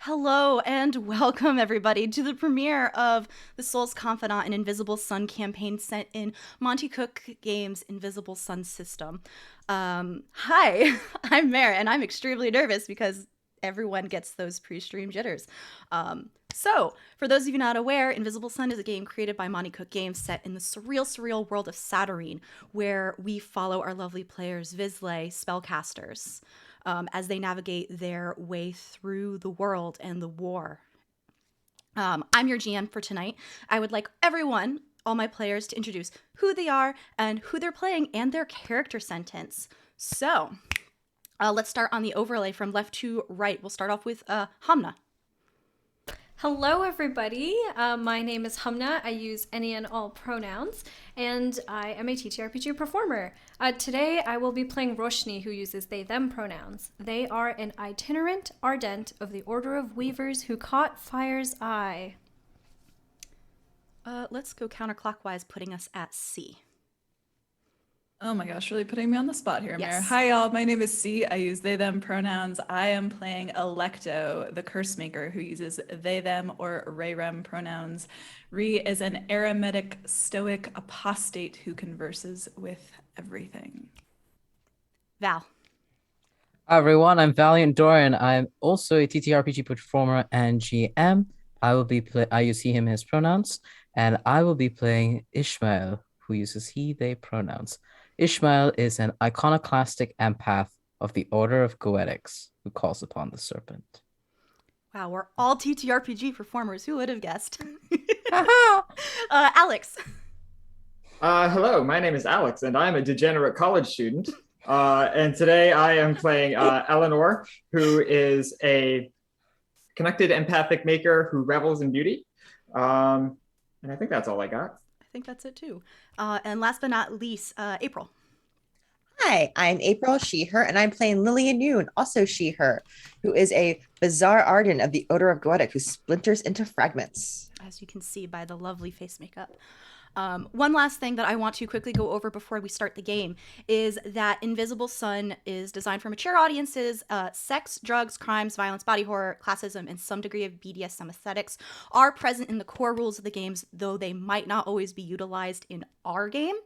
Hello and welcome everybody to the premiere of the Soul's Confidant and Invisible Sun campaign set in Monty Cook Games' Invisible Sun system. Hi, I'm Mare and I'm extremely nervous because everyone gets those pre-stream jitters. So, for those of you not aware, Invisible Sun is a game created by Monty Cook Games set in the surreal world of Saturnine, where we follow our lovely players, Vizsla, spellcasters, as they navigate their way through the world and the war. I'm your GM for tonight. I would like everyone, all my players, to introduce who they are and who they're playing and their character sentence. So, let's start on the overlay from left to right. We'll start off with Hamnah. Hello, everybody. My name is Hamnah. I use any and all pronouns, and I am a TTRPG performer. Today, I will be playing Roshni, who uses they/them pronouns. They are an itinerant ardent of the Order of Weavers who caught fire's eye. Let's go counterclockwise, putting us at C. Oh my gosh, really putting me on the spot here, Mare. Yes. Hi, y'all. My name is C. I use they, them pronouns. I am playing Alecto, the curse maker, who uses they, them, or ray, rem pronouns. Re is an eremitic, stoic apostate who converses with everything. Val. Hi everyone, I'm Valiant Dorian. I'm also a TTRPG performer and GM. I use he, him, his pronouns, and I will be playing Ishmael, who uses he, they pronouns. Ishmael is an iconoclastic empath of the Order of Goetics who calls upon the serpent. Wow, we're all TTRPG performers. Who would have guessed? Haha! Alex. Hello, my name is Alex, and I'm a degenerate college student. And today I am playing Eleanor, who is a connected empathic maker who revels in beauty. And I think that's all I got. I think that's it too. And last but not least, April. Hi, I'm April, she, her, and I'm playing Lillian Yoon, also she, her, who is a bizarre ardent of the Odor of Goetic who splinters into fragments. As you can see by the lovely face makeup. One last thing that I want to quickly go over before we start the game is that Invisible Sun is designed for mature audiences. Sex, drugs, crimes, violence, body horror, classism, and some degree of BDSM aesthetics are present in the core rules of the games, though they might not always be utilized in our game.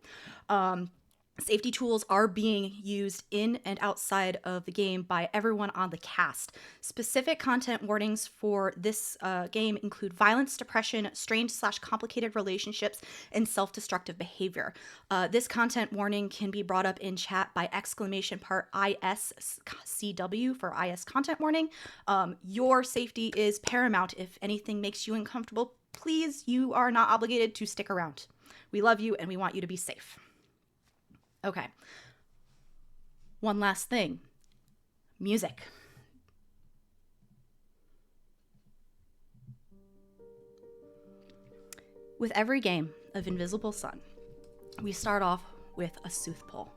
Safety tools are being used in and outside of the game by everyone on the cast. Specific content warnings for this game include violence, depression, strained/complicated relationships, and self-destructive behavior. This content warning can be brought up in chat by !ISCW for IS content warning. Your safety is paramount. If anything makes you uncomfortable, please, you are not obligated to stick around. We love you and we want you to be safe. Okay. One last thing. Music. With every game of Invisible Sun, we start off with a sooth pull.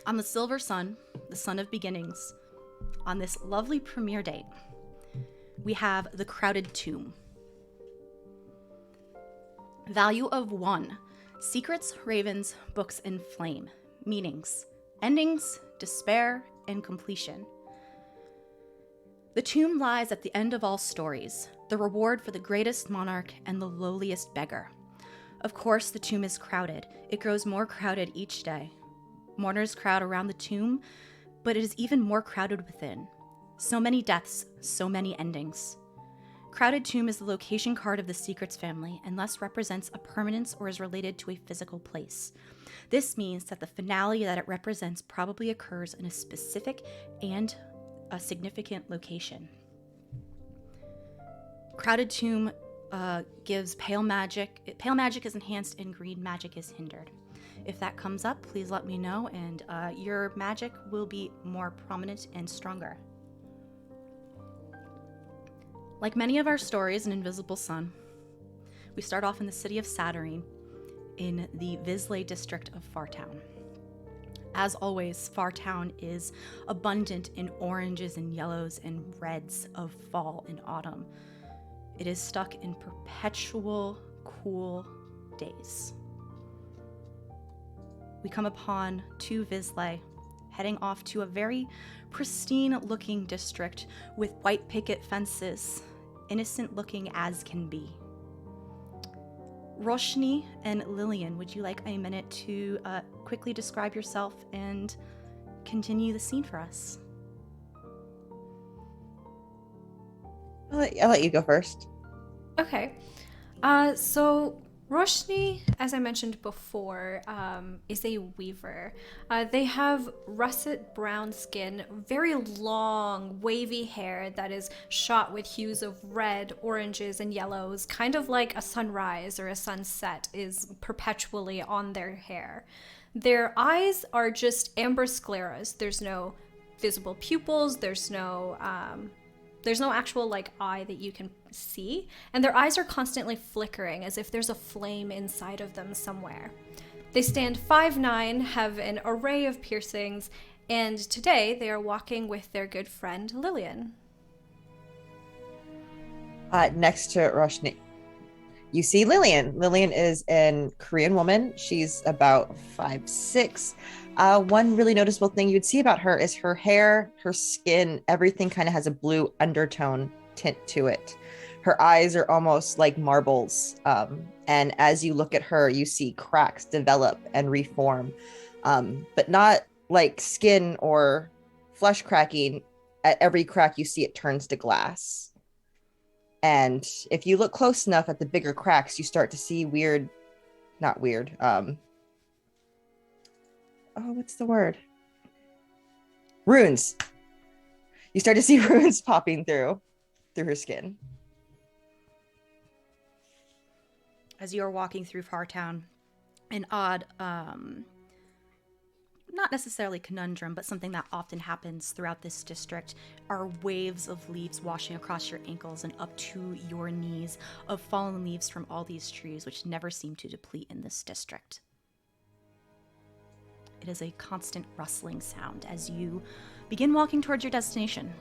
On the Silver Sun, the sun of beginnings, on this lovely premiere date, we have the Crowded Tomb. Value of 1. Secrets, ravens, books, and flame. Meanings, endings, despair, and completion. The tomb lies at the end of all stories, the reward for the greatest monarch and the lowliest beggar. Of course, the tomb is crowded. It grows more crowded each day. Mourners crowd around the tomb, but it is even more crowded within. So many deaths, so many endings. Crowded Tomb is the location card of the Secrets family and thus represents a permanence or is related to a physical place. This means that the finale that it represents probably occurs in a specific and a significant location. Crowded Tomb gives pale magic. Pale magic is enhanced and green magic is hindered. If that comes up, please let me know and your magic will be more prominent and stronger. Like many of our stories in Invisible Sun, we start off in the city of Saturnine in the Vizsla district of Fartown. As always, Fartown is abundant in oranges and yellows and reds of fall and autumn. It is stuck in perpetual cool days. We come upon two Vizsla heading off to a very pristine-looking district with white picket fences, innocent-looking as can be. Roshni and Lillian, would you like a minute to quickly describe yourself and continue the scene for us? I'll let you go first. Okay. So Roshni, as I mentioned before, is a weaver. They have russet brown skin, very long, wavy hair that is shot with hues of red, oranges, and yellows, kind of like a sunrise or a sunset is perpetually on their hair. Their eyes are just amber scleras. There's no visible pupils. There's no actual like eye that you can see, and their eyes are constantly flickering as if there's a flame inside of them somewhere. They stand 5'9", have an array of piercings, and today they are walking with their good friend Lillian. Next to Roshni, you see Lillian. Lillian is a Korean woman. She's about 5'6". One really noticeable thing you'd see about her is her hair, her skin, everything kind of has a blue undertone tint to it. Her eyes are almost like marbles. And as you look at her, you see cracks develop and reform, but not like skin or flesh cracking. At every crack you see, it turns to glass. And if you look close enough at the bigger cracks, you start to see what's the word? Runes. You start to see runes popping through her skin. As you're walking through Fartown, an odd, not necessarily conundrum, but something that often happens throughout this district are waves of leaves washing across your ankles and up to your knees of fallen leaves from all these trees, which never seem to deplete in this district. It is a constant rustling sound as you begin walking towards your destination.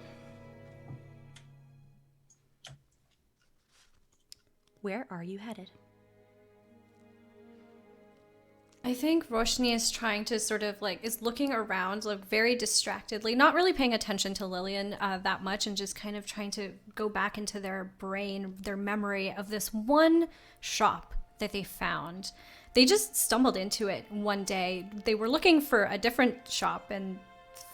Where are you headed? I think Roshni is trying to sort of like, is looking around like very distractedly, not really paying attention to Lillian that much, and just kind of trying to go back into their brain, their memory of this one shop that they found. They just stumbled into it one day. They were looking for a different shop and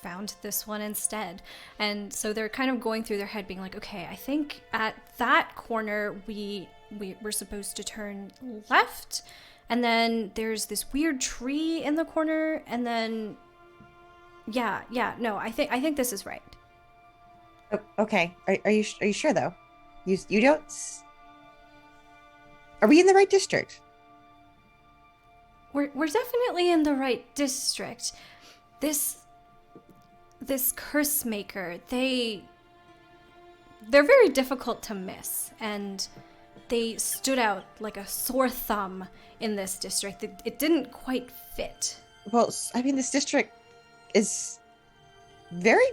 found this one instead. And so they're kind of going through their head being like, okay, I think at that corner we were supposed to turn left. And then there's this weird tree in the corner, and then I think this is right. Okay. Are you sure though? You don't. Are we in the right district? We're definitely in the right district. This curse maker, they're very difficult to miss, and they stood out like a sore thumb in this district. It didn't quite fit. Well, I mean, this district is very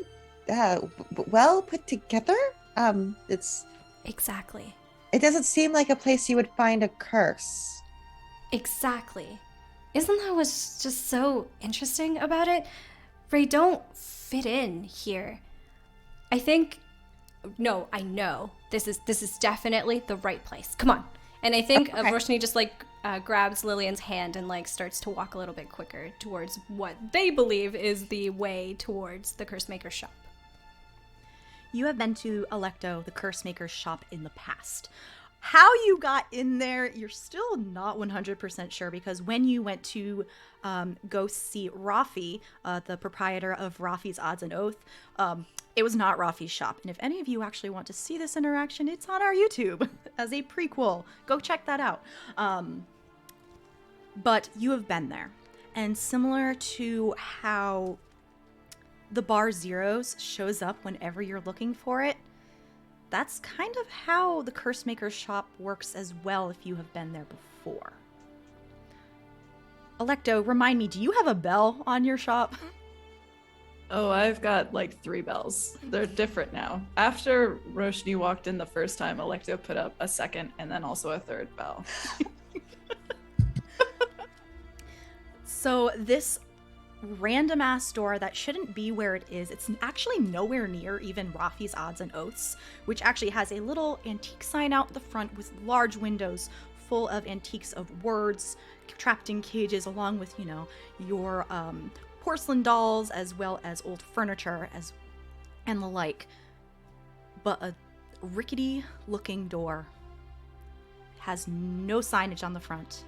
well put together. It's exactly. It doesn't seem like a place you would find a curse. Exactly. Isn't that what's just so interesting about it? They don't fit in here. I know this is definitely the right place. Come on. And I think Okay. Roshni just grabs Lillian's hand and starts to walk a little bit quicker towards what they believe is the way towards the curse maker's shop. You have been to Alecto, the curse maker's shop, in the past. How you got in there, you're still not 100% sure, because when you went to go see Rafi, the proprietor of Rafi's Odds and Oath, it was not Rafi's shop. And if any of you actually want to see this interaction, it's on our YouTube as a prequel. Go check that out. But you have been there. And similar to how the bar Zeros shows up whenever you're looking for it, that's kind of how the curse maker's shop works as well if you have been there before. Alecto, remind me, do you have a bell on your shop? Oh, I've got like 3 bells. They're different now. After Roshni walked in the first time, Alecto put up a second and then also a 3rd bell. So this random ass door that shouldn't be where it is. It's actually nowhere near even Rafi's Odds and Oaths, which actually has a little antique sign out the front with large windows full of antiques of words trapped in cages, along with, you know, your porcelain dolls as well as old furniture and the like. But a rickety looking door has no signage on the front.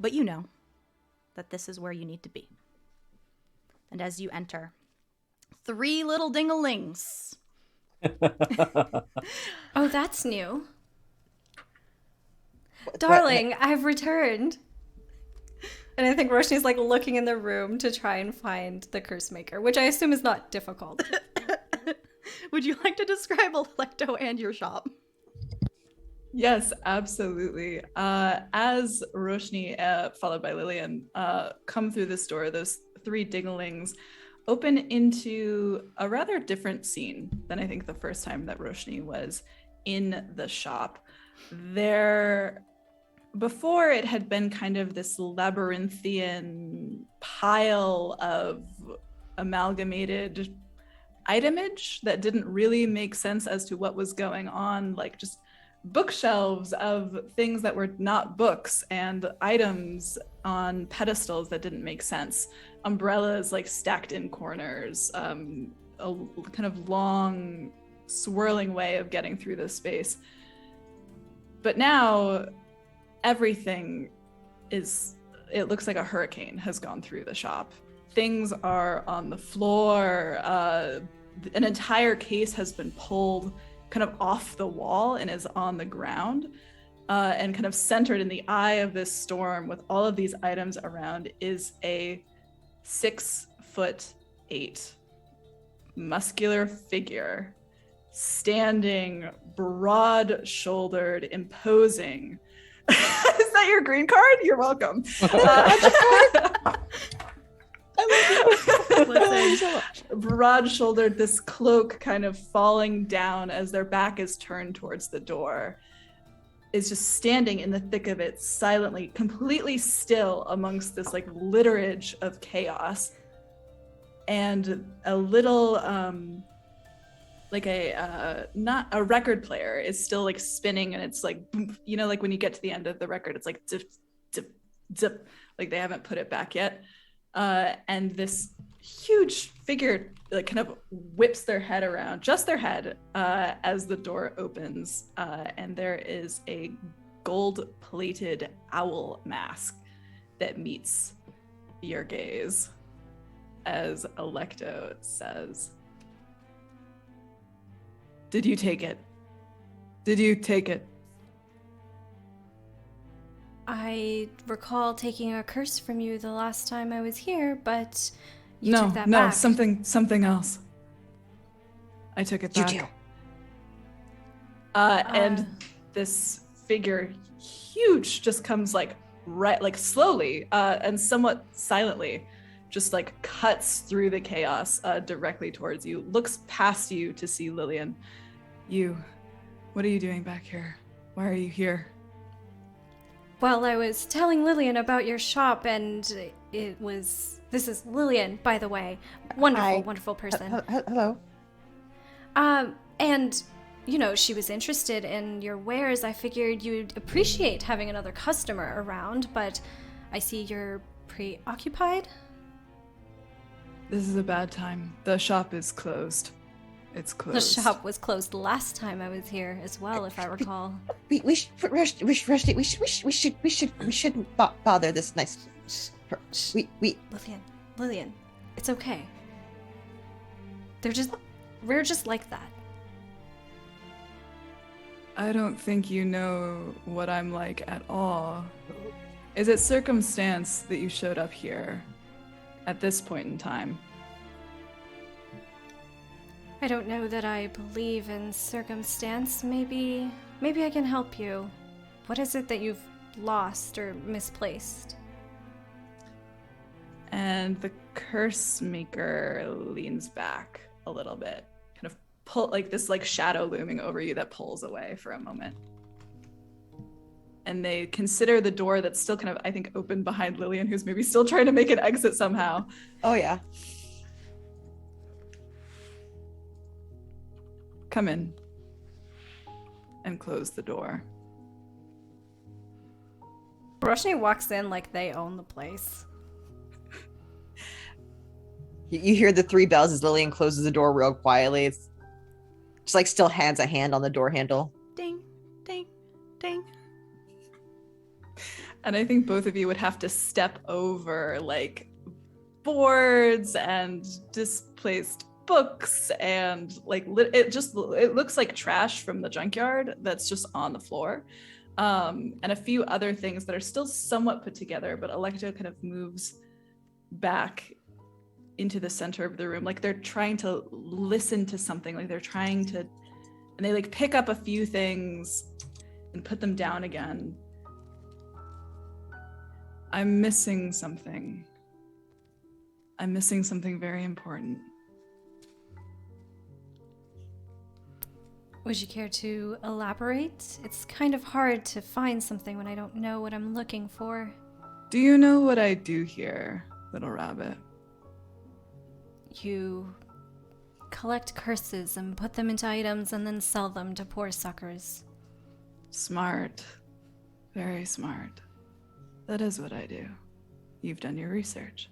But you know that this is where you need to be. And as you enter, 3 little ding-a-lings. Oh, that's new. Darling, I've returned. And I think Roshni's like looking in the room to try and find the curse maker, which I assume is not difficult. Would you like to describe Alecto and your shop? Yes, absolutely. As Roshni, followed by Lillian, come through this door, those 3 dinglings open into a rather different scene than I think the first time that Roshni was in the shop. Before, it had been kind of this labyrinthian pile of amalgamated itemage that didn't really make sense as to what was going on, like just bookshelves of things that were not books and items on pedestals that didn't make sense, umbrellas like stacked in corners, a kind of long swirling way of getting through this space. But now everything it looks like a hurricane has gone through the shop. Things are on the floor, an entire case has been pulled kind of off the wall and is on the ground, and kind of centered in the eye of this storm with all of these items around is a 6'8" muscular figure standing broad-shouldered, imposing. Is that your green card? You're welcome. Broad-shouldered, this cloak kind of falling down as their back is turned towards the door, is just standing in the thick of it, silently, completely still amongst this like litterage of chaos. And a little not a record player is still like spinning, and it's like, you know, like when you get to the end of the record, it's like dip, dip, dip, like they haven't put it back yet. And this huge figure like kind of whips their head around, just their head, as the door opens, and there is a gold-plated owl mask that meets your gaze as Alecto says, "Did you take it? Did you take it?" I recall taking a curse from you the last time I was here, but you No, took that no, back. something else. I took it back. You do. And this figure, huge, just comes like right, like slowly and somewhat silently, just like cuts through the chaos directly towards you, looks past you to see Lillian. What are you doing back here? Why are you here? Well, I was telling Lillian about your shop, and this is Lillian, by the way. Wonderful, Hi. wonderful person. Hello. And, you know, she was interested in your wares. I figured you'd appreciate having another customer around, but I see you're preoccupied. This is a bad time. The shop is closed. It's closed. The shop was closed last time I was here as well, if I recall. We shouldn't bother this nice. Lillian, it's okay. We're just like that. I don't think you know what I'm like at all. Is it circumstance that you showed up here at this point in time? I don't know that I believe in circumstance. Maybe I can help you. What is it that you've lost or misplaced? And the curse maker leans back a little bit, kind of pull like this like shadow looming over you that pulls away for a moment. and they consider the door that's still kind of, I think, open behind Lillian, who's maybe still trying to make an exit somehow. Oh, yeah. Come in and close the door. Roshni walks in like they own the place. You hear the 3 bells as Lillian closes the door real quietly. It's just like still hands a hand on the door handle. Ding, ding, ding. And I think both of you would have to step over like boards and displaced books and like it looks like trash from the junkyard that's just on the floor. And a few other things that are still somewhat put together, but Alecto kind of moves back into the center of the room, like they're trying to listen to something, like they're trying to, and they like pick up a few things and put them down again. I'm missing something. I'm missing something very important. Would you care to elaborate? It's kind of hard to find something when I don't know what I'm looking for. Do you know what I do here, little rabbit? You collect curses and put them into items and then sell them to poor suckers. Smart. Very smart. That is what I do. You've done your research.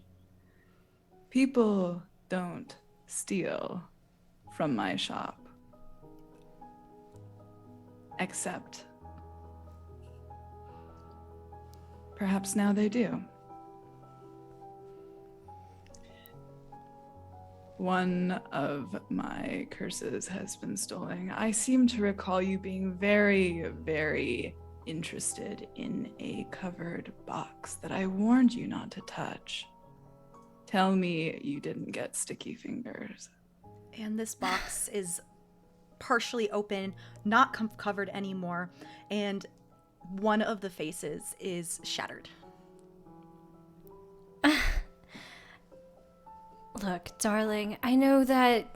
People don't steal from my shop. Except perhaps now they do. One of my curses has been stolen. I seem to recall you being very, very interested in a covered box that I warned you not to touch. Tell me you didn't get sticky fingers. And this box is partially open, not covered anymore, and one of the faces is shattered. Look, darling, I know that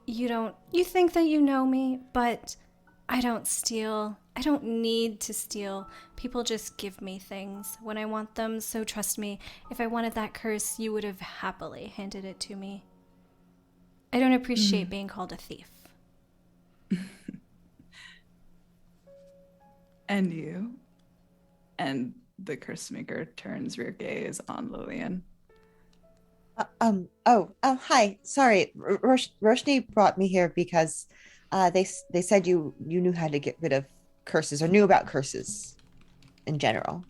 you think that you know me, but I don't steal. I don't need to steal. People just give me things when I want them, so trust me, if I wanted that curse, you would have happily handed it to me. I don't appreciate being called a thief. And you? And the curse maker turns rear gaze on Lillian. Hi. Sorry, Roshni brought me here because they said you knew how to get rid of curses or knew about curses in general.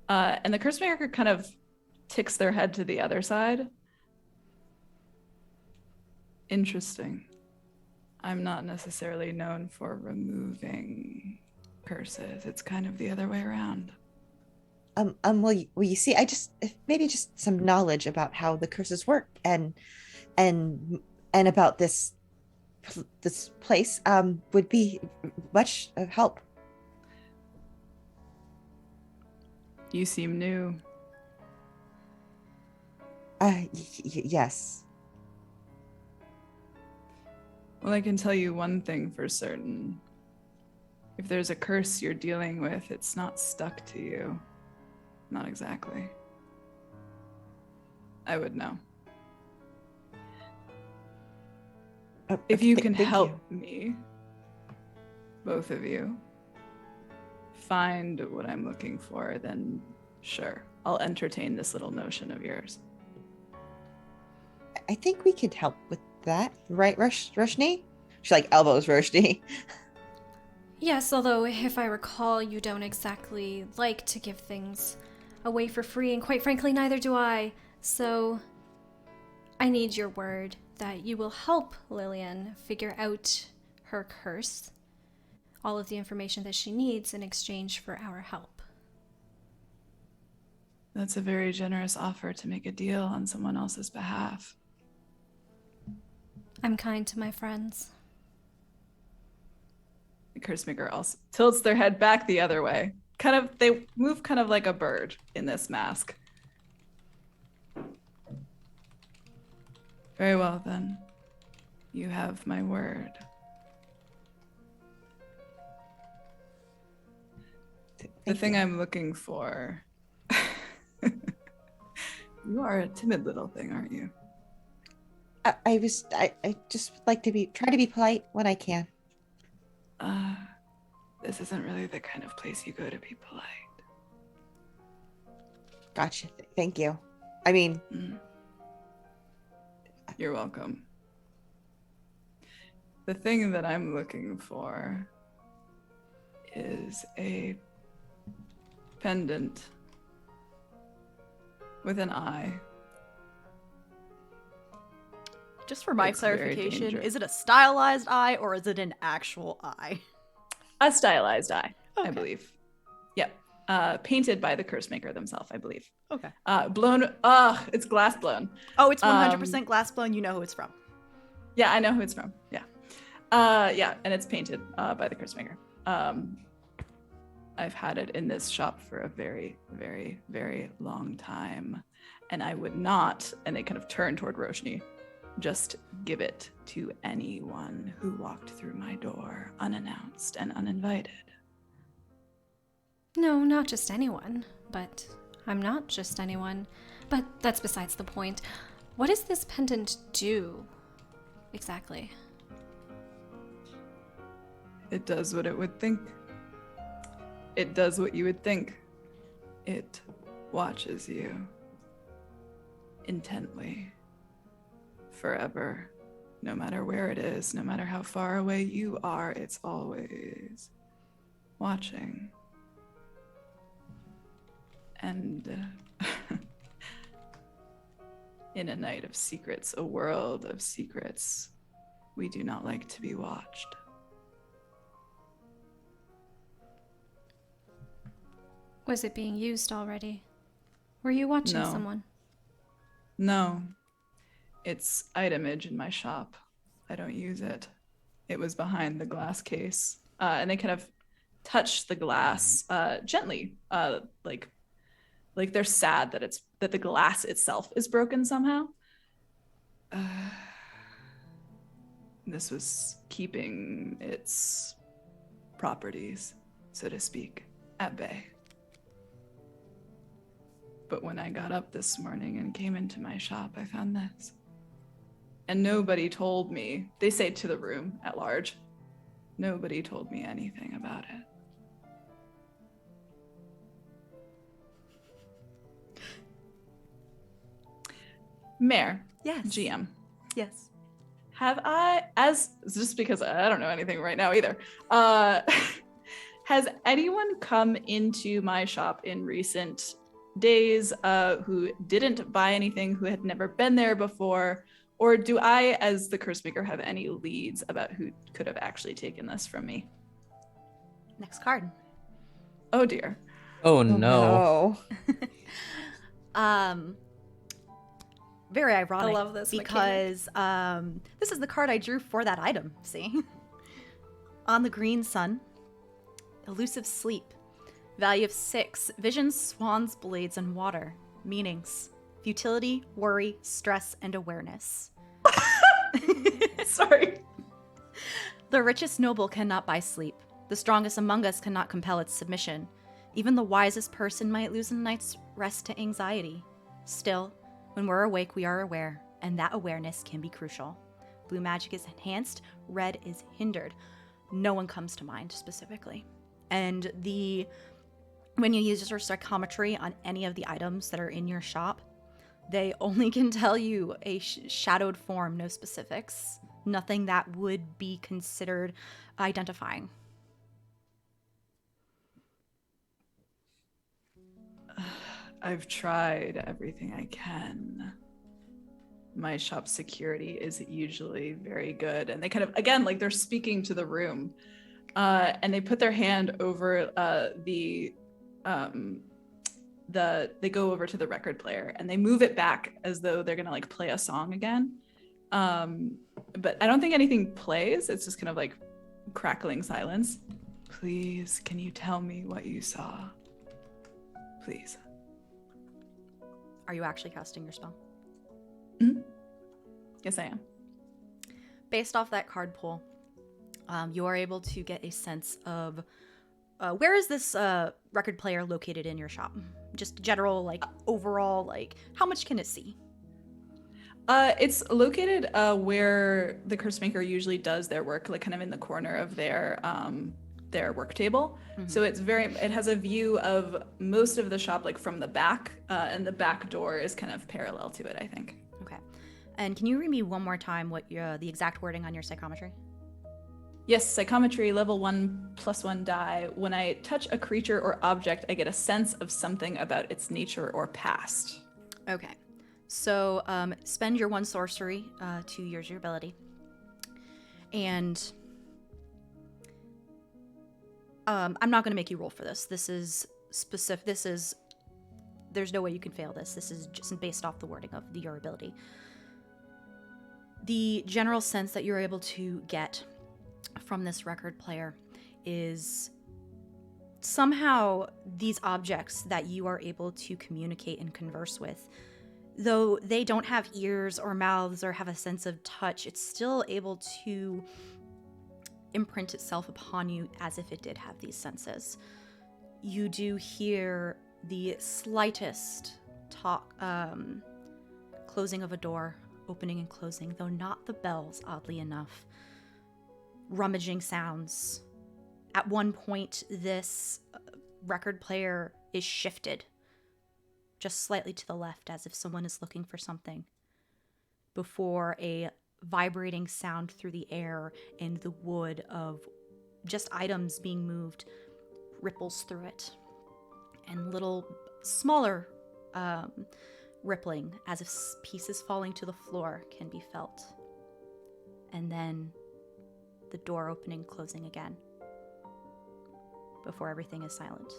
And the curse maker kind of ticks their head to the other side. Interesting. I'm not necessarily known for removing curses. It's kind of the other way around. Well, you see, maybe just some knowledge about how the curses work and about this place would be much of help. You seem new. Yes. Well, I can tell you one thing for certain. If there's a curse you're dealing with, it's not stuck to you. Not exactly. I would know. If you can help me, both of you, find what I'm looking for, then sure, I'll entertain this little notion of yours. I think we could help with that, right, Roshni? She like elbows Roshni. Yes, although if I recall, you don't exactly like to give things away for free, and quite frankly, neither do I. So I need your word that you will help Lillian figure out her curse, all of the information that she needs in exchange for our help. That's a very generous offer to make a deal on someone else's behalf. I'm kind to my friends. The curse maker also tilts their head back the other way. They move kind of like a bird in this mask. Very well, then. You have my word. The thing I'm looking for. You are a timid little thing, aren't you? I just like to try to be polite when I can. This isn't really the kind of place you go to be polite. Gotcha. Thank you. I mean, You're welcome. The thing that I'm looking for is a pendant with an eye. Just for my It's very clarification, dangerous. is it a stylized eye or is it an actual eye? A stylized eye, I Okay. believe. Yep. Painted by the curse maker themselves, I believe. Okay. Blown. It's glass blown. Oh, it's 100% glass blown. You know who it's from. Yeah, I know who it's from. Yeah. Yeah, and it's painted by the curse maker. I've had it in this shop for a very, very, very long time, and I would not, and they kind of turn toward Roshni, just give it to anyone who walked through my door unannounced and uninvited. No, not just anyone. But I'm not just anyone. But that's besides the point. What does this pendant do? Exactly. It does what it would think. It does what you would think. It watches you intently, forever, no matter where it is, no matter how far away you are, it's always watching. And in a night of secrets, a world of secrets, we do not like to be watched. Was it being used already? Were you watching No. someone? No, it's itemage in my shop. I don't use it. It was behind the glass case. And they kind of touch the glass gently, like they're sad that the glass itself is broken somehow. This was keeping its properties, so to speak, at bay. But when I got up this morning and came into my shop, I found this. And nobody told me, they say to the room at large, nobody told me anything about it. Mayor, Yes. GM, Yes. have I, just because I don't know anything right now either, has anyone come into my shop in recent days who didn't buy anything, who had never been there before? Or do I, as the curse maker, have any leads about who could have actually taken this from me? Next card. Oh dear. Oh no. Very ironic. I love this because this is the card I drew for that item. See, on the green sun, elusive sleep, value of 6, visions, swans, blades, and water. Meanings: futility, worry, stress, and awareness. Sorry. The richest noble cannot buy sleep. The strongest among us cannot compel its submission. Even the wisest person might lose a night's rest to anxiety. Still, when we're awake, we are aware, and that awareness can be crucial. Blue magic is enhanced, red is hindered. No one comes to mind specifically. And when you use your psychometry on any of the items that are in your shop, they only can tell you a shadowed form, no specifics. Nothing that would be considered identifying. I've tried everything I can. My shop security is usually very good. And they kind of, again, like they're speaking to the room. And they put their hand over they go over to the record player and they move it back as though they're gonna like play a song again. But I don't think anything plays. It's just kind of like crackling silence. Please, can you tell me what you saw? Please. Are you actually casting your spell? Mm-hmm. Yes, I am. Based off that card pool, you are able to get a sense of where is this record player located in your shop? Just general, like, overall, like, how much can it see? It's located where the curse maker usually does their work, like kind of in the corner of their work table. So it has a view of most of the shop, like from the back, and the back door is kind of parallel to it, I think. Okay. And can you read me one more time what the exact wording on your psychometry? Yes, psychometry, level 1 +1 die. When I touch a creature or object, I get a sense of something about its nature or past. Okay. So spend your 1 sorcery to use your ability. And I'm not going to make you roll for this. This is specific. There's no way you can fail this. This is just based off the wording of your ability. The general sense that you're able to get from this record player is somehow these objects that you are able to communicate and converse with, though they don't have ears or mouths or have a sense of touch, it's still able to imprint itself upon you as if it did have these senses. You do hear the slightest closing of a door, opening and closing, though not the bells, oddly enough. Rummaging sounds. At one point, this record player is shifted just slightly to the left as if someone is looking for something, before a vibrating sound through the air and the wood of just items being moved ripples through it, and little smaller rippling as if pieces falling to the floor can be felt, and then the door opening, closing again before everything is silent.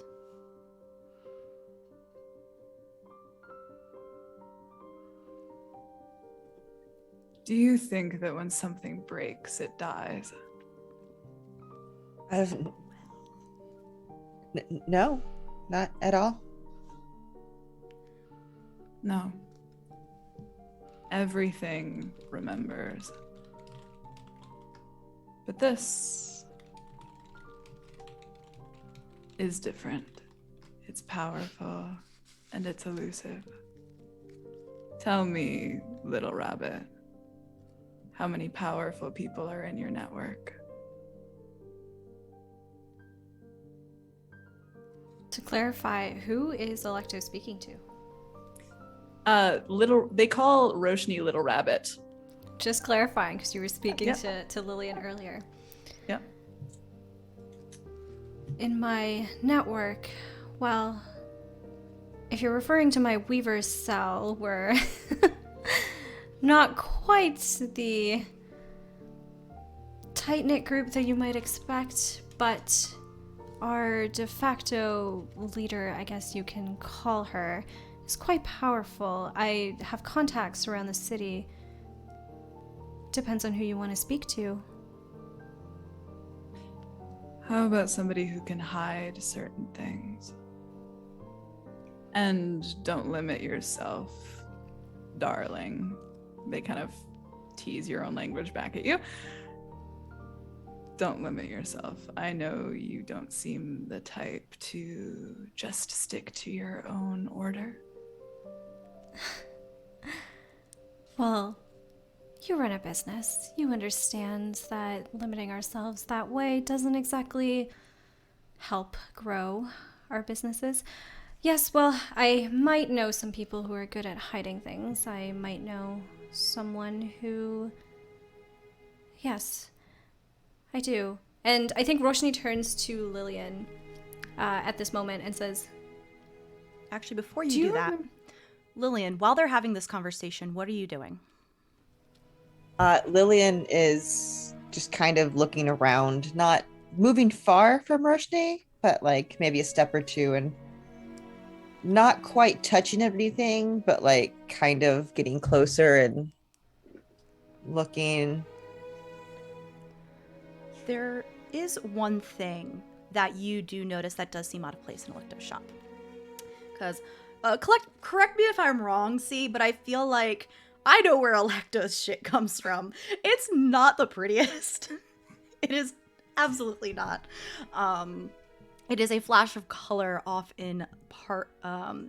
Do you think that when something breaks, it dies? No, not at all. No. Everything remembers. But this is different. It's powerful and it's elusive. Tell me, little rabbit, how many powerful people are in your network? To clarify, who is Alecto speaking to? They call Roshni Little Rabbit. Just clarifying, because you were speaking Yep. to Lillian earlier. Yep. In my network, well, if you're referring to my Weaver's cell, we're not quite the tight-knit group that you might expect, but our de facto leader, I guess you can call her, is quite powerful. I have contacts around the city. Depends on who you want to speak to. How about somebody who can hide certain things? And don't limit yourself, darling. They kind of tease your own language back at you. Don't limit yourself. I know you don't seem the type to just stick to your own order. Well, you run a business. You understand that limiting ourselves that way doesn't exactly help grow our businesses. Yes, well, I might know some people who are good at hiding things. I might know someone who... Yes, I do. And I think Roshni turns to Lillian at this moment and says... Actually, before you do that, Lillian, while they're having this conversation, what are you doing? Lillian is just kind of looking around, not moving far from Roshni, but like maybe a step or two, and not quite touching everything, but like kind of getting closer and looking. There is one thing that you do notice that does seem out of place in Alecto's shop. Because, correct me if I'm wrong, see, but I feel like I know where Alecto's shit comes from. It's not the prettiest. It is absolutely not. It is a flash of color off in part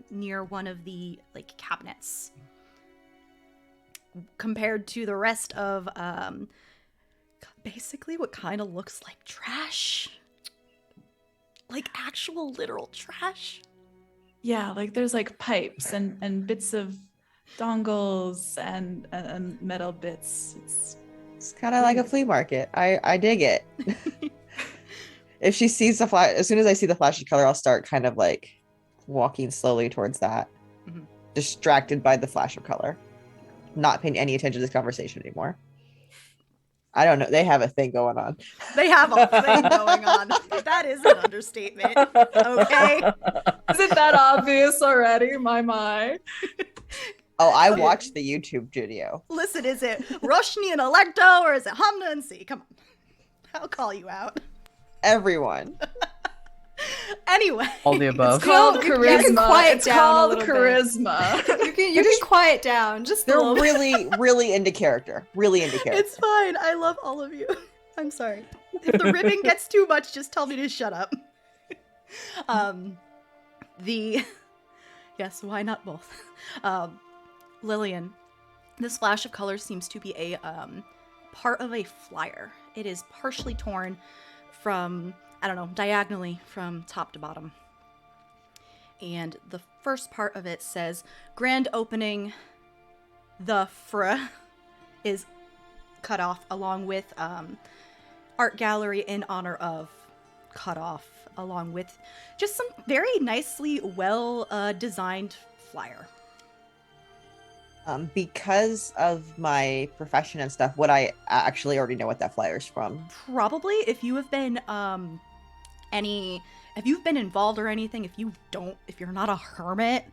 near one of the like cabinets. Compared to the rest of basically what kind of looks like trash. Like actual literal trash. Yeah, like there's like pipes and bits of dongles and metal bits. It's kind of like a flea market. I dig it. If she sees the flash, as soon as I see the flash of color, I'll start kind of like walking slowly towards that, distracted by the flash of color, not paying any attention to this conversation anymore. I don't know. They have a thing going on. They have a thing going on. That is an understatement. Okay. Isn't that obvious already? My. Oh, I watched the YouTube video. Listen, is it Roshni and Alecto or is it Hamnah and C? Come on. I'll call you out. Everyone. Anyway. All the above. It's called You charisma. can quiet It's down a called little bit. charisma. You can quiet down just a They're little bit. really, really into character. Really into character. It's fine. I love all of you. I'm sorry. If the ribbing gets too much, just tell me to shut up. Yes, why not both? Lillian, this flash of color seems to be a part of a flyer. It is partially torn from, I don't know, diagonally from top to bottom. And the first part of it says, grand opening, the FRA is cut off, along with art gallery in honor of cut off, along with just some very nicely well designed flyer. Because of my profession and stuff, would I actually already know what that flyer's from? Probably if you have been if you've been involved or anything, if you're not a hermit,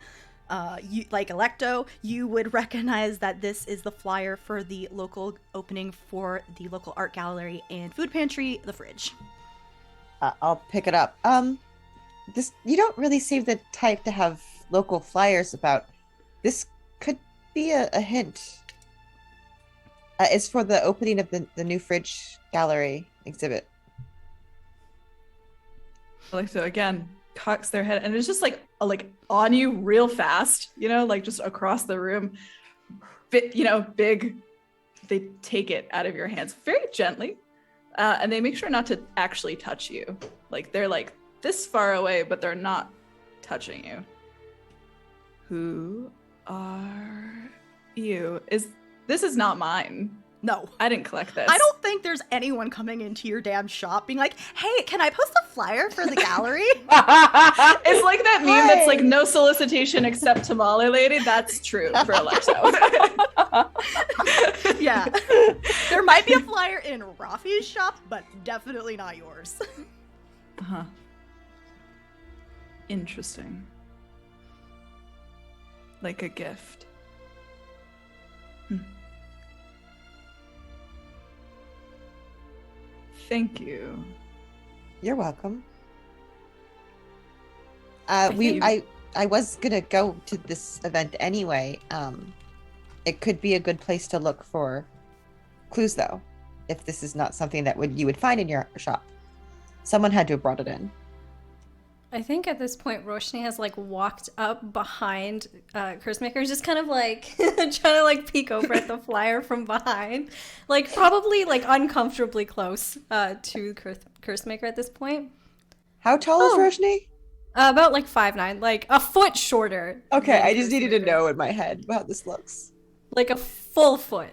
you like Alecto, you would recognize that this is the flyer for the local opening for the local art gallery and food pantry, the fridge. I'll pick it up. You don't really seem the type to have local flyers about. This could be a hint. It's for the opening of the new fridge gallery exhibit. So again, cocks their head and it's just like on you real fast, like just across the room. Big. They take it out of your hands very gently, and they make sure not to actually touch you. Like they're like this far away, but they're not touching you. Who are you? This is not mine. No. I didn't collect this. I don't think there's anyone coming into your damn shop being like, hey, can I post a flyer for the gallery? It's like that meme that's like no solicitation except tamale lady. That's true for Alecto. Yeah. There might be a flyer in Rafi's shop, but definitely not yours. Uh-huh. Interesting. Like a gift. Thank you. You're welcome. think I was gonna go to this event anyway. It could be a good place to look for clues, though, if this is not something that you would find in your shop. Someone had to have brought it in. I think at this point, Roshni has like walked up behind Cursemaker, just kind of like trying to like peek over at the flyer from behind, like probably like uncomfortably close to Cursemaker at this point. How tall is Roshni? About like 5'9", like a foot shorter. Okay, than I just needed to Cursemaker. know in my head how this looks. Like a full foot.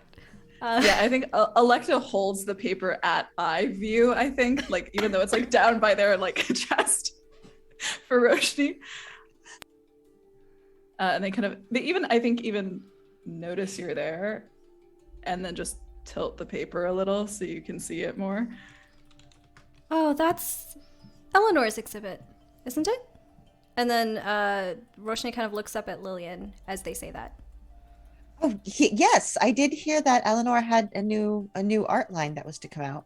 Yeah, I think Alecto holds the paper at eye view, I think, like even though it's like down by their like chest for Roshni. And they even notice you're there and then just tilt the paper a little so you can see it more. Oh, that's Eleanor's exhibit, isn't it? And then Roshni kind of looks up at Lillian as they say that. Oh, yes, I did hear that Eleanor had a new art line that was to come out.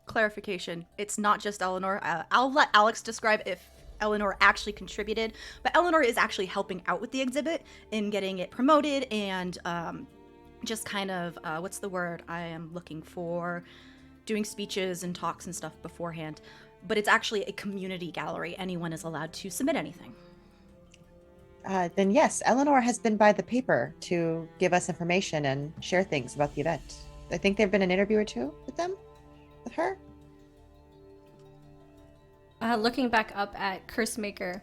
Clarification, it's not just Eleanor. I'll let Alex describe if Eleanor actually contributed, but Eleanor is actually helping out with the exhibit in getting it promoted and just kind of, what's the word I am looking for? Doing speeches and talks and stuff beforehand. but it's actually a community gallery. Anyone is allowed to submit anything. Then yes, Eleanor has been by the paper to give us information and share things about the event. I think there've been an interview or two with her. Looking back up at Cursemaker,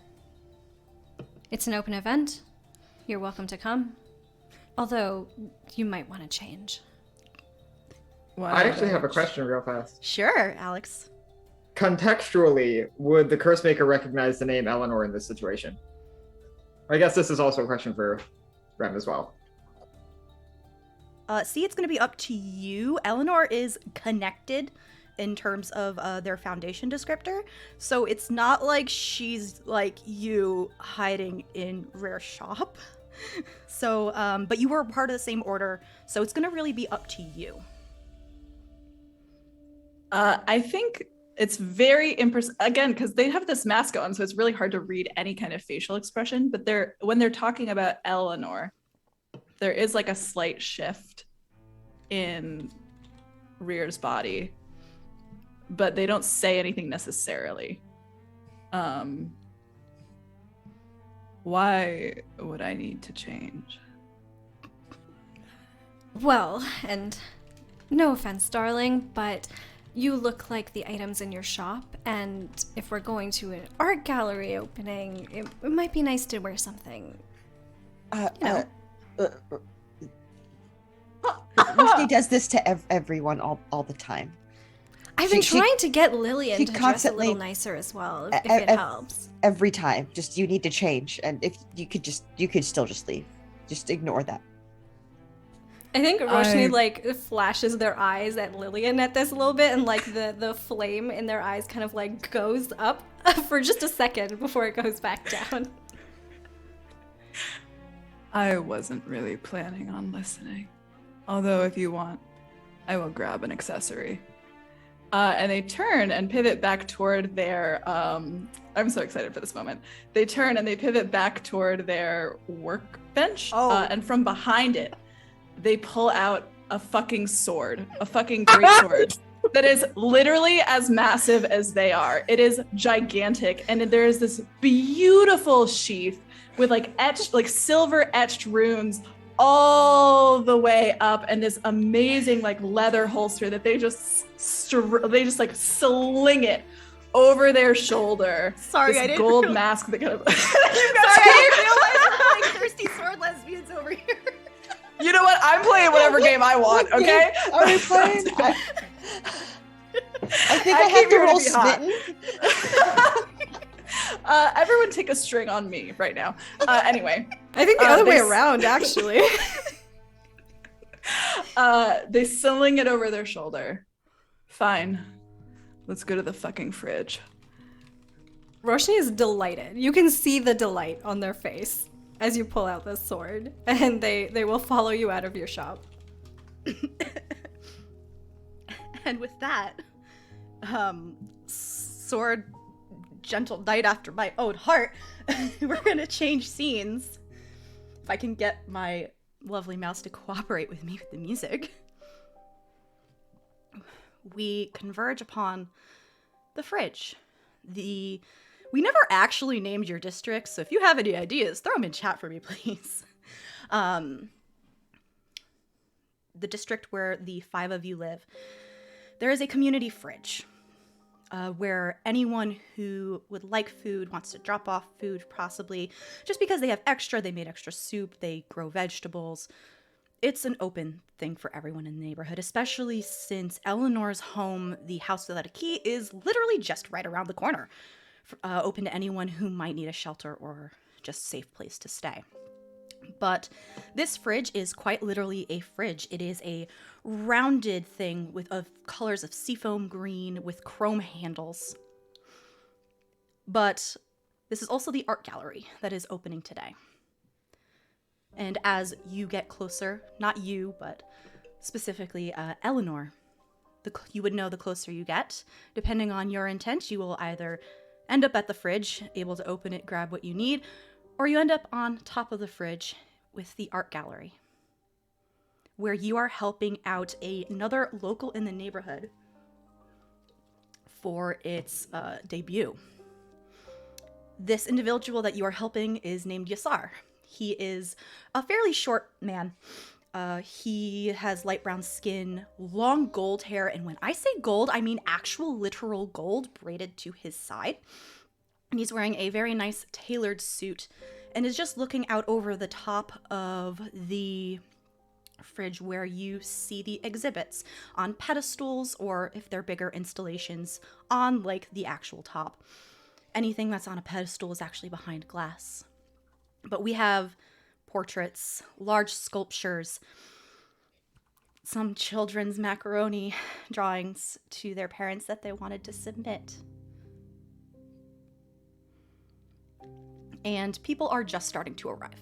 it's an open event. You're welcome to come. Although, you might want to change. I actually have a question real fast. Sure, Alex. Contextually, would the Cursemaker recognize the name Eleanor in this situation? I guess this is also a question for Rem as well. See, it's going to be up to you. Eleanor is connected in terms of their foundation descriptor, so it's not like she's like you hiding in Rare Shop. So, but you were part of the same order, so it's going to really be up to you. I think it's very again, because they have this mask on, so it's really hard to read any kind of facial expression. But when they're talking about Eleanor, there is like a slight shift in Rear's body, but they don't say anything necessarily. Why would I need to change? Well, and no offense, darling, but you look like the items in your shop, and if we're going to an art gallery opening, it might be nice to wear something. Roshni does this to everyone all the time. I've been trying to get Lillian to dress a little constantly- nicer as well, if it helps. Every time, just you need to change, and if you could still just leave, just ignore that. I think Roshni like flashes their eyes at Lillian at this a little bit, and like the flame in their eyes kind of like goes up for just a second before it goes back down. I wasn't really planning on listening. Although if you want, I will grab an accessory. And they turn and pivot back toward their, I'm so excited for this moment. They turn and they pivot back toward their workbench. And from behind it, they pull out a fucking sword, a fucking great sword that is literally as massive as they are. It is gigantic. And there is this beautiful sheath with like silver etched runes all the way up, and this amazing like leather holster that they just like sling it over their shoulder. Sorry, this I didn't gold realize- mask that kind of. Sorry, I didn't realize we're playing thirsty swordless views over here. You know what? I'm playing whatever game I want. Okay. Are we playing? I think I have came to here roll be hot. smitten. Everyone take a string on me right now. Anyway. I think the other way around, actually. They sling it over their shoulder. Fine. Let's go to the fucking fridge. Roshni is delighted. You can see the delight on their face as you pull out this sword, and they will follow you out of your shop. And with that, sword, gentle knight after my own heart, we're gonna change scenes. If I can get my lovely mouse to cooperate with me with the music. We converge upon the fridge. We never actually named your districts, so if you have any ideas, throw them in chat for me, please. The district where the 5 of you live, there is a community fridge where anyone who would like food, wants to drop off food, possibly just because they have extra, they made extra soup, they grow vegetables. It's an open thing for everyone in the neighborhood, especially since Eleanor's home, the house without a key, is literally just right around the corner, open to anyone who might need a shelter or just safe place to stay. But this fridge is quite literally a fridge. It is a rounded thing of colors of seafoam green with chrome handles. But this is also the art gallery that is opening today. And as you get closer, not you, but specifically Eleanor, you would know the closer you get. Depending on your intent, you will either end up at the fridge, able to open it, grab what you need, or you end up on top of the fridge with the art gallery, where you are helping out another local in the neighborhood for its debut. This individual that you are helping is named Yasar. He is a fairly short man. He has light brown skin, long gold hair, and when I say gold, I mean actual literal gold braided to his side. And he's wearing a very nice tailored suit and is just looking out over the top of the fridge where you see the exhibits on pedestals, or if they're bigger installations, on like the actual top. Anything that's on a pedestal is actually behind glass. But we have portraits, large sculptures, some children's macaroni drawings to their parents that they wanted to submit. And people are just starting to arrive.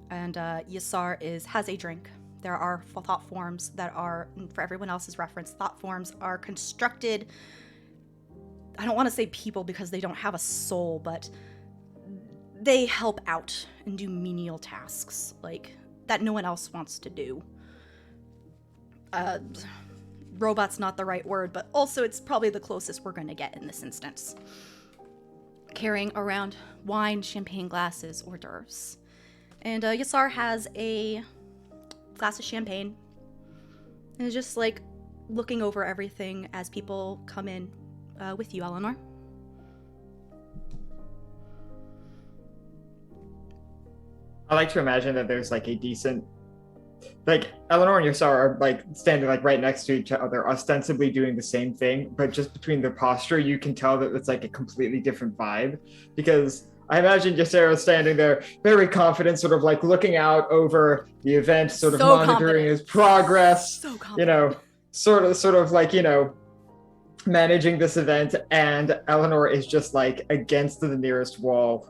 And Yasar has a drink. There are thought forms that are, for everyone else's reference, thought forms are constructed. I don't want to say people because they don't have a soul, but they help out and do menial tasks, like, that no one else wants to do. Robot's not the right word, but also it's probably the closest we're going to get in this instance. Carrying around wine, champagne glasses, hors d'oeuvres. And Yasar has a glass of champagne and is just, like, looking over everything as people come in with you, Eleanor. I like to imagine that there's like a decent, like Eleanor and Yasar are like standing like right next to each other, ostensibly doing the same thing, but just between their posture, you can tell that it's like a completely different vibe. Because I imagine Yasar standing there, very confident, sort of like looking out over the event, sort of So monitoring his progress. So confident. You know, sort of like, you know, managing this event, and Eleanor is just like against the nearest wall.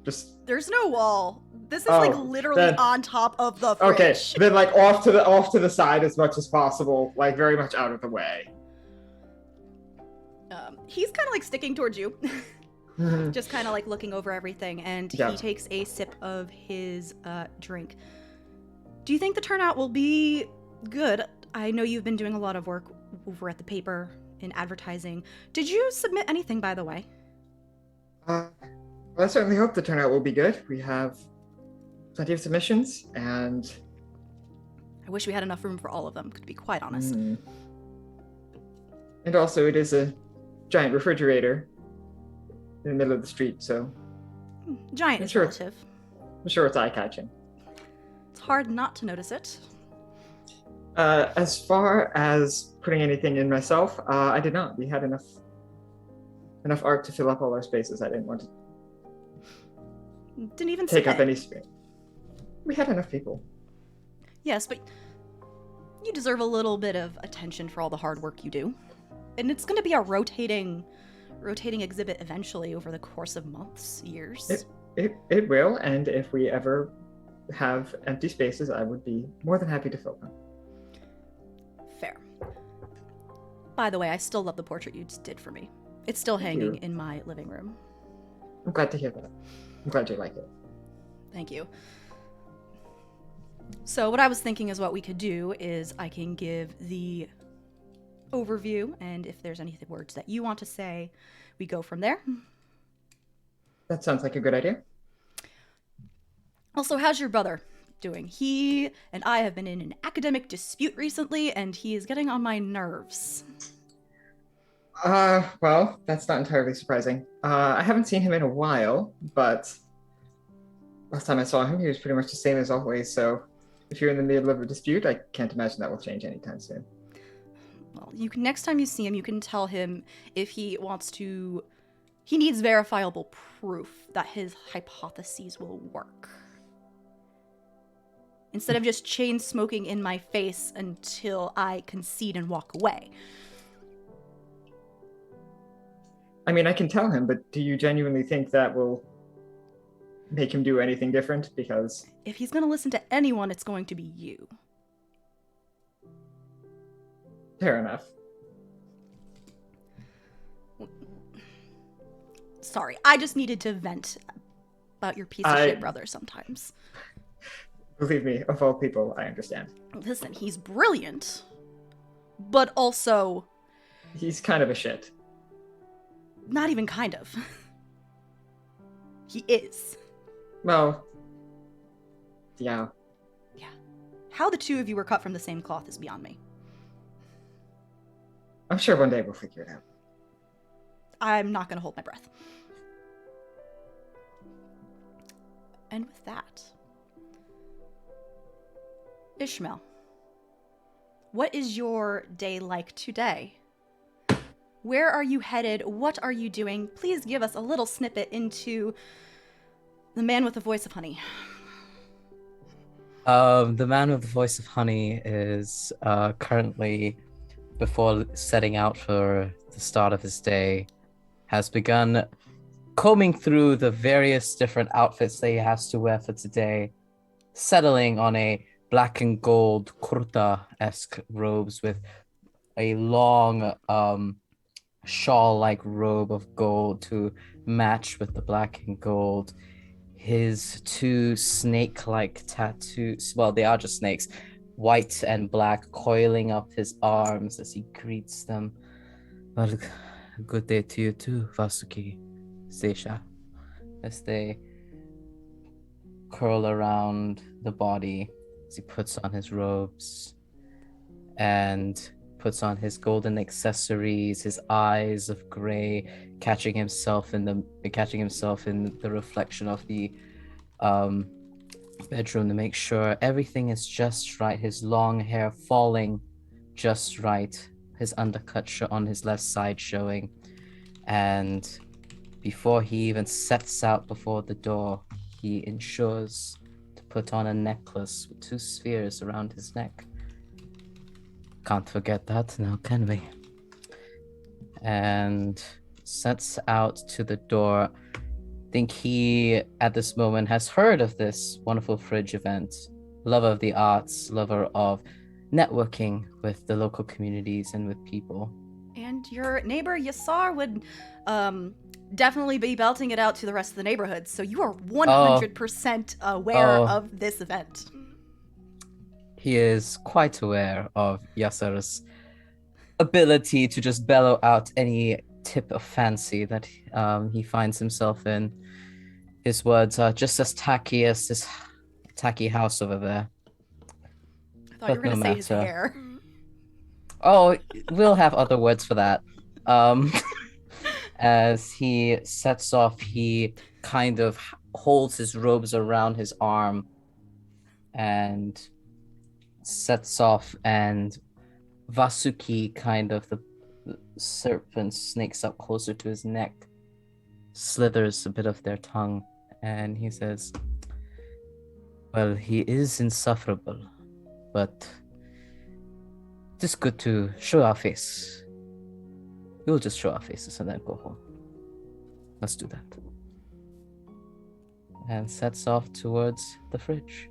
Just There's no wall. This is like literally on top of the fridge. okay, then like off to the side as much as possible, like very much out of the way. He's kind of like sticking towards you, just kind of like looking over everything, and he takes a sip of his drink. Do you think the turnout will be good? I know you've been doing a lot of work over at the paper in advertising. Did you submit anything, by the way? Well, I certainly hope the turnout will be good. We have plenty of submissions, and I wish we had enough room for all of them, to be quite honest. And also, it is a giant refrigerator in the middle of the street, so Giant is relative. I'm sure it's eye-catching. It's hard not to notice it. As far as putting anything in myself, I did not. We had enough art to fill up all our spaces. I didn't want to Didn't even take up submit. any space. We had enough people. Yes, but you deserve a little bit of attention for all the hard work you do. And it's going to be a rotating exhibit eventually over the course of months, years. It will, and if we ever have empty spaces, I would be more than happy to fill them. Fair. By the way, I still love the portrait you just did for me. It's still hanging in my living room. I'm glad to hear that. I'm glad you like it. Thank you. So what I was thinking is what we could do is I can give the overview, and if there's any words that you want to say, we go from there. That sounds like a good idea. Also, how's your brother doing? He and I have been in an academic dispute recently, and he is getting on my nerves. Well, that's not entirely surprising. I haven't seen him in a while, but last time I saw him, he was pretty much the same as always, so if you're in the middle of a dispute, I can't imagine that will change anytime soon. Well, next time you see him, you can tell him if he wants to... He needs verifiable proof that his hypotheses will work. Instead of just chain smoking in my face until I concede and walk away. I mean, I can tell him, but do you genuinely think that will make him do anything different? Because if he's going to listen to anyone, it's going to be you. Fair enough. Sorry, I just needed to vent about your piece of shit brother sometimes. Believe me, of all people, I understand. Listen, he's brilliant, but also He's kind of a shit. Not even kind of. He is. Well, yeah. How the two of you were cut from the same cloth is beyond me. I'm sure one day we'll figure it out. I'm not going to hold my breath. And with that, Ishmael, what is your day like today? Where are you headed? What are you doing? Please give us a little snippet into the man with the voice of honey. The man with the voice of honey is currently, before setting out for the start of his day, has begun combing through the various different outfits that he has to wear for today, settling on a black and gold kurta-esque robes with a long shawl-like robe of gold to match with the black and gold. His two snake-like tattoos, well, they are just snakes, white and black, coiling up his arms as he greets them. Well, good day to you too, Vasuki, Seisha, as they curl around the body as he puts on his robes and puts on his golden accessories, his eyes of gray, catching himself in the reflection of the bedroom to make sure everything is just right, his long hair falling just right, his undercut on his left side showing. And before he even sets out before the door, he ensures to put on a necklace with 2 spheres around his neck. Can't forget that now, can we? And sets out to the door. I think he, at this moment, has heard of this wonderful fridge event. Lover of the arts, lover of networking with the local communities and with people. And your neighbor Yassar would definitely be belting it out to the rest of the neighborhood, so you are 100% aware of this event. He is quite aware of Yassar's ability to just bellow out any tip of fancy that he finds himself in. His words are just as tacky as this tacky house over there. I thought you were going to say his hair. Oh, we'll have other words for that. As he sets off, he kind of holds his robes around his arm and sets off, and Vasuki, kind of the serpent, snakes up closer to his neck, slithers a bit of their tongue, and he says, well, he is insufferable, but it is good to show our face. We'll just show our faces and then go home. Let's do that. And sets off towards the fridge.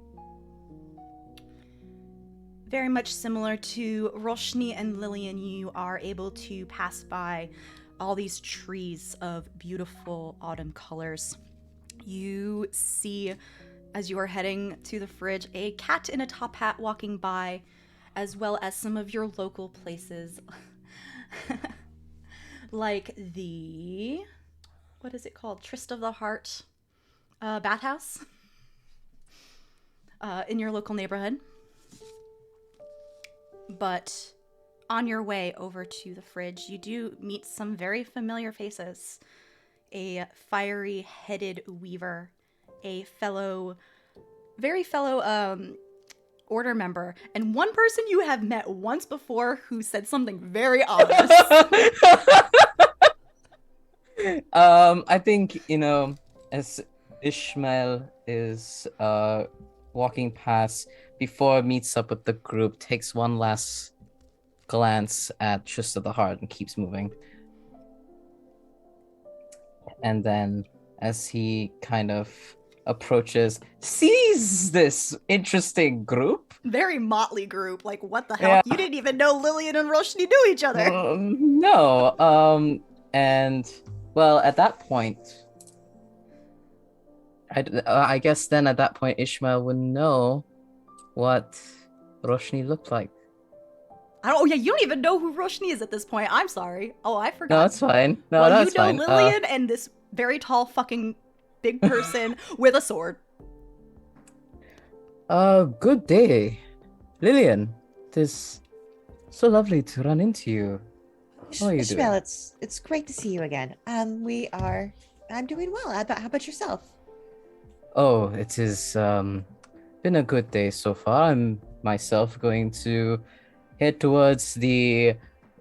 Very much similar to Roshni and Lillian, you are able to pass by all these trees of beautiful autumn colors. You see, as you are heading to the fridge, a cat in a top hat walking by, as well as some of your local places, like the, what is it called? Tryst of the Heart bathhouse in your local neighborhood. But on your way over to the fridge, you do meet some very familiar faces. A fiery-headed weaver, a very fellow order member, and one person you have met once before who said something very ominous. I think, as Ishmael is walking past, before it meets up with the group, takes one last glance at Tryst of the Heart and keeps moving. And then, as he kind of approaches, sees this interesting group. Very motley group. Like, what the hell? Yeah. You didn't even know Lillian and Roshni knew each other. No. And, well, at that point, I guess then at that point, Ishmael would know what Roshni looked like. Oh yeah, you don't even know who Roshni is at this point. I'm sorry. Oh, I forgot. No, that's fine. No, well, that's you know fine. Lillian and this very tall fucking big person with a sword. Good day, Lillian. It is so lovely to run into you. How are you Ishmael, doing? it's great to see you again. I'm doing well. How about yourself? Oh, it has been a good day so far. I'm myself going to head towards the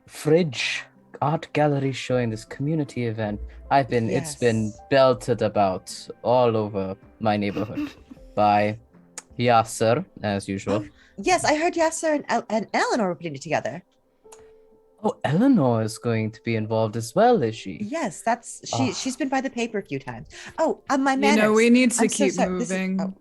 Fridge Art Gallery showing this community event. It's been Yes. belted about all over my neighborhood by Yasser, as usual. Yes, I heard Yasser and Eleanor were putting it together. Oh, Eleanor is going to be involved as well, is she? Yes, Ah. she's been by the paper a few times. Oh, my manners. we need to I'm so keep sorry. This is- moving.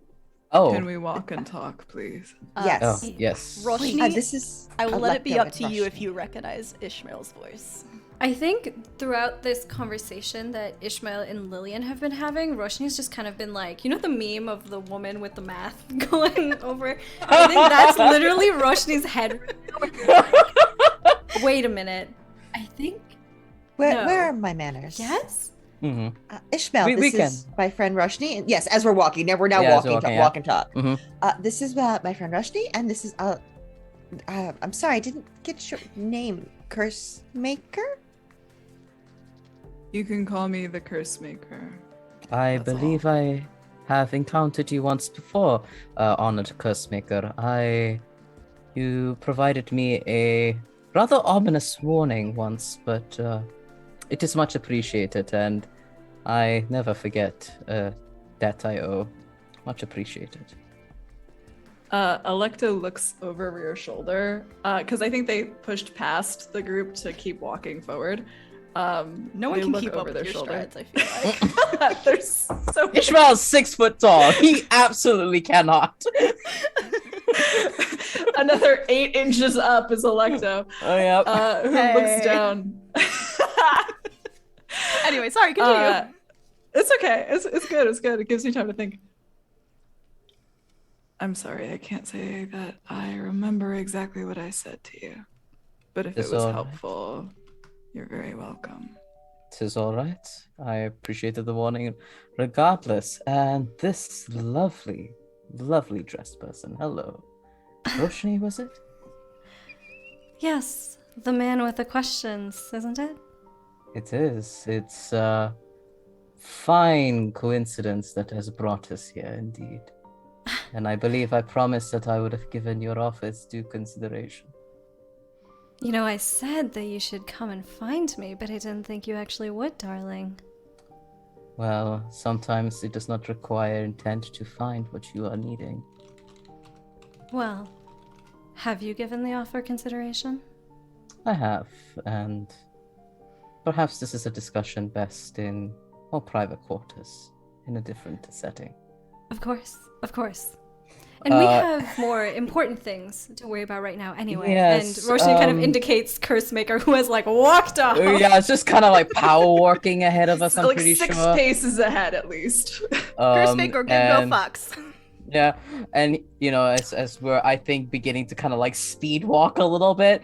Oh, Can we walk and talk, please? Yes. oh, yes. Roshni, This is. I will let it be Alecto up and to you if Roshni. you recognize Ishmael's voice. I think throughout this conversation that Ishmael and Lillian have been having, Roshni's just kind of been like, you know the meme of the woman with the math going over? I think that's literally Roshni's head. Wait a minute. I think. No. Where are my manners? Yes? Mm-hmm. Ishmael, We this is my friend Roshni. And yes, as we're walking, we're now Yeah, as we're walking, walking, yeah. walk and talk. Mhm. This is my friend Roshni, and this is I'm sorry, I didn't get your name. Curse Maker? You can call me the Curse Maker. I That's believe I have encountered you once before, honored Cursemaker. You provided me a rather ominous warning once, but it is much appreciated, and I never forget a debt I owe. Much appreciated. Alecto looks over your shoulder because I think they pushed past the group to keep walking forward. No one they can look keep up over with their your shoulder. strides, I feel like. They're so Ishmael's 6 foot tall. He absolutely cannot. Another 8 inches up is Alecto, Oh, yeah. who Hey. looks down. Anyway, sorry, continue. It's okay. It's good. It's good. It gives me time to think. I'm sorry, I can't say that I remember exactly what I said to you. But if It's it was all right. helpful, you're very welcome. It is all right. I appreciated the warning regardless. And this lovely, lovely dressed person. Hello. Roshni, was it? Yes, the man with the questions, isn't it? It is. It's a fine coincidence that has brought us here, indeed. And I believe I promised that I would have given your offers due consideration. You know, I said that you should come and find me, but I didn't think you actually would, darling. Well, sometimes it does not require intent to find what you are needing. Well, have you given the offer consideration? I have, and perhaps this is a discussion best in more private quarters, in a different setting. Of course, of course. And we Uh, have more important things to worry about right now anyway. Yes, and Roshni kind of um, indicates Cursemaker, who has like walked off. Yeah, it's just kind of like power walking ahead of us, I'm like pretty 6 sure. paces ahead at least. Cursemaker, give no and- fucks. Yeah, and you know, as we're I think beginning to kind of like speed walk a little bit,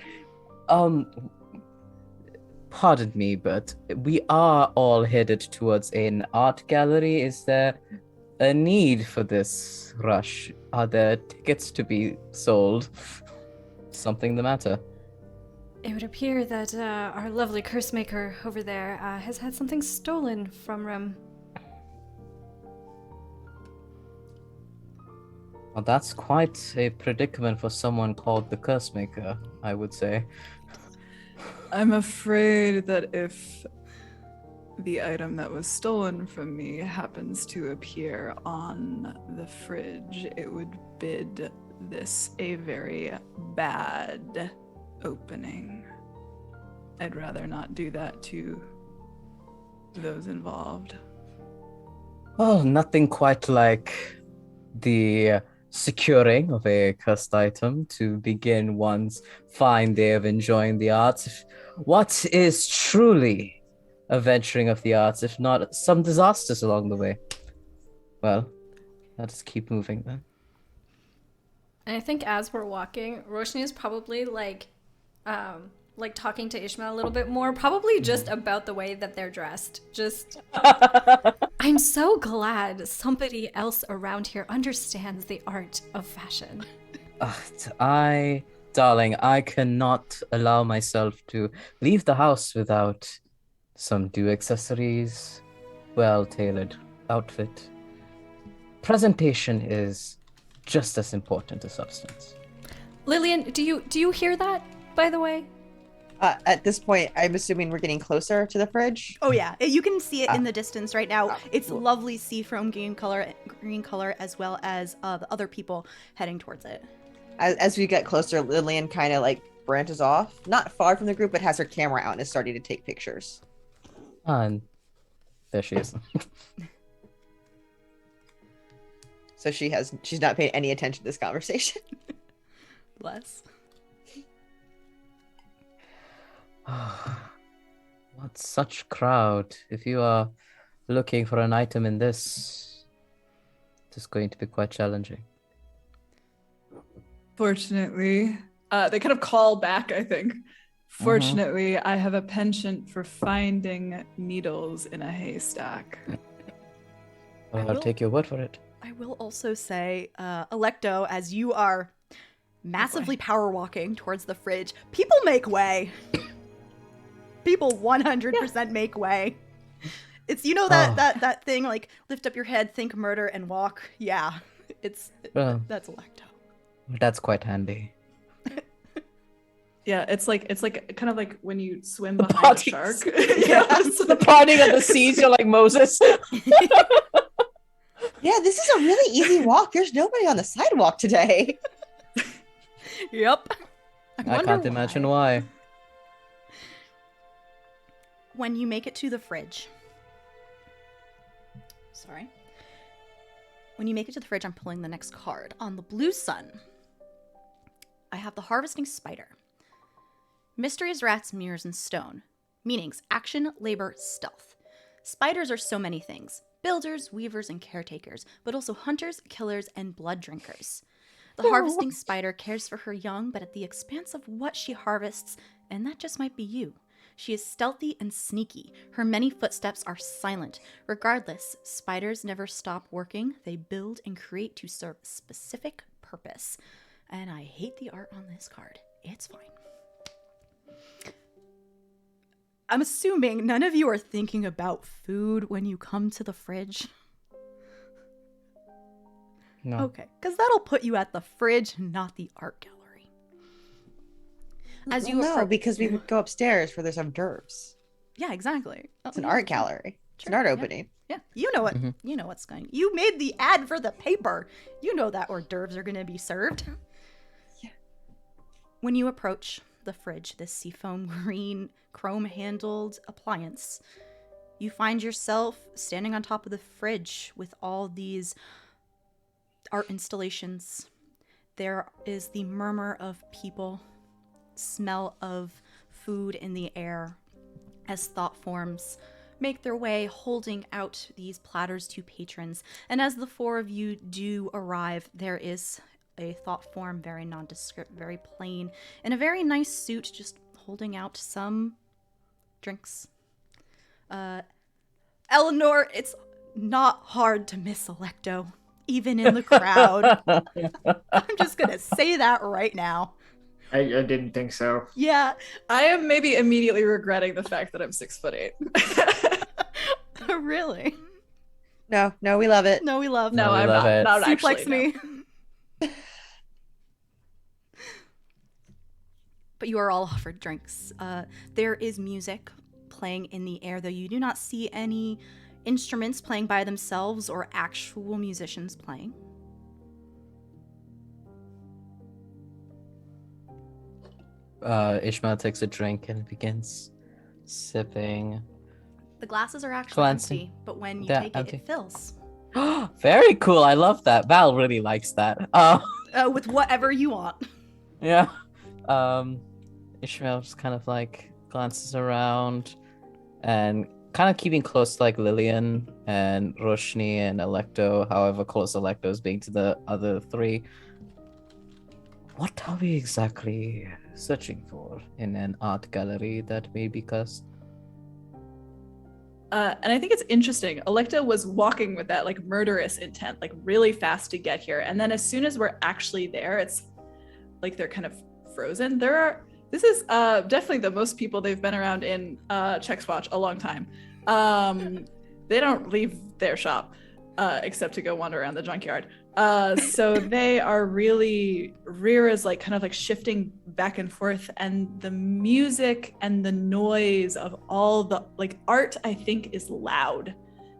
pardon me, but we are all headed towards an art gallery. Is there a need for this rush? Are there tickets to be sold? Something the matter? It would appear that our lovely Cursemaker over there has had something stolen from him. Well, that's quite a predicament for someone called the Cursemaker, I would say. I'm afraid that if the item that was stolen from me happens to appear on the fridge, it would bid this a very bad opening. I'd rather not do that to those involved. Oh, nothing quite like the securing of a cursed item to begin one's fine day of enjoying the arts. What is truly a venturing of the arts, if not some disasters along the way? Well, let us keep moving then. And I think as we're walking, Roshni is probably like like talking to Ishmael a little bit more, probably just about the way that they're dressed. Just, I'm so glad somebody else around here understands the art of fashion. Darling, I cannot allow myself to leave the house without some due accessories, well-tailored outfit. Presentation is just as important as substance. Lillian, do you hear that, by the way? At this point, I'm assuming we're getting closer to the fridge. Oh yeah, you can see it in the distance right now. It's cool. lovely seafoam green color, as well as the other people heading towards it. As we get closer, Lillian kind of like branches off, not far from the group, but has her camera out and is starting to take pictures. And there she is. So she's not paying any attention to this conversation. Bless. What such crowd. If you are looking for an item in this, it is going to be quite challenging. Fortunately, they kind of call back, I think. Fortunately, I have a penchant for finding needles in a haystack. Well, I'll take your word for it. I will also say, Alecto, as you are massively power walking towards the fridge, people make way. People 100% make way. It's, you know, that thing, like, lift up your head, think murder, and walk. Yeah, that's Alecto. That's quite handy. Yeah, it's like kind of like when you swim behind a shark. Yeah, the parting of the seas, you're like Moses. Yeah, this is a really easy walk. There's nobody on the sidewalk today. Yep. I can't imagine why. When you make it to the fridge. Sorry. When you make it to the fridge, I'm pulling the next card. On the blue sun, I have the harvesting spider. Mysteries, rats, mirrors, and stone. Meanings: action, labor, stealth. Spiders are so many things. Builders, weavers, and caretakers, but also hunters, killers, and blood drinkers. The harvesting spider cares for her young, but at the expense of what she harvests, and that just might be you. She is stealthy and sneaky. Her many footsteps are silent. Regardless, spiders never stop working. They build and create to serve a specific purpose. And I hate the art on this card. It's fine. I'm assuming none of you are thinking about food when you come to the fridge. No. Okay, because that'll put you at the fridge, not the art gallery. As you No, because we would go upstairs where there's hors d'oeuvres. Yeah, exactly. It's an art gallery. It's an art opening. Yeah, you know what? You know what's going. You made the ad for the paper. You know that hors d'oeuvres are going to be served. Yeah. When you approach the fridge, this seafoam green, chrome-handled appliance, you find yourself standing on top of the fridge with all these art installations. There is the murmur of people, smell of food in the air as thought forms make their way, holding out these platters to patrons. And as the four of you do arrive, there is a thought form, very nondescript, very plain, in a very nice suit, just holding out some drinks. Eleanor, it's not hard to miss Alecto, even in the crowd. I'm just gonna say that right now. I didn't think so. Yeah. I am maybe immediately regretting the fact that I'm 6'8". Really? No, we love it. No, we love. No, we I'm love it. not actually. Suplex No. me. But you are all offered drinks. There is music playing in the air, though you do not see any instruments playing by themselves or actual musicians playing. Ishmael takes a drink and begins sipping. The glasses are actually Glancing. empty, but when you They're take empty. it fills. Very cool. I love that. Val really likes that. With whatever you want. Yeah. Ishmael just kind of like glances around and kind of keeping close to like Lillian and Roshni and Alecto, however close Alecto is being to the other three. What are we exactly searching for in an art gallery that may be cursed? And I think it's interesting. Alecto was walking with that like murderous intent, like really fast to get here. And then as soon as we're actually there, it's like they're kind of frozen. This is definitely the most people they've been around in Chex Watch a long time. They don't leave their shop except to go wander around the junkyard. So they are really, Rira's like kind of like shifting back and forth, and the music and the noise of all the like art, I think, is loud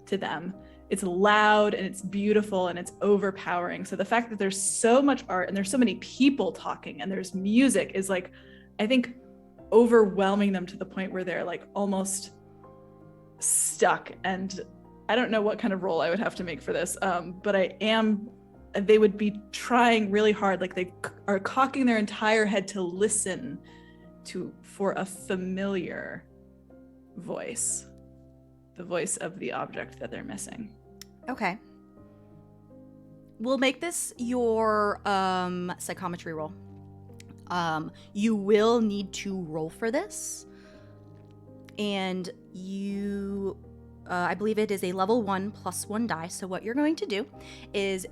to them. It's loud and it's beautiful and it's overpowering. So the fact that there's so much art and there's so many people talking and there's music is like, I think, overwhelming them to the point where they're like almost stuck. And I don't know what kind of role I would have to make for this, but they would be trying really hard, like they are cocking their entire head to listen for a familiar voice, the voice of the object that they're missing. Okay. We'll make this your psychometry roll. You will need to roll for this, and I believe it is a level 1 + 1 die. So what you're going to do is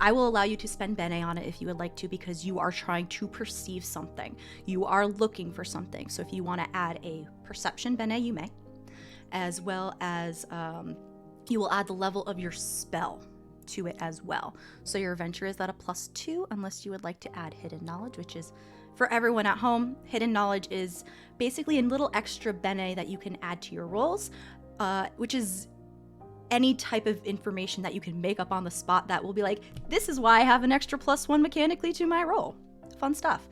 I will allow you to spend Bene on it if you would like to, because you are trying to perceive something. You are looking for something. So if you want to add a perception Bene, you may, as well as you will add the level of your spell to it as well. So your adventure is at a +2, unless you would like to add hidden knowledge, which is for everyone at home. Hidden knowledge is basically a little extra Bene that you can add to your rolls. Which is any type of information that you can make up on the spot that will be like, this is why I have an extra +1 mechanically to my roll. Fun stuff.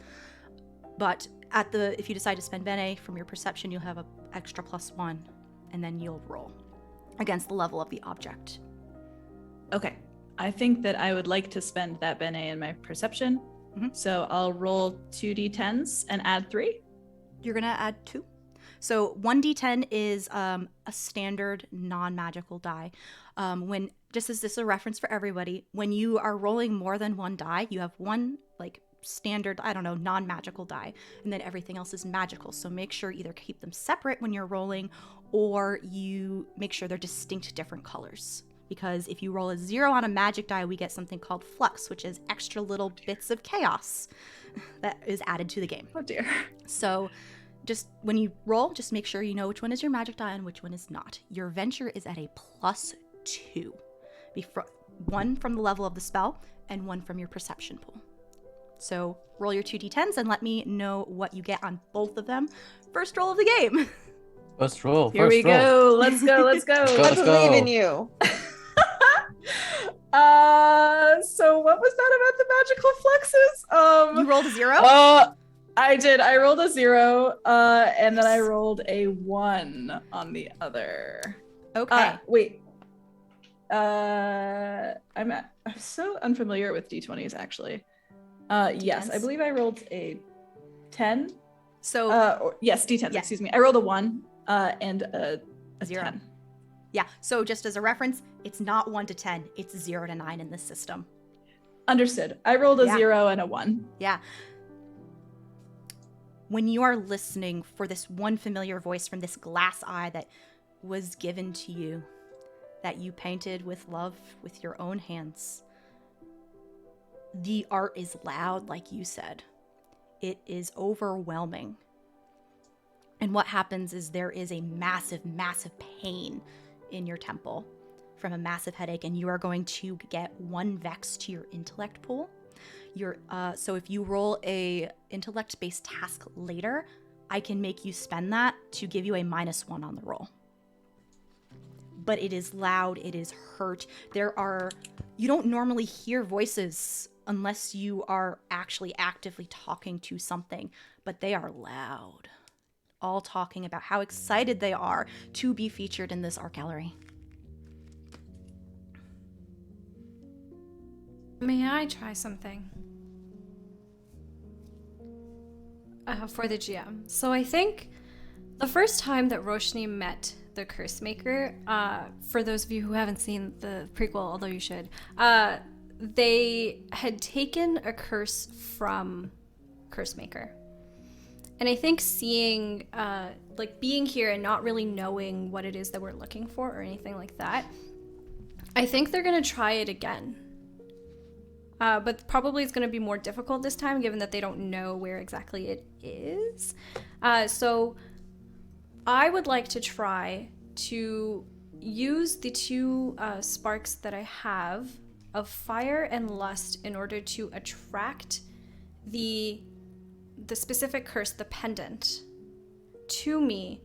But if you decide to spend Bene from your perception, you'll have an extra +1, and then you'll roll against the level of the object. Okay. I think that I would like to spend that Bene in my perception. Mm-hmm. So I'll roll 2d10s and add 3. You're going to add 2. So 1d10 is a standard non-magical die. Just as this is a reference for everybody, when you are rolling more than one die, you have one like standard, non-magical die, and then everything else is magical. So make sure either keep them separate when you're rolling, or you make sure they're distinct different colors. Because if you roll a 0 on a magic die, we get something called flux, which is extra little bits of chaos that is added to the game. Oh dear. So just when you roll, just make sure you know which one is your magic die and which one is not. Your venture is at a +2. One from the level of the spell and one from your perception pool. So roll your 2d10s and let me know what you get on both of them. First roll of the game. First roll. Here we go. Let's go. Let's I believe go. in you. So what was that about the magical fluxes? You rolled a 0? I did. I rolled a 0, and then I rolled a 1 on the other. Okay. Wait. I'm so unfamiliar with D20s, actually. Yes, I believe I rolled a 10. So yes, D10s. Yeah. Excuse me. I rolled a 1 and a 0. 10. Yeah. So just as a reference, it's not 1 to 10. It's 0 to 9 in this system. Understood. I rolled a Yeah. 0 and a 1. Yeah. When you are listening for this one familiar voice from this glass eye that was given to you, that you painted with love with your own hands, the art is loud, like you said. It is overwhelming. And what happens is there is a massive, massive pain in your temple from a massive headache, and you are going to get 1 vex to your intellect pool. So if you roll a intellect-based task later, I can make you spend that to give you a -1 on the roll. But it is loud, it is hurt. You don't normally hear voices unless you are actually actively talking to something, but they are loud. All talking about how excited they are to be featured in this art gallery. May I try something? For the GM. So I think the first time that Roshni met the Curse Maker, for those of you who haven't seen the prequel, although you should, they had taken a curse from Cursemaker. And I think seeing, like being here and not really knowing what it is that we're looking for or anything like that, I think they're going to try it again. But probably it's going to be more difficult this time, given that they don't know where exactly it is. So I would like to try to use the two sparks that I have of fire and lust in order to attract the specific curse, the pendant, to me,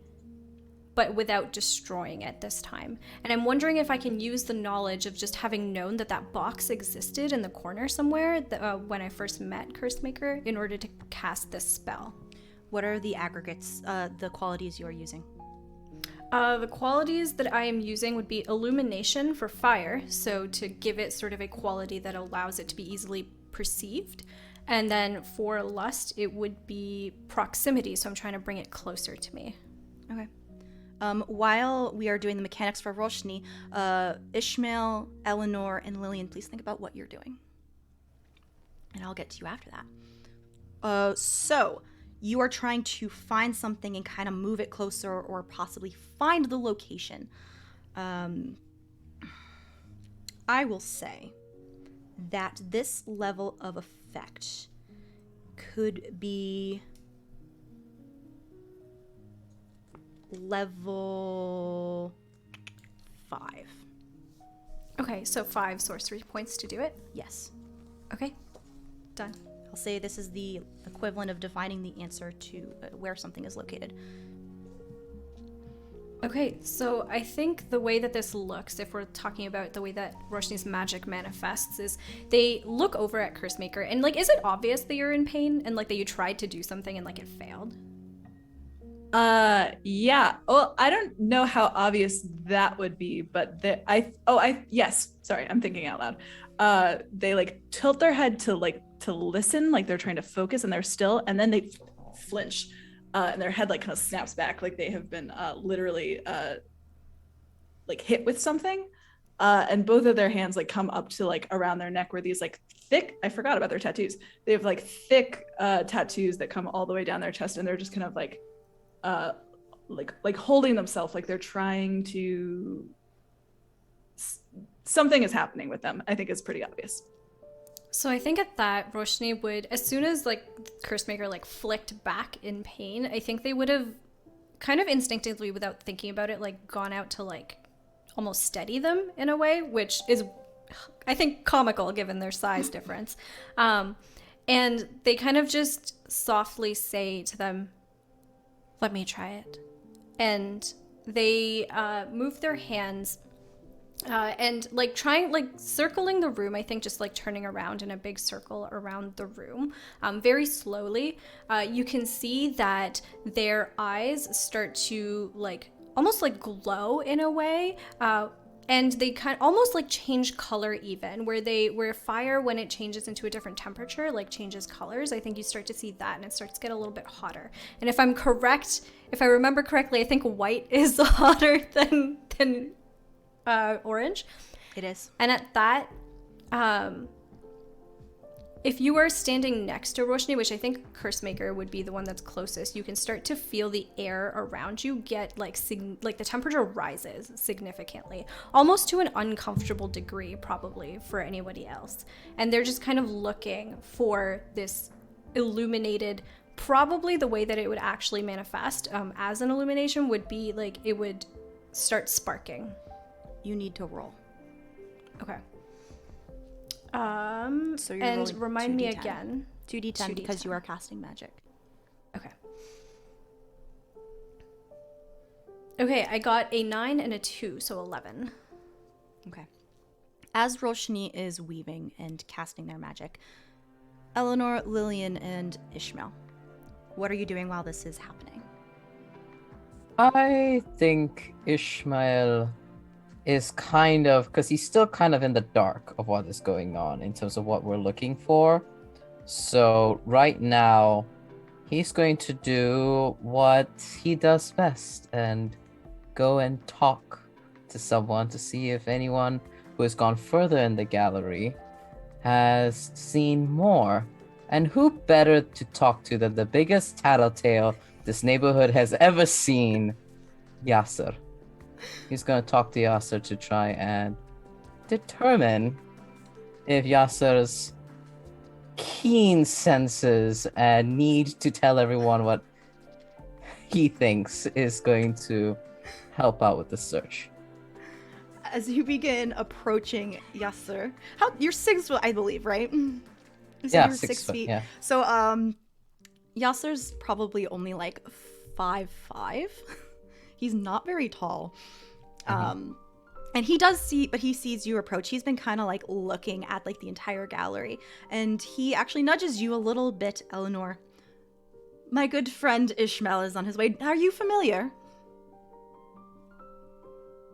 but without destroying it this time. And I'm wondering if I can use the knowledge of just having known that that box existed in the corner somewhere when I first met Cursemaker in order to cast this spell. What are the aggregates, the qualities you are using? The qualities that I am using would be illumination for fire, so to give it sort of a quality that allows it to be easily perceived. And then for lust, it would be proximity, so I'm trying to bring it closer to me. Okay. While we are doing the mechanics for Roshni, Ishmael, Eleanor, and Lillian, please think about what you're doing. And I'll get to you after that. So, you are trying to find something and kind of move it closer or possibly find the location. I will say that this level of effect could be level 5. Okay, so 5 sorcery points to do it? Yes. Okay, done. I'll say this is the equivalent of defining the answer to where something is located. Okay, so I think the way that this looks, if we're talking about the way that Roshni's magic manifests, is they look over at Cursemaker and, like, is it obvious that you're in pain and, like, that you tried to do something and, like, it failed? Yeah. Well, I don't know how obvious that would be, but yes. Sorry, I'm thinking out loud. They like tilt their head to listen, like they're trying to focus, and they're still, and then they flinch, and their head like kind of snaps back, like they have been literally like hit with something, and both of their hands like come up to like around their neck, where these like thick. I forgot about their tattoos. They have like thick tattoos that come all the way down their chest, and they're just kind of like holding themselves, like they're trying to. Something is happening with them. I think it's pretty obvious. So I think at that, Roshni would, as soon as like Cursemaker like flicked back in pain, I think they would have kind of instinctively, without thinking about it, like gone out to like almost steady them in a way, which is, I think, comical given their size difference. And they kind of just softly say to them, "Let me try it." And they move their hands and like trying, like circling the room, I think just like turning around in a big circle around the room very slowly. You can see that their eyes start to like almost like glow in a way. And they kind of almost like change color even, where fire, when it changes into a different temperature, like changes colors. I think you start to see that, and it starts to get a little bit hotter. And if I'm correct, if I remember correctly, I think white is hotter than orange. It is. And at that, if you are standing next to Roshni, which I think Cursemaker would be the one that's closest, you can start to feel the air around you get like the temperature rises significantly, almost to an uncomfortable degree probably for anybody else. And they're just kind of looking for this illuminated, probably the way that it would actually manifest as an illumination would be like it would start sparking. You need to roll. Okay. So you're and rolling remind me 2d10. again. 2d10 because 2d10. you are casting magic. Okay. Okay, I got a 9 and a 2, so 11. Okay. As Roshni is weaving and casting their magic, Eleanor, Lillian, and Ishmael, what are you doing while this is happening? I think Ishmael is kind of, because he's still kind of in the dark of what is going on in terms of what we're looking for. So right now, he's going to do what he does best and go and talk to someone to see if anyone who has gone further in the gallery has seen more. And who better to talk to than the biggest tattletale this neighborhood has ever seen? Yasser. He's gonna talk to Yasser to try and determine if Yasser's keen senses and need to tell everyone what he thinks is going to help out with the search. As you begin approaching Yasser, you're 6 foot, I believe, right? You said Yeah, you're 6 foot, feet. yeah. So, Yasser's probably only like 5'5". He's not very tall. And he does see, but he sees you approach. He's been kind of like looking at like the entire gallery, and he actually nudges you a little bit, Eleanor. My good friend Ishmael is on his way. Are you familiar?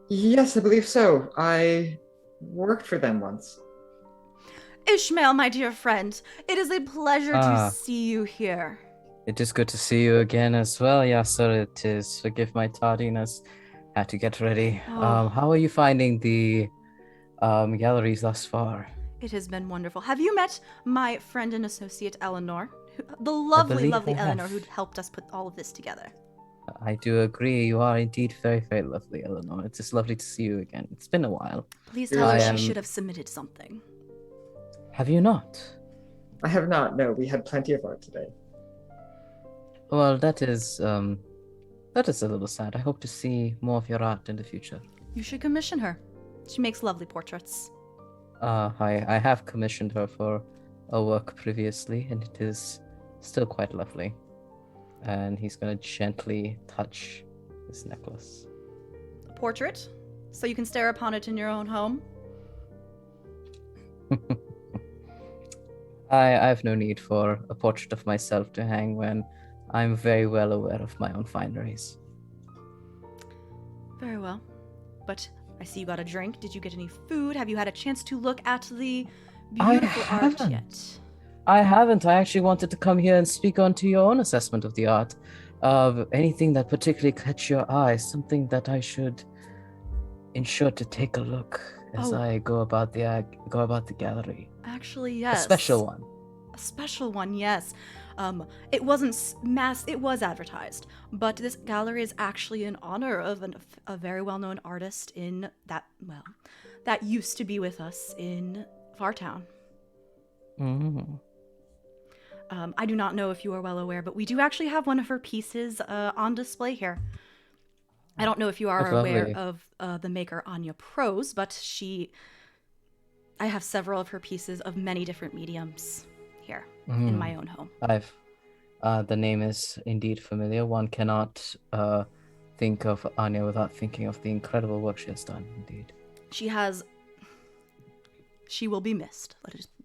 Yes, I believe so. I worked for them once. Ishmael, my dear friend, it is a pleasure to see you here. It is good to see you again as well, Yasser. It is. Forgive my tardiness. Had to get ready. Oh. How are you finding the galleries thus far? It has been wonderful. Have you met my friend and associate Eleanor? The lovely, believe lovely I Eleanor have. who helped us put all of this together. I do agree. You are indeed very, very lovely, Eleanor. It's just lovely to see you again. It's been a while. Please tell her I she am- should have submitted something. Have you not? I have not. No, we had plenty of art today. Well, that is a little sad. I hope to see more of your art in the future. You should commission her. She makes lovely portraits. I have commissioned her for a work previously, and it is still quite lovely. And he's gonna gently touch this necklace. A portrait? So you can stare upon it in your own home? I have no need for a portrait of myself to hang when I'm very well aware of my own fineries. Very well. But I see you got a drink. Did you get any food? Have you had a chance to look at the beautiful art haven't. yet? I haven't. I actually wanted to come here and speak on to your own assessment of the art. Of anything that particularly catch your eye, something that I should ensure to take a look as I go about the gallery. Actually, yes. A special one. A special one, yes. It wasn't it was advertised, but this gallery is actually in honor of a very well-known artist in that used to be with us in Fartown. Mm. I do not know if you are well aware, but we do actually have one of her pieces on display here. I don't know if you are That's aware lovely. of the maker Anya Prose, but I have several of her pieces of many different mediums here in my own home. The name is indeed familiar. One cannot think of Anya without thinking of the incredible work she has done, indeed. She will be missed.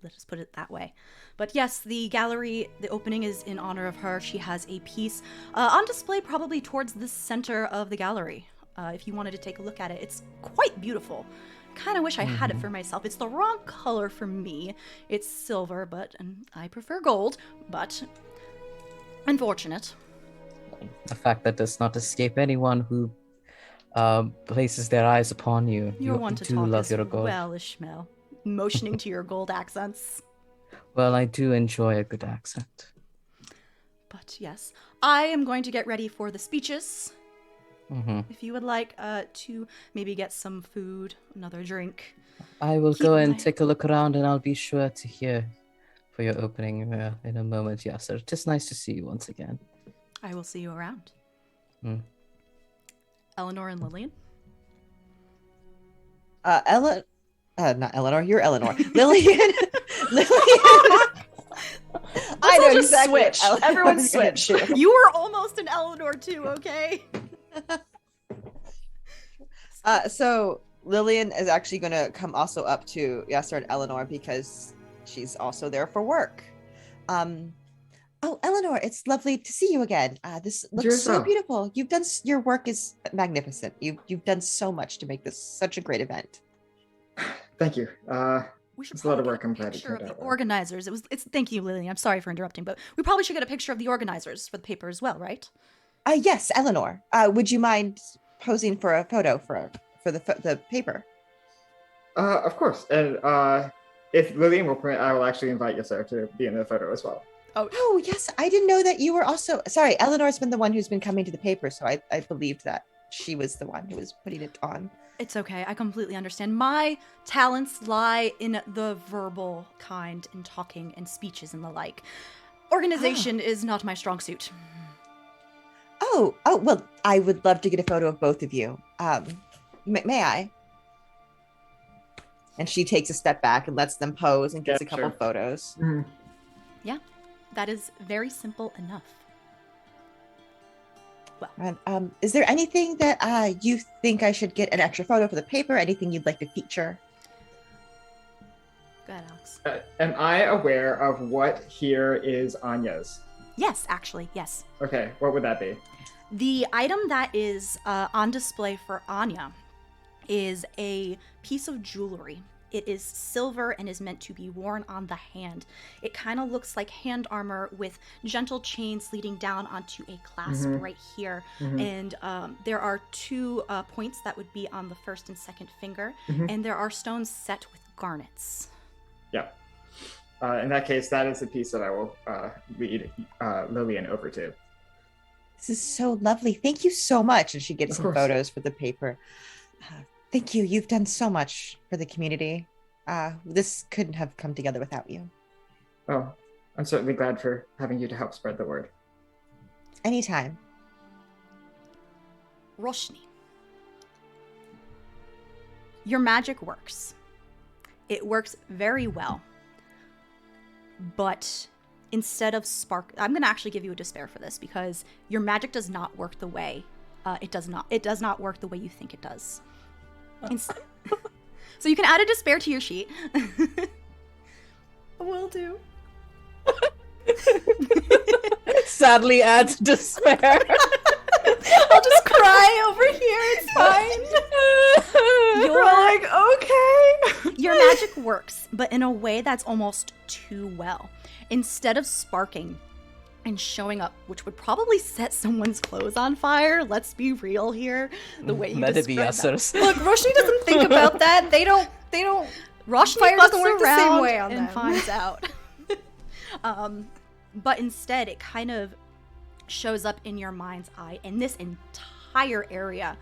Let us put it that way. But yes, the gallery, the opening is in honor of her. She has a piece on display probably towards the center of the gallery. If you wanted to take a look at it, it's quite beautiful. Kind of wish I had it for myself. It's the wrong color for me. It's silver, and I prefer gold, but unfortunate. A fact that does not escape anyone who places their eyes upon you. You're You one to do talk love as your gold. well, Ishmael. Motioning to your gold accents. Well, I do enjoy a good accent. But yes, I am going to get ready for the speeches. Mm-hmm. If you would like to maybe get some food, another drink. I will Keep go my- and take a look around, and I'll be sure to hear for your opening in a moment, Yasser. It is nice to see you once again. I will see you around. Mm. Eleanor and Lillian. Not Eleanor. You're Eleanor. Lillian. I know all just exactly what switch. Eleanor Everyone was gonna switch. do. You were almost an Eleanor too, okay? So Lillian is actually going to come also up to Yasser and Eleanor because she's also there for work. Oh, Eleanor, it's lovely to see you again. This looks so Yourself. beautiful. Your work is magnificent. You've done so much to make this such a great event. Thank you. We should It's a lot of probably work. get I'm glad it picture of turned the out well. organizers. Thank you, Lillian. I'm sorry for interrupting, but we probably should get a picture of the organizers for the paper as well, right? Yes, Eleanor. Would you mind posing for a photo for the paper? Of course. And if Lillian will permit, I will actually invite Yasser to be in the photo as well. Oh, yes. I didn't know that you were also. Sorry, Eleanor's been the one who's been coming to the paper, so I believed that she was the one who was putting it on. It's okay. I completely understand. My talents lie in the verbal kind, in talking and speeches and the like. Organization is not my strong suit. Oh, well, I would love to get a photo of both of you. May I? And she takes a step back and lets them pose and gets a couple photos. Mhm. Yeah, that is very simple enough. And, is there anything that you think I should get an extra photo for the paper? Anything you'd like to feature? Go ahead, Alex. Am I aware of what here is Anya's? Yes, actually, yes. Okay, what would that be? The item that is on display for Anya is a piece of jewelry. It is silver and is meant to be worn on the hand. It kind of looks like hand armor with gentle chains leading down onto a clasp right here. And there are 2 points that would be on the first and second finger, and there are stones set with garnets. Yeah. In that case, that is the piece that I will lead Lillian over to. This is so lovely. Thank you so much. And she gets Of some course. photos for the paper. Thank you. You've done so much for the community. This couldn't have come together without you. Oh, I'm certainly glad for having you to help spread the word. Anytime. Roshni. Your magic works. It works very well. But instead of spark, I'm going to actually give you a despair for this because your magic does not work the way it does not work the way you think it does. So you can add a despair to your sheet. Will do. Sadly adds despair. I'll just cry over here. It's fine. You're like, okay. Your magic works, but in a way that's almost too well. Instead of sparking and showing up, which would probably set someone's clothes on fire, let's be real here, the way you Let it be describe that. Yasser's. Look, Roshni doesn't think about that. They don't. Roshni Fire fucks doesn't work the same around way on and them. finds out. But instead, it kind of shows up in your mind's eye in this entire area.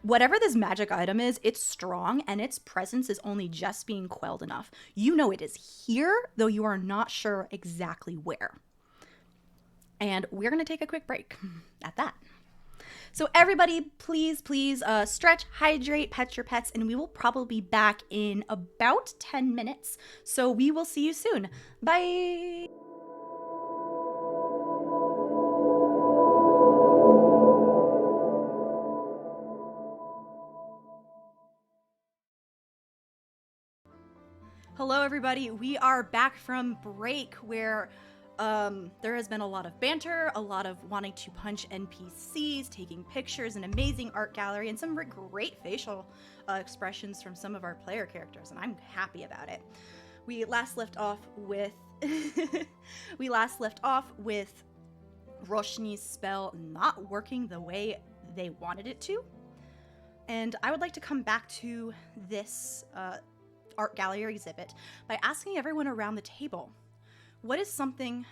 Whatever this magic item is, it's strong and its presence is only just being quelled enough. You know it is here, though you are not sure exactly where. And we're going to take a quick break at that. So everybody, please stretch, hydrate, pet your pets, and we will probably be back in about 10 minutes. So we will see you soon. Bye! Hello, everybody. We are back from break where there has been a lot of banter, a lot of wanting to punch NPCs, taking pictures, an amazing art gallery, and some great facial expressions from some of our player characters, and I'm happy about it. We last left off with Roshni's spell not working the way they wanted it to, and I would like to come back to this art gallery exhibit by asking everyone around the table, what is an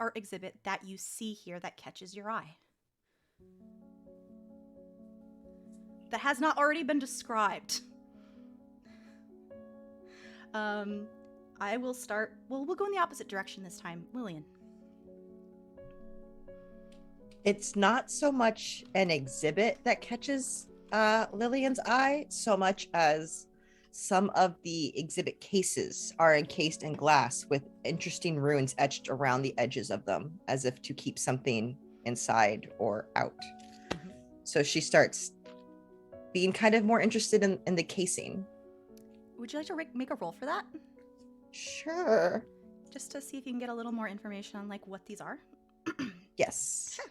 art exhibit that you see here that catches your eye? That has not already been described. I will start, we'll go in the opposite direction this time. Lillian. It's not so much an exhibit that catches Lillian's eye, so much as some of the exhibit cases are encased in glass with interesting runes etched around the edges of them, as if to keep something inside or out. Mm-hmm. So she starts being kind of more interested in the casing. Would you like to make a roll for that? Sure. Just to see if you can get a little more information on like what these are. Yes. Sure.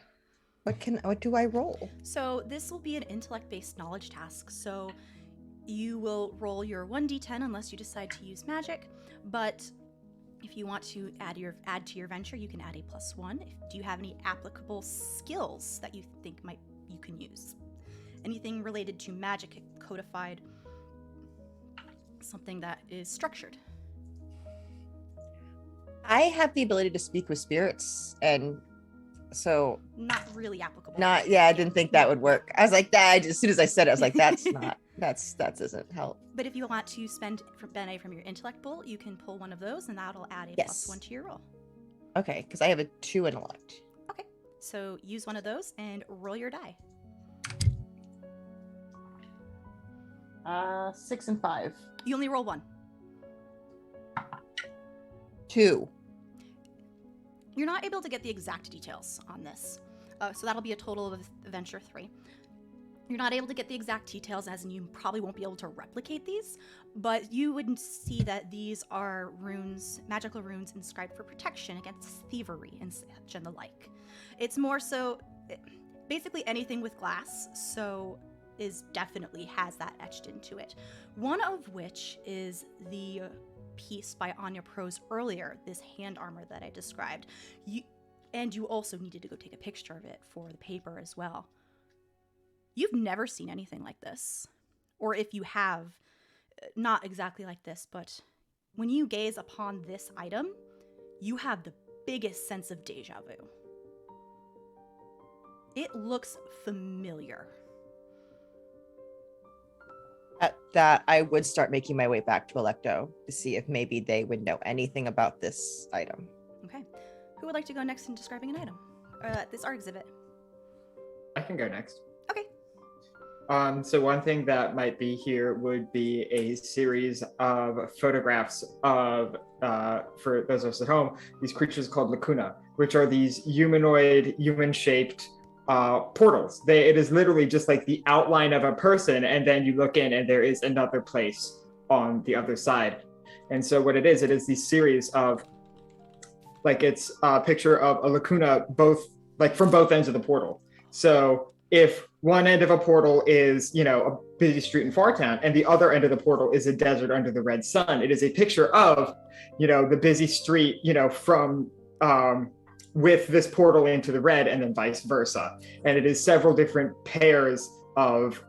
What do I roll? So this will be an intellect-based knowledge task. So you will roll your 1d10 unless you decide to use magic, but if you want to add to your venture, you can add a +1. Do you have any applicable skills that you think you can use? Anything related to magic, codified, something that is structured? I have the ability to speak with spirits, and so Not really applicable. I didn't think that would work. I was like, that as soon as I said it, I was like, that doesn't help. But if you want to spend Bene from your intellect pool, you can pull one of those, and that'll add a Yes. +1 to your roll. Okay, because I have a 2 intellect. Okay, so use one of those and roll your die. 6 and 5. You only roll 1. 2. You're not able to get the exact details on this, so that'll be a total of adventure 3. You're not able to get the exact details, as in you probably won't be able to replicate these, but you would see that these are runes, magical runes inscribed for protection against thievery and such and the like. It's more so, basically anything with glass, so definitely has that etched into it. One of which is the piece by Anya Prose earlier, this hand armor that I described. You also needed to go take a picture of it for the paper as well. You've never seen anything like this. Or if you have, not exactly like this, but when you gaze upon this item, you have the biggest sense of deja vu. It looks familiar. At that, I would start making my way back to Alecto to see if maybe they would know anything about this item. Okay. Who would like to go next in describing an item? This art exhibit. I can go next. Okay. So one thing that might be here would be a series of photographs of, for those of us at home, these creatures called lacuna, which are these humanoid, human-shaped portals. It is literally just like the outline of a person, and then you look in and there is another place on the other side. And so what it is these series of, like, it's a picture of a lacuna from both ends of the portal. So if one end of a portal is, a busy street in Fartown, and the other end of the portal is a desert under the red sun, it is a picture of, the busy street, from with this portal into the red, and then vice versa. And it is several different pairs of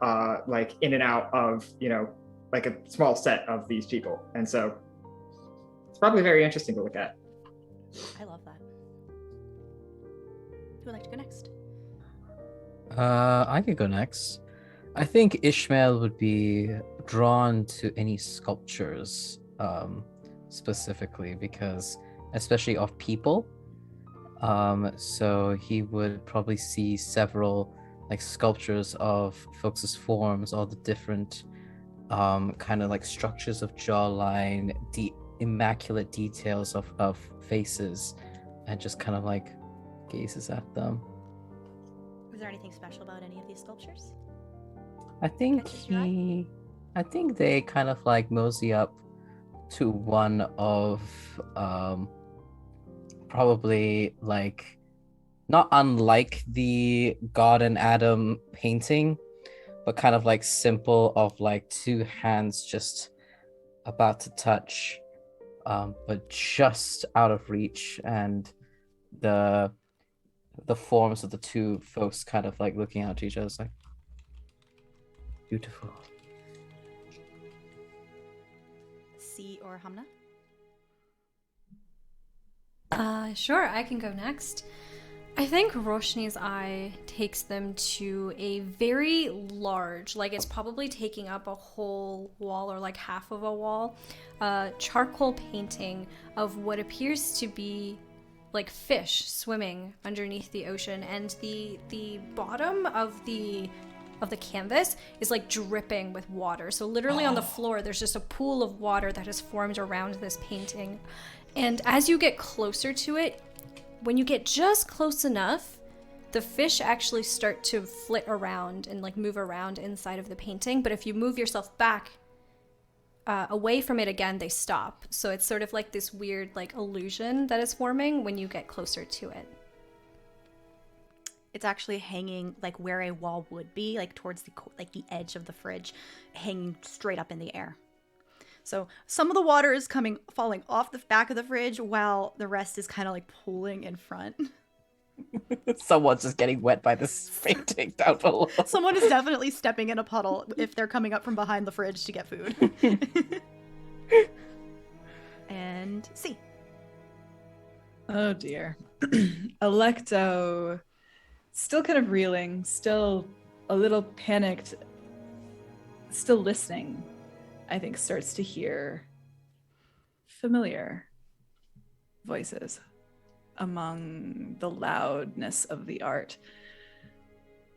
like in and out of, like a small set of these people. And so it's probably very interesting to look at. I love that. Who would like to go next? I could go next. I think Ishmael would be drawn to any sculptures, specifically because, especially of people. So he would probably see several like sculptures of folks' forms, all the different kind of like structures of jawline, immaculate details of faces, and just kind of like gazes at them. Was there anything special about any of these sculptures? I think they kind of like mosey up to one of probably like not unlike the God and Adam painting, but kind of like simple of like two hands just about to touch, but just out of reach, and the forms of the two folks kind of like looking out to each other. It's like beautiful. C or Hamnah? Sure, I can go next. I think Roshni's eye takes them to a very large, like it's probably taking up a whole wall or like half of a wall, charcoal painting of what appears to be like fish swimming underneath the ocean, and the bottom of the canvas is like dripping with water. So literally on the floor there's just a pool of water that has formed around this painting. And as you get closer to it, when you get just close enough, the fish actually start to flit around and like move around inside of the painting. But if you move yourself back away from it again, they stop. So it's sort of like this weird like illusion that is forming when you get closer to it. It's actually hanging like where a wall would be, like towards the edge of the fridge, hanging straight up in the air. So some of the water is falling off the back of the fridge, while the rest is kind of like pooling in front. Someone's just getting wet by this painting down below. Someone is definitely stepping in a puddle if they're coming up from behind the fridge to get food. And C. Oh dear. Alecto, still kind of reeling, still a little panicked, still listening, I think starts to hear familiar voices among the loudness of the art.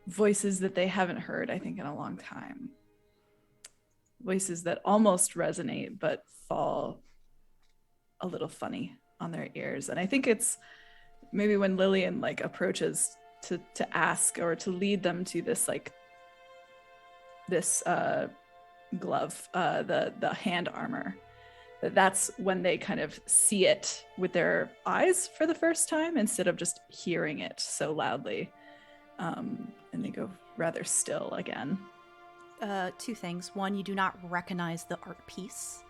Voices that they haven't heard, I think, in a long time. Voices that almost resonate but fall a little funny on their ears. And I think it's maybe when Lillian like approaches to ask or to lead them to this like this glove, the hand armor, that's when they kind of see it with their eyes for the first time instead of just hearing it so loudly. And they go rather still again. Two things. One, you do not recognize the art piece,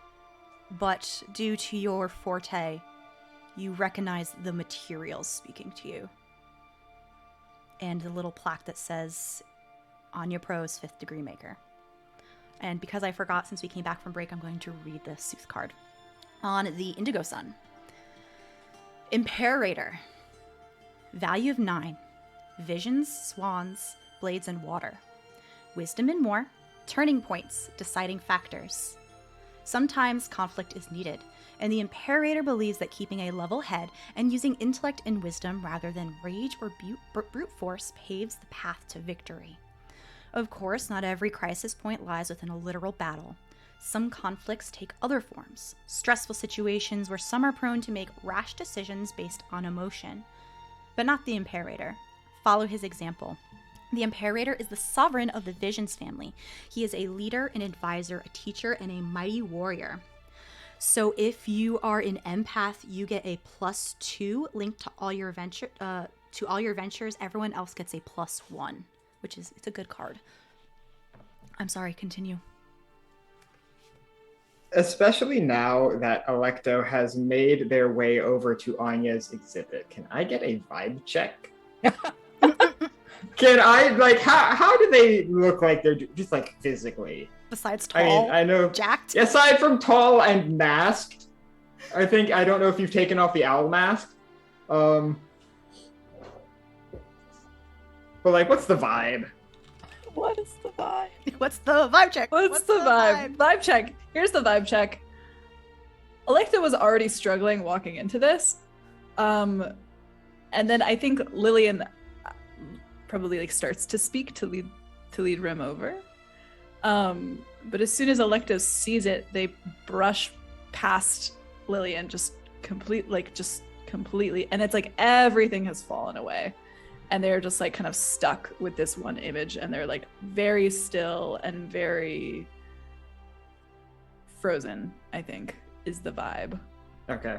but due to your forte, you recognize the materials speaking to you. And the little plaque that says, Anya Pro's 5th degree maker. And because I forgot since we came back from break, I'm going to read the Sooth card. On the Indigo Sun. Imperator. Value of 9. Visions, swans, blades, and water. Wisdom and more. Turning points, deciding factors. Sometimes conflict is needed, and the Imperator believes that keeping a level head and using intellect and wisdom rather than rage or brute force paves the path to victory. Of course, not every crisis point lies within a literal battle. Some conflicts take other forms, stressful situations where some are prone to make rash decisions based on emotion. But not the Imperator. Follow his example. The Imperator is the sovereign of the Visions family. He is a leader, an advisor, a teacher, and a mighty warrior. So if you are an empath, you get a +2 linked to all your ventures. Everyone else gets a +1, which is it's a good card. I'm sorry, continue. Especially now that Alecto has made their way over to Anya's exhibit, can I get a vibe check? Can I, like, how do they look like they're just, like, physically? Besides tall, I know, jacked? aside from tall and masked, I don't know if you've taken off the owl mask. But, like, what's the vibe? What is the vibe? What's the vibe check? What's the vibe? Vibe check. Here's the vibe check. Alecto was already struggling walking into this. And then I think Lillian probably like starts to speak to lead Rim over. But as soon as Alecto sees it, they brush past Lillian just completely, and it's like everything has fallen away. And they're just like kind of stuck with this one image, and they're like very still and very frozen, I think, is the vibe. Okay.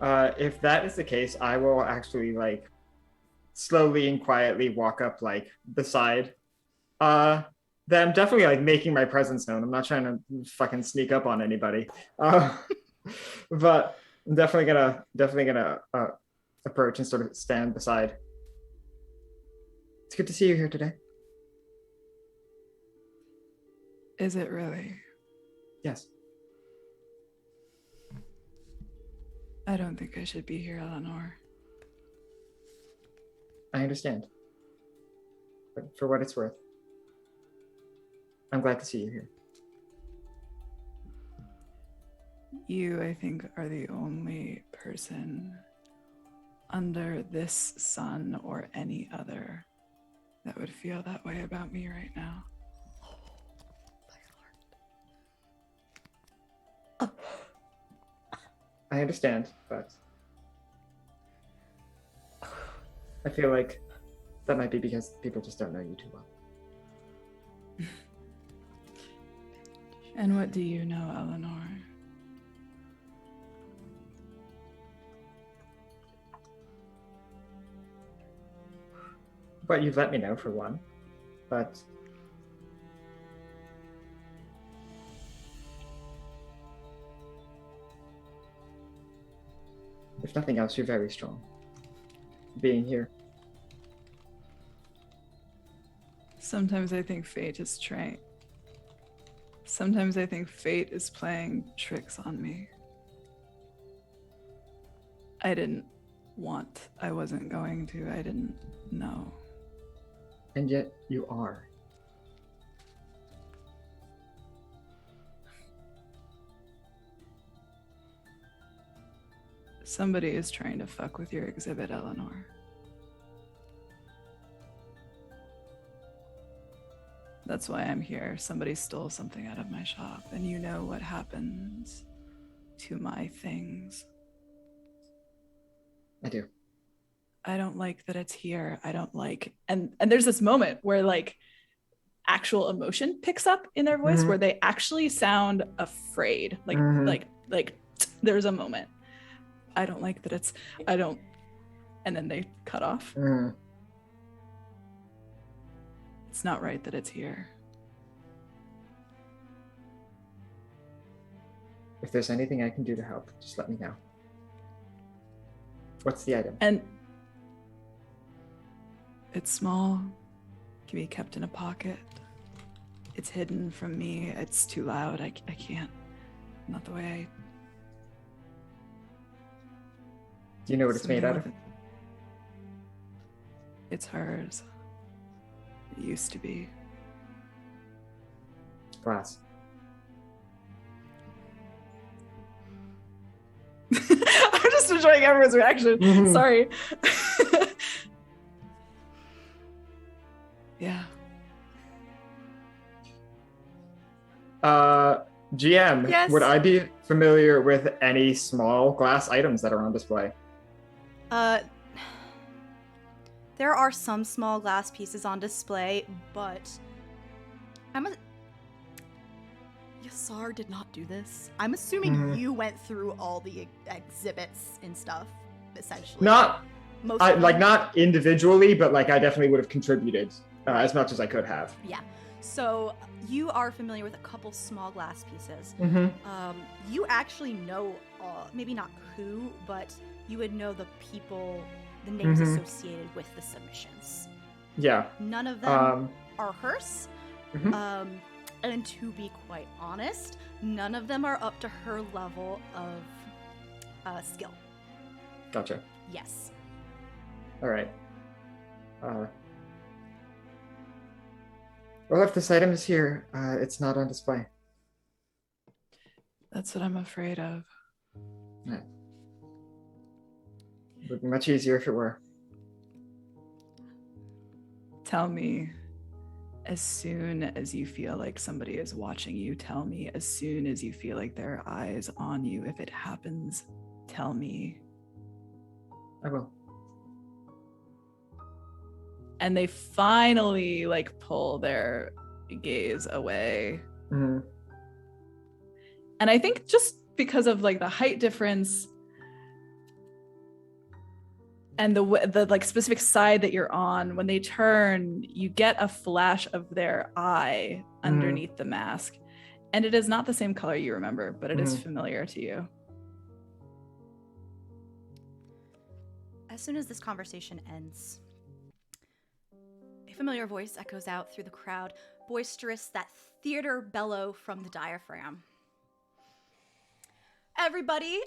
If that is the case, I will actually like slowly and quietly walk up like beside them, definitely like making my presence known. I'm not trying to fucking sneak up on anybody. But I'm definitely gonna approach and sort of stand beside. It's good to see you here today. Is it really? Yes. I don't think I should be here, Eleanor. I understand. But for what it's worth, I'm glad to see you here. You, I think, are the only person under this sun or any other that would feel that way about me right now. I understand, but I feel like that might be because people just don't know you too well. And what do you know, Eleanor? But you've let me know for one, but if nothing else, you're very strong. Being here. Sometimes I think fate is Sometimes I think fate is playing tricks on me. I didn't want. I wasn't going to. I didn't know. And yet you are. Somebody is trying to fuck with your exhibit, Eleanor. That's why I'm here. Somebody stole something out of my shop, and you know what happens to my things. I do. I don't like that it's here. I don't like, and there's this moment where like actual emotion picks up in their voice, where they actually sound afraid. Like there's a moment. I don't like that it's, I don't, and then they cut off. It's not right that it's here. If there's anything I can do to help, just let me know. What's the item? And it's small, can be kept in a pocket. It's hidden from me. It's too loud. I can't. Not the way I. Do you know what it's made out of? It's hers. It used to be. Glass. I'm just enjoying everyone's reaction. Sorry. Yeah. GM, Yes? would I be familiar with any small glass items that are on display? There are some small glass pieces on display, but Yassar did not do this. I'm assuming you went through all the exhibits and stuff, essentially. Not Most not individually, but like I definitely would have contributed as much as I could have. Yeah. So you are familiar with a couple small glass pieces. You actually know, maybe not who, but you would know the people, the names associated with the submissions. Yeah. None of them are hers. Mhm. And to be quite honest, none of them are up to her level of skill. Gotcha. Yes. All right. Well, if this item is here, it's not on display. That's what I'm afraid of. Yeah. It would be much easier if it were. Tell me as soon as you feel like somebody is watching you. Tell me as soon as you feel like there are eyes on you. If it happens, tell me. I will. And they finally like pull their gaze away. Mm-hmm. And I think just because of like the height difference and the like specific side that you're on, when they turn, you get a flash of their eye underneath the mask. And it is not the same color you remember, but it is familiar to you. As soon as this conversation ends, a familiar voice echoes out through the crowd, boisterous, that theater bellow from the diaphragm. Everybody,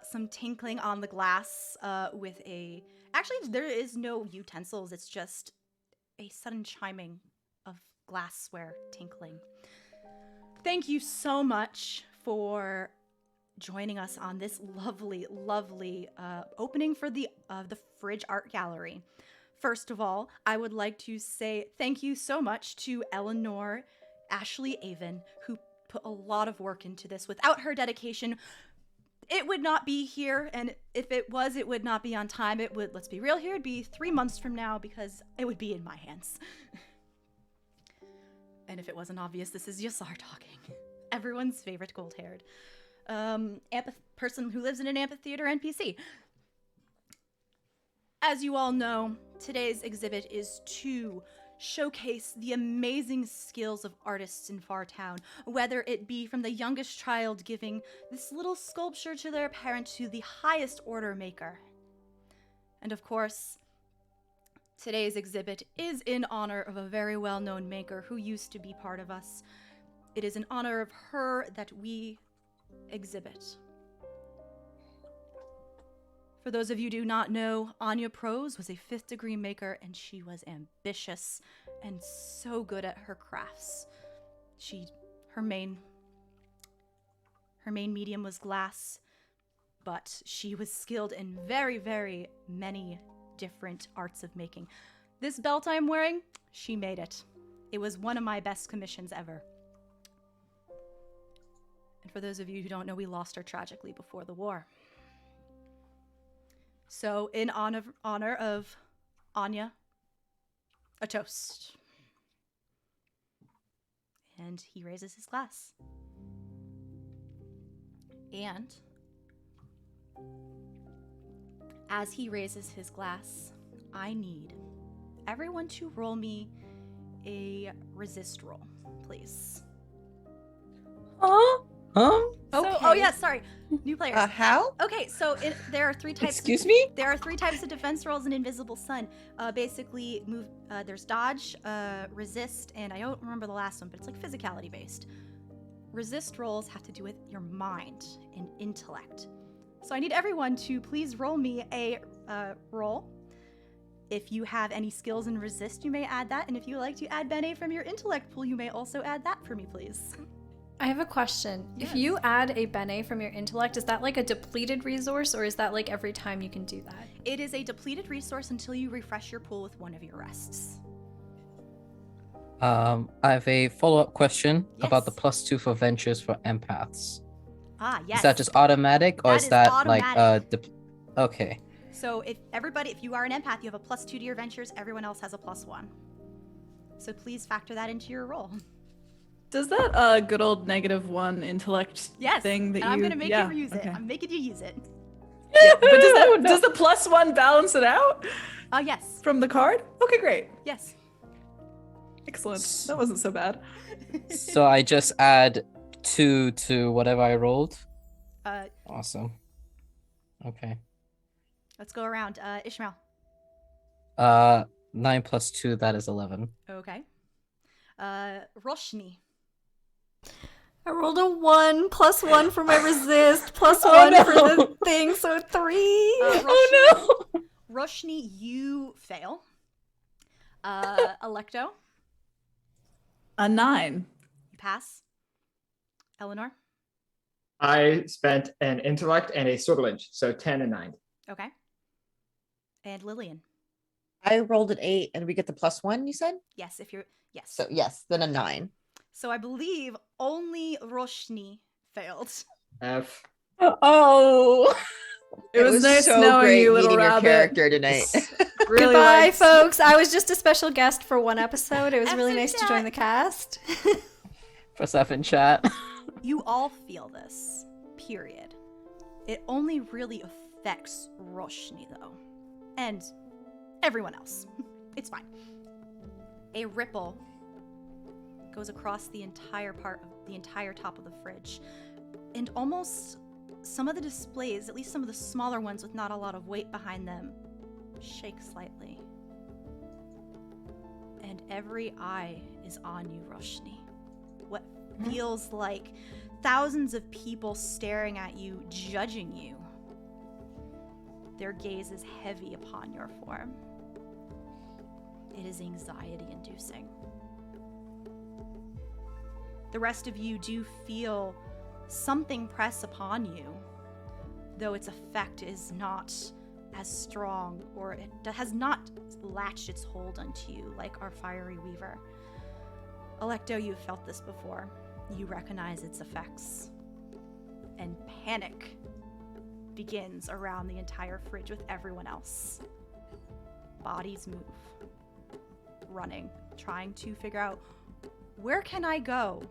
some tinkling on the glass with a... Actually, there is no utensils. It's just a sudden chiming of glassware tinkling. Thank you so much for joining us on this lovely, lovely opening for the Fridge Art Gallery. First of all, I would like to say thank you so much to Eleanor, Ashley Avon, who put a lot of work into this. Without her dedication, it would not be here, and if it was, it would not be on time. It would, let's be real here, it'd be 3 months from now because it would be in my hands. And if it wasn't obvious, this is Yassar talking. Everyone's favorite gold-haired person who lives in an amphitheater NPC. As you all know, today's exhibit is to showcase the amazing skills of artists in Fartown, whether it be from the youngest child giving this little sculpture to their parent to the highest order maker. And of course, today's exhibit is in honor of a very well-known maker who used to be part of us. It is in honor of her that we exhibit. For those of you who do not know, Anya Prose was a 5th degree maker, and she was ambitious and so good at her crafts. Her main medium was glass, but she was skilled in very, very many different arts of making. This belt I'm wearing, she made it. It was one of my best commissions ever. And for those of you who don't know, we lost her tragically before the war. So in honor of Anya, a toast. And he raises his glass. And as he raises his glass, I need everyone to roll me a resist roll, please. Huh? Sorry. New players. How? Okay, so there are 3 types. Excuse me? There are 3 types of defense rolls in Invisible Sun. Basically, there's dodge, resist, and I don't remember the last one, but it's like physicality based. Resist rolls have to do with your mind and intellect. So I need everyone to please roll me a roll. If you have any skills in resist, you may add that, and if you like to add Bene from your intellect pool, you may also add that for me, please. I have a question. Yes. If you add a Bene from your intellect, is that like a depleted resource, or is that like every time you can do that? It is a depleted resource until you refresh your pool with one of your rests. I have a follow-up question about the Yes. +2 for ventures for empaths. Ah, yes. Is that just automatic, or That is is that automatic. okay. So if you are an empath, you have a +2 to your ventures. Everyone else has a +1. So please factor that into your roll. Does that good old -1 intellect Yes. thing that and I'm you gonna make yeah, you use it. okay. I'm making you use it. Yeah, but No. does the +1 balance it out Yes. from the card? Okay, great. Yes. Excellent. That wasn't so bad. So I just add 2 to whatever I rolled? Uh, Awesome. Okay. let's go around. Ishmael. 9 + 2, that is 11. Okay. Roshni. I rolled a 1 +1 for my resist, +1 Oh, for no. the thing, so 3. Oh no! Roshni, you fail. Alecto, A 9. you pass. Eleanor. I spent an intellect and a sortilege, so 10 and 9. Okay. And Lillian. I rolled an 8, and we get the +1. You said Yes, if you're yes. so. Yes, then a 9. So I believe only Roshni failed. F. Oh! It was nice knowing great you, little meeting your rabbit. character tonight. Really Goodbye, liked- folks. I was just a special guest for one episode. It was really Episode nice to chat. join the cast. Press F in chat. You all feel this, period. It only really affects Roshni, though. And everyone else. It's fine. A ripple goes across the entire top of the fridge. And almost some of the displays, at least some of the smaller ones with not a lot of weight behind them, shake slightly. And every eye is on you, Roshni. What feels like thousands of people staring at you, judging you. Their gaze is heavy upon your form. It is anxiety-inducing. The rest of you do feel something press upon you, though its effect is not as strong, or it has not latched its hold onto you like our fiery weaver. Alecto, you've felt this before. You recognize its effects. And panic begins around the entire fridge with everyone else. Bodies move, running, trying to figure out, where can I go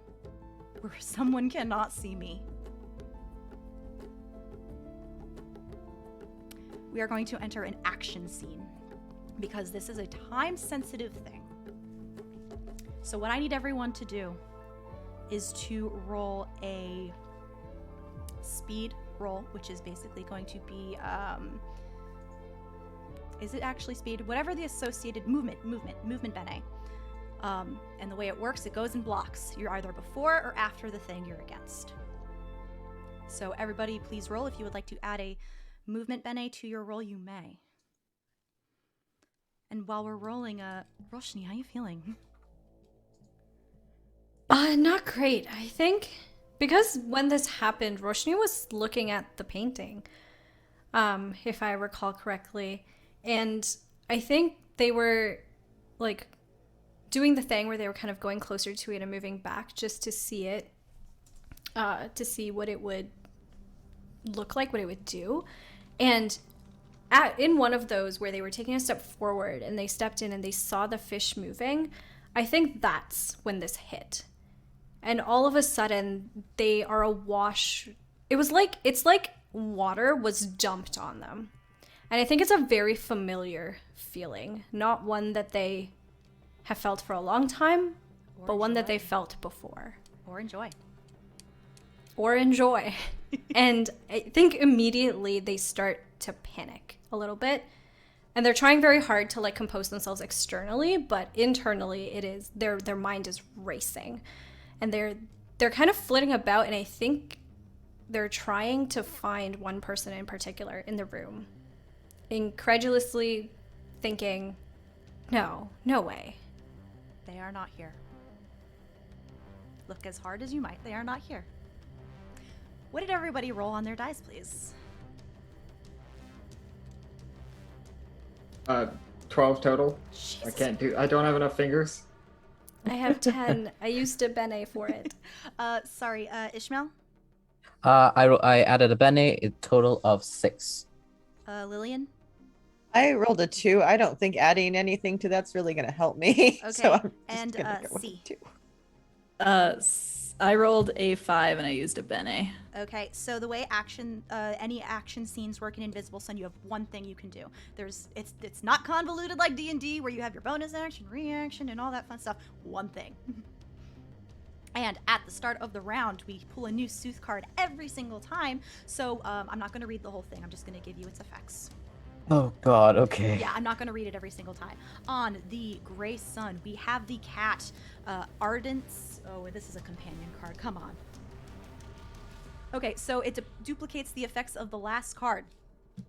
where someone cannot see me? We are going to enter an action scene because this is a time-sensitive thing. So what I need everyone to do is to roll a speed roll, which is basically going to be, is it actually speed? Whatever the associated movement bene. And the way it works, it goes in blocks. You're either before or after the thing you're against. So everybody please roll if you would like to add a movement Bene to your roll, you may. And while we're rolling, Roshni, how you feeling? Not great. I think because when this happened, Roshni was looking at the painting, if I recall correctly. And I think they were like doing the thing where they were kind of going closer to it and moving back just to see it, to see what it would look like, what it would do. And in one of those where they were taking a step forward and they stepped in and they saw the fish moving, I think that's when this hit. And all of a sudden, they are awash. It's like water was dumped on them. And I think it's a very familiar feeling, not one that they have felt for a long time, but one that they felt before. Or enjoy. And I think immediately they start to panic a little bit. And they're trying very hard to like compose themselves externally, but internally it is their mind is racing. And they're kind of flitting about, and I think they're trying to find one person in particular in the room, incredulously thinking, no way. They are not here. Look as hard as you might, they are not here. What did everybody roll on their dice, please? 12 total. Jesus. I don't have enough fingers. I have 10. I used a Bene for it. Sorry, Ishmael? I added a Bene, a total of 6. Lillian? I rolled a 2. I don't think adding anything to that's really going to help me. Okay, So I'm and just gonna go with C. a 2. I rolled a 5 and I used a Bene. Okay, so the way any action scenes work in Invisible Sun, you have one thing you can do. It's not convoluted like D&D where you have your bonus action, reaction, and all that fun stuff. One thing. And at the start of the round, we pull a new Sooth card every single time. So I'm not going to read the whole thing. I'm just going to give you its effects. Oh god, okay. Yeah, I'm not going to read it every single time. On the Gray Sun, we have the cat, Ardence. Oh, this is a companion card. Come on. Okay, so it duplicates the effects of the last card,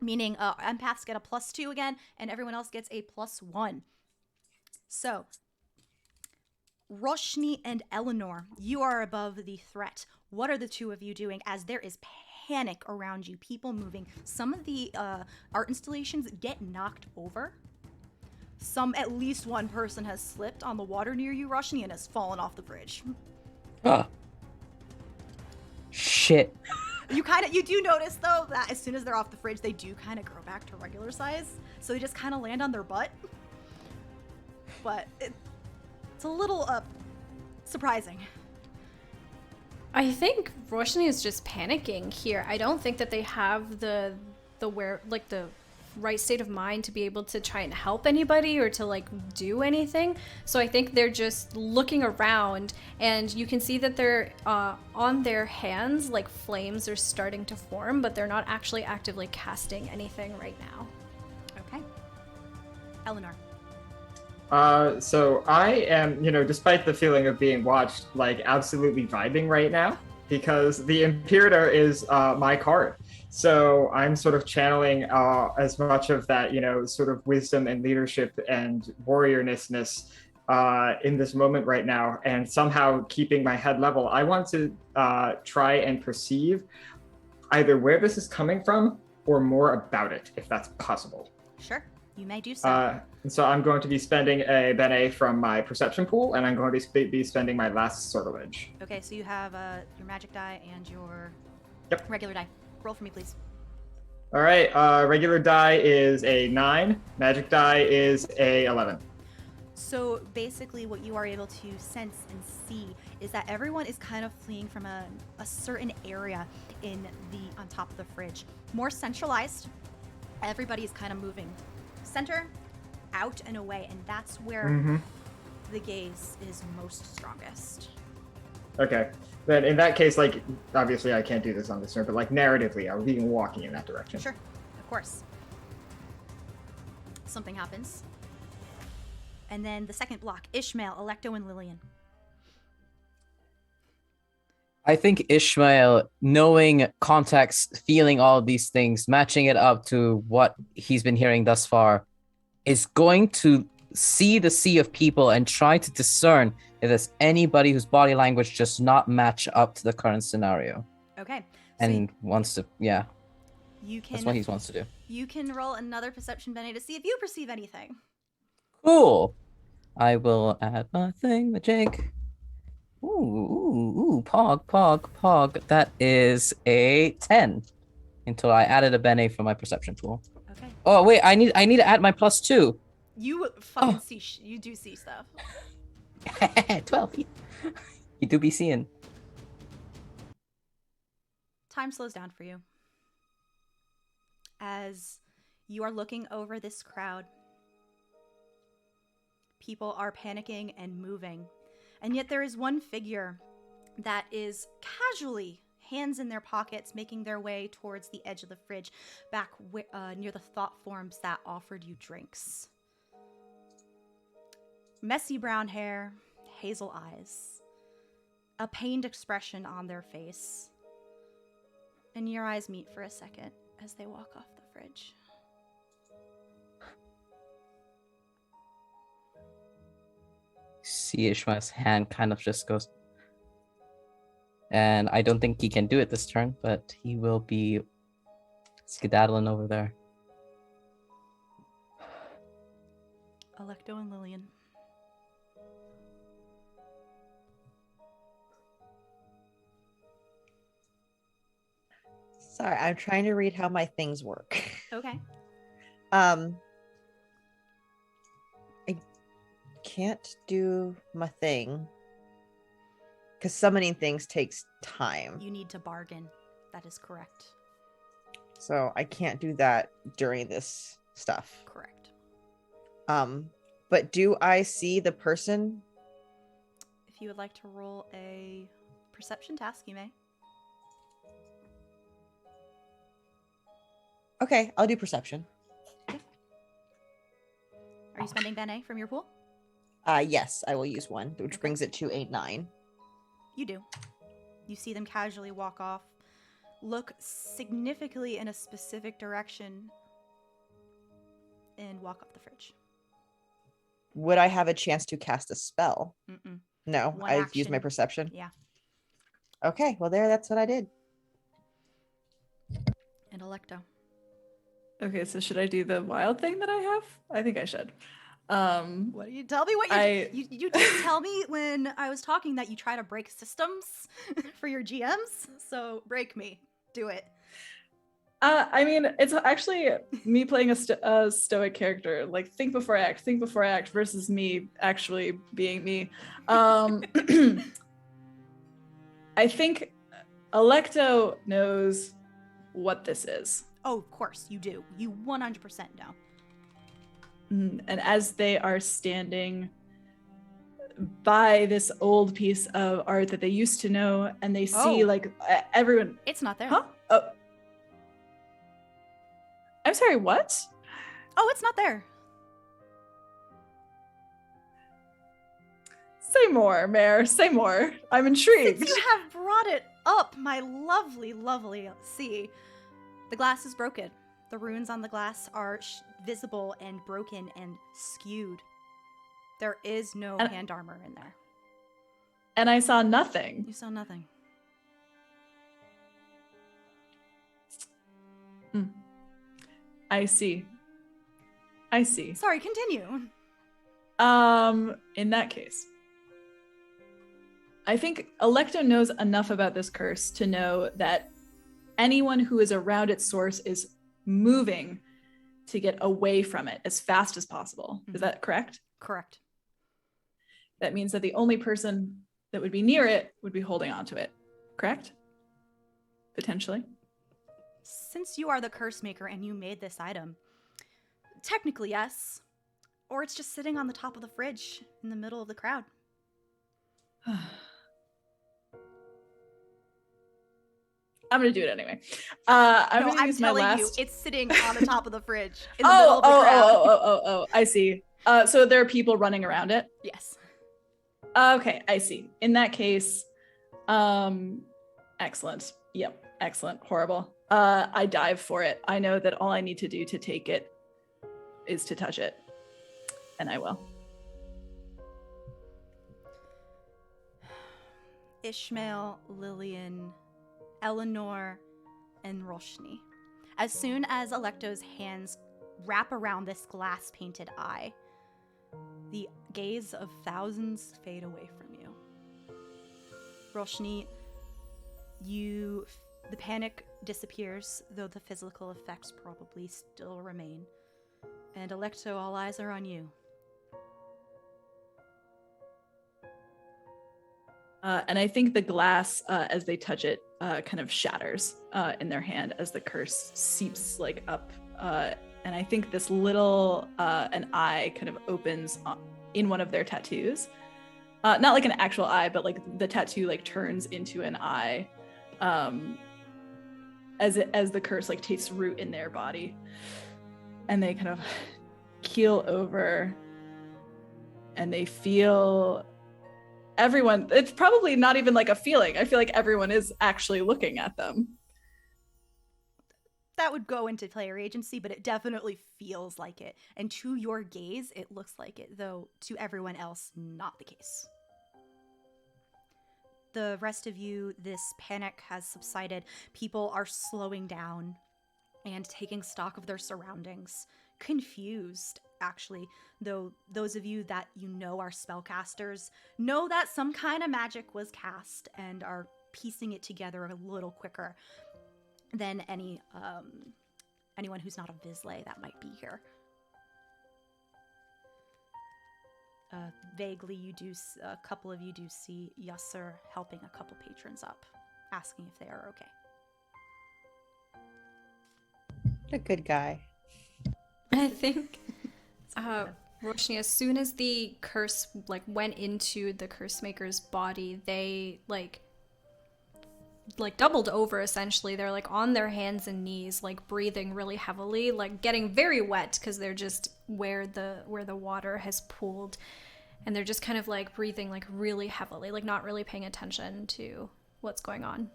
meaning empaths get a +2 again, and everyone else gets a +1. So, Roshni and Eleanor, you are above the threat. What are the two of you doing as there is panic around you, people moving? Some of the art installations get knocked over. At least one person has slipped on the water near you, Roshni, and has fallen off the bridge. Ah. Shit. You do notice though that as soon as they're off the fridge, they do kind of grow back to regular size. So they just kind of land on their butt. But it's a little surprising. I think Roshni is just panicking here. I don't think that they have the right state of mind to be able to try and help anybody or to like do anything. So I think they're just looking around, and you can see that they're on their hands, like flames are starting to form, but they're not actually actively casting anything right now. Okay. Eleanor. So I am, despite the feeling of being watched, like absolutely vibing right now, because the Imperator is my card. So I'm sort of channeling as much of that, sort of wisdom and leadership and warriorness in this moment right now, and somehow keeping my head level. I want to try and perceive either where this is coming from or more about it, if that's possible. Sure, you may do so. And so I'm going to be spending a Bene from my perception pool, and I'm going to be spending my last sortilege. Okay, so you have your magic die and your regular die. Roll for me, please. All right, regular die is a 9, magic die is a 11. So basically what you are able to sense and see is that everyone is kind of fleeing from a certain area on top of the fridge. More centralized, everybody is kind of moving center, out and away, and that's where the gaze is most strongest. Okay, then in that case, like, obviously I can't do this on this turn, but like narratively, I would be walking in that direction. Sure, of course. Something happens. And then the second block, Ishmael, Alecto, and Lillian. I think Ishmael, knowing context, feeling all of these things, matching it up to what he's been hearing thus far, is going to see the sea of people and try to discern if there's anybody whose body language does not match up to the current scenario. Okay. So And wants to, yeah, you can that's what he wants to do. You can roll another perception, Benny, to see if you perceive anything. Cool. I will add my thing, the Jake. Ooh, pog. That is a 10 until I added a Bene for my perception tool. Okay. Oh, wait, I need to add my +2. You fucking see, you do see stuff. 12. You do be seeing. Time slows down for you. As you are looking over this crowd, people are panicking and moving. And yet there is one figure that is casually, hands in their pockets, making their way towards the edge of the fridge, back near the thought forms that offered you drinks. Messy brown hair, hazel eyes, a pained expression on their face. And your eyes meet for a second as they walk off the fridge. See Ishmael's hand kind of just goes. And I don't think he can do it this turn, but he will be skedaddling over there. Alecto and Lillian. Sorry, I'm trying to read how my things work. Okay. I can't do my thing because summoning things takes time. You need to bargain. That is correct. So I can't do that during this stuff. Correct. But do I see the person? If you would like to roll a perception task, you may. Okay, I'll do perception. Are you spending Bene from your pool? Yes, I will use one, which brings it to a 9. You do. You see them casually walk off, look significantly in a specific direction, and walk up the fridge. Would I have a chance to cast a spell? Mm-mm. No, One I've used my action. perception. Yeah. Okay, well that's what I did. And Alecto. Okay, so should I do the wild thing that I have? I think I should. What do you tell me? What you did tell me when I was talking that you try to break systems for your GMs. So break me. Do it. I mean, it's actually me playing a stoic character. Like, think before I act, versus me actually being me. I think Alecto knows what this is. Oh, of course, you do. You 100% know. And as they are standing by this old piece of art that they used to know, and they see everyone. It's not there. Huh? Oh. I'm sorry, what? Oh, it's not there. Say more, Mayor. Say more. I'm intrigued. Since you have brought it up, my lovely, lovely sea. The glass is broken. The runes on the glass are visible and broken and skewed. There is no hand armor in there. And I saw nothing. You saw nothing. I see. Sorry, continue. In that case, I think Alecto knows enough about this curse to know that anyone who is around its source is moving to get away from it as fast as possible. Is that correct? Correct. That means that the only person that would be near it would be holding on to it. Correct? Potentially. Since you are the curse maker and you made this item, technically yes. Or it's just sitting on the top of the fridge in the middle of the crowd. I'm gonna do it anyway. I'm gonna use my telling last. you, it's sitting on the top of the fridge in the middle of the crowd. Oh, I see. So there are people running around it? Yes. Okay, I see. In that case, Excellent. Yep. Excellent. Horrible. I dive for it. I know that all I need to do to take it is to touch it. And I will. Ishmael, Lillian, Eleanor, and Roshni. As soon as Alecto's hands wrap around this glass-painted eye, the gaze of thousands fade away from you. Roshni, the panic disappears, though the physical effects probably still remain. And Alecto, all eyes are on you. And I think the glass, as they touch it, kind of shatters in their hand as the curse seeps like up. And I think this little an eye kind of opens in one of their tattoos. Not like an actual eye, but like the tattoo like turns into an eye as the curse like takes root in their body. And they kind of keel over and they feel everyone. It's probably not even like a feeling. I feel like everyone is actually looking at them. That would go into player agency, but it definitely feels like it. And to your gaze, it looks like it, though to everyone else, not the case. The rest of you, this panic has subsided. People are slowing down and taking stock of their surroundings. Confused, actually, though those of you that you know are spellcasters know that some kind of magic was cast and are piecing it together a little quicker than anyone who's not a Vizsla that might be here. Vaguely, a couple of you do see Yasser helping a couple patrons up, asking if they are okay. A good guy. I think Roshni, as soon as the curse like went into the curse maker's body, they like doubled over essentially. They're like on their hands and knees, like breathing really heavily, like getting very wet because they're just where the water has pooled, and they're just kind of like breathing like really heavily, like not really paying attention to what's going on.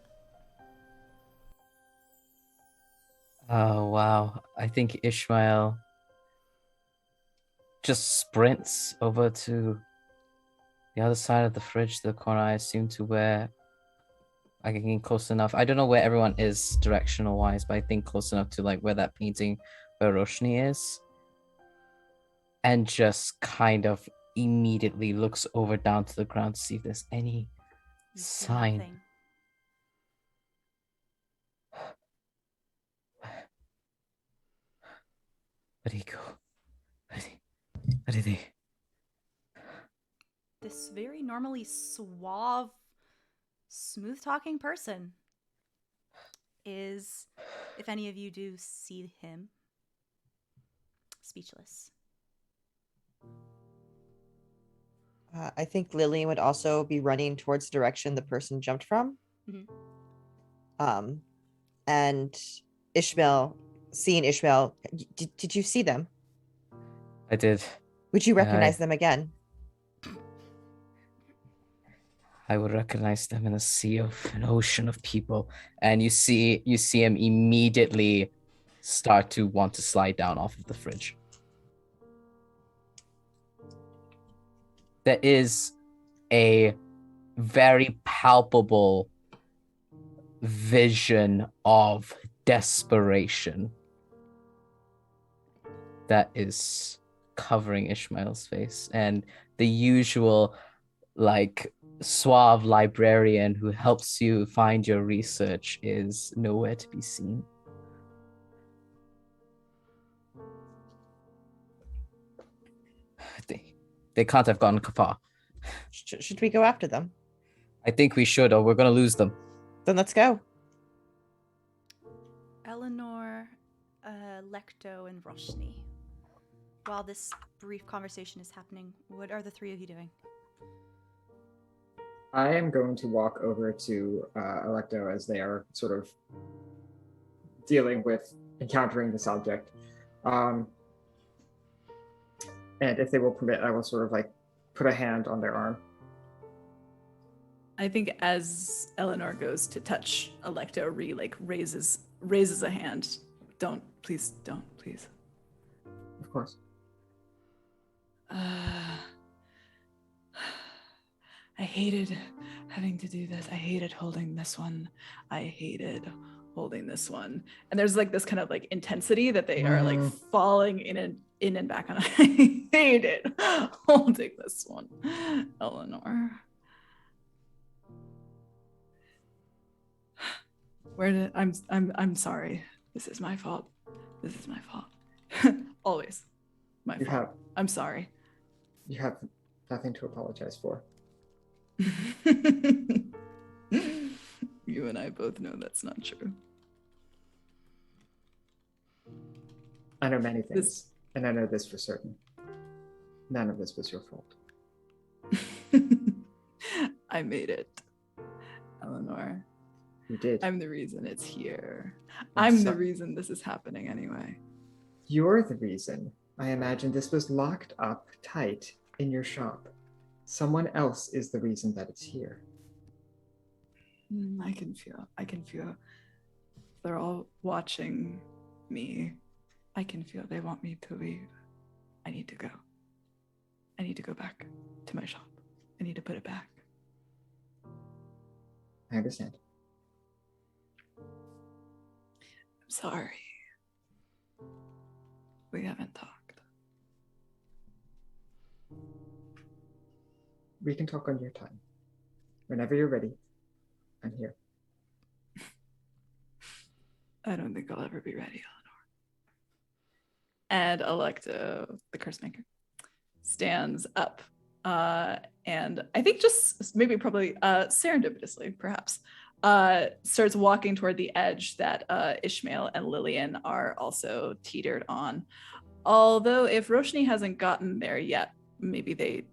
Oh, wow. I think Ishmael just sprints over to the other side of the fridge, the corner I assume to where I can get close enough. I don't know where everyone is directional wise, but I think close enough to like where that painting where Roshni is. And just kind of immediately looks over down to the ground to see if there's any You see sign. nothing. Where'd he go? Where did he? This very normally suave, smooth-talking person is, if any of you do see him, speechless. I think Lillian would also be running towards the direction the person jumped from. Mm-hmm. And Ishmael, seeing Ishmael, did you see them? I did. Would you recognize them again? I would recognize them in an ocean of people. And you see him immediately start to want to slide down off of the fridge. There is a very palpable vision of desperation that is covering Ishmael's face, and the usual like suave librarian who helps you find your research is nowhere to be seen. They can't have gone far. Should we go after them? I think we should, or we're gonna lose them. Then let's go. Eleanor, Alecto, and Roshni. While this brief conversation is happening, what are the three of you doing? I am going to walk over to Alecto as they are sort of dealing with encountering this object. And if they will permit, I will sort of like put a hand on their arm. I think as Eleanor goes to touch Alecto, Ree like raises a hand. Don't, please. Of course. I hated having to do this. I hated holding this one. And there's like this kind of like intensity that they are like falling in and back on. I hated holding this one, Eleanor. I'm sorry. This is my fault. Always my fault. I'm sorry. You have nothing to apologize for. You and I both know that's not true. I know many things, and I know this for certain. None of this was your fault. I made it, Eleanor. You did. I'm the reason it's here. I'm I'm the sorry. reason this is happening anyway. You're the reason. I imagine this was locked up tight in your shop. Someone else is the reason that it's here. I can feel. They're all watching me. I can feel they want me to leave. I need to go. I need to go back to my shop. I need to put it back. I understand. I'm sorry. We haven't talked. We can talk on your time. Whenever you're ready, I'm here. I don't think I'll ever be ready, Eleanor. And Alecto, the curse maker, stands up. And I think just maybe probably serendipitously, perhaps, starts walking toward the edge that Ishmael and Lillian are also teetered on. Although if Roshni hasn't gotten there yet, maybe they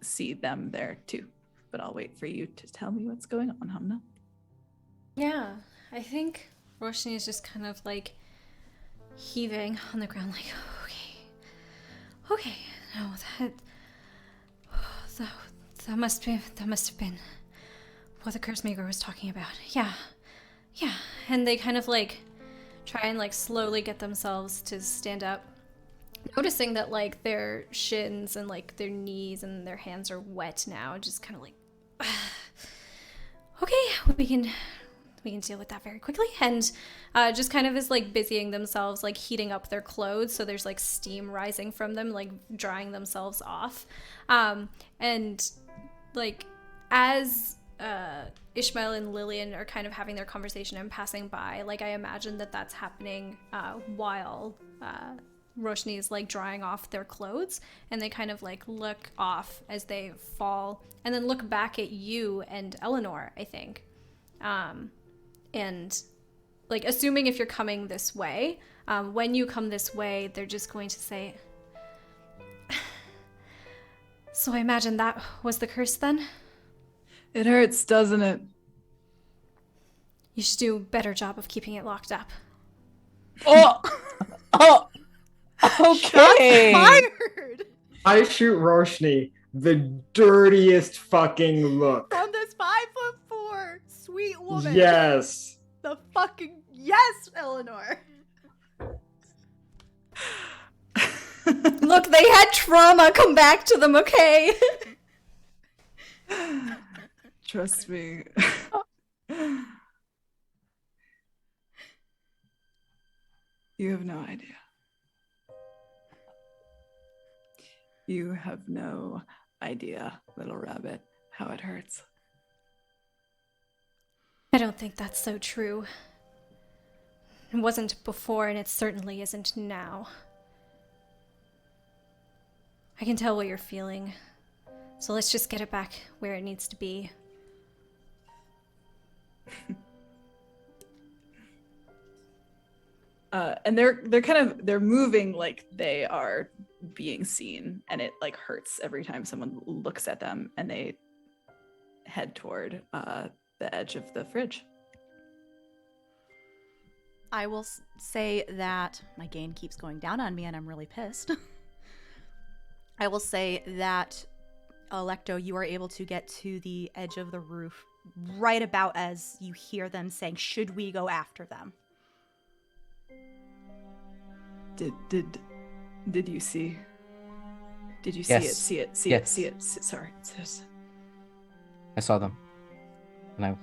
see them there too. But I'll wait for you to tell me what's going on, Hamnah. Yeah, I think Roshni is just kind of like heaving on the ground, like, okay, no, that must have been what the curse maker was talking about. Yeah, and they kind of like try and like slowly get themselves to stand up, noticing that like their shins and like their knees and their hands are wet now, just kind of like, okay, we can deal with that very quickly. And just kind of is like busying themselves, like heating up their clothes, so there's like steam rising from them, like drying themselves off. And like as Ishmael and Lillian are kind of having their conversation and passing by, like I imagine that that's happening while Roshni is like drying off their clothes, and they kind of like look off as they fall and then look back at you and Eleanor, I think. And like assuming if you're coming this way, when you come this way, they're just going to say, so I imagine that was the curse then? It hurts, doesn't it? You should do a better job of keeping it locked up. Oh, okay. Fired I shoot Roshni the dirtiest fucking look. from this 5'4" sweet woman. Yes. The fucking yes, Eleanor. Look, they had trauma. Come back to them, okay? Trust me. You have no idea. You have no idea, little rabbit, how it hurts. I don't think that's so true. It wasn't before, and it certainly isn't now. I can tell what you're feeling. So let's just get it back where it needs to be. And they're moving like they are being seen, and it like hurts every time someone looks at them, and they head toward the edge of the fridge. I will say that my gain keeps going down on me and I'm really pissed. I will say that Alecto, you are able to get to the edge of the roof right about as you hear them saying, "Should we go after them?" Did you see? Did you Yes. see it? Yes. Sorry. I saw them. And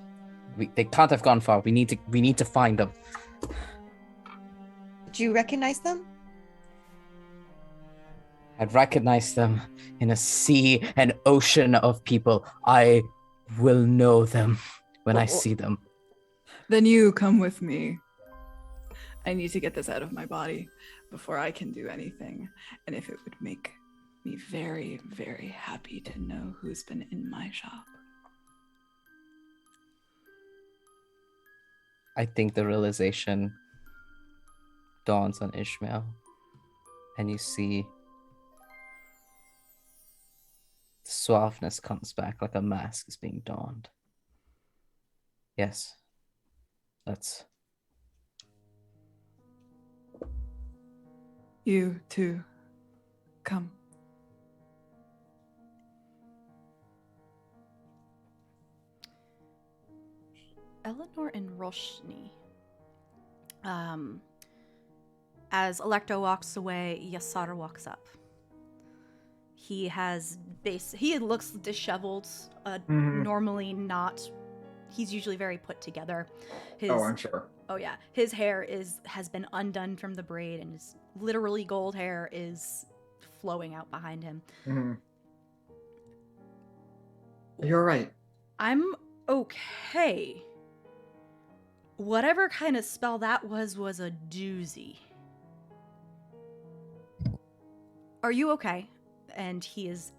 they can't have gone far. We need to find them. Did you recognize them? I'd recognize them in a sea and ocean of people. I will know them when I see them. Then you come with me. I need to get this out of my body before I can do anything. And if it would make me very, very happy to know who's been in my shop. I think the realization dawns on Ishmael. And you see the suaveness comes back like a mask is being donned. Yes. Let's. You too. Come. Eleanor and Roshni. As Alecto walks away, Yasar walks up. He looks disheveled, normally not. He's usually very put together. I'm sure. Oh yeah, his hair has been undone from the braid, and his literally gold hair is flowing out behind him. Mm-hmm. You're right. I'm okay. Whatever kind of spell that was a doozy. Are you okay? And he is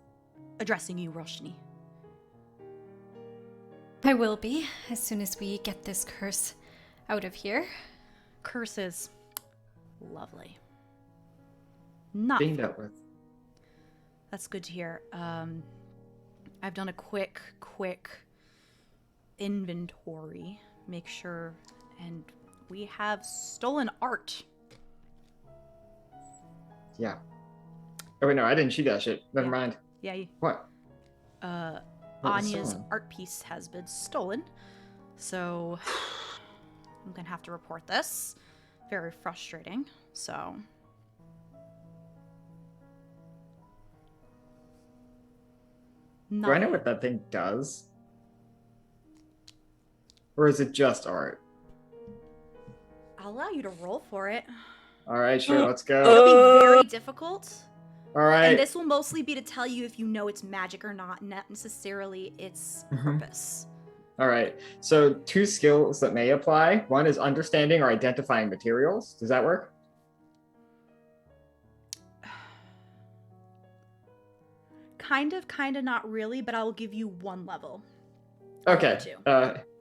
addressing you, Roshni. I will be, as soon as we get this curse out of here. Curses. Lovely. Not Being dealt with. That's good to hear. I've done a quick inventory. Make sure, and we have stolen art. Yeah. Oh wait, no, I didn't shoot that shit. Never mind. Yeah. What? Anya's stolen? art piece has been stolen, so I'm gonna have to report this. Very frustrating. So. Do I know what that thing does? Or is it just art? I'll allow you to roll for it. All right, sure, let's go. It'll be very difficult. All right. And this will mostly be to tell you if you know it's magic or not necessarily its purpose. All right. So 2 skills that may apply. One is understanding or identifying materials. Does that work? Kind of, not really, but I'll give you 1 level. Okay.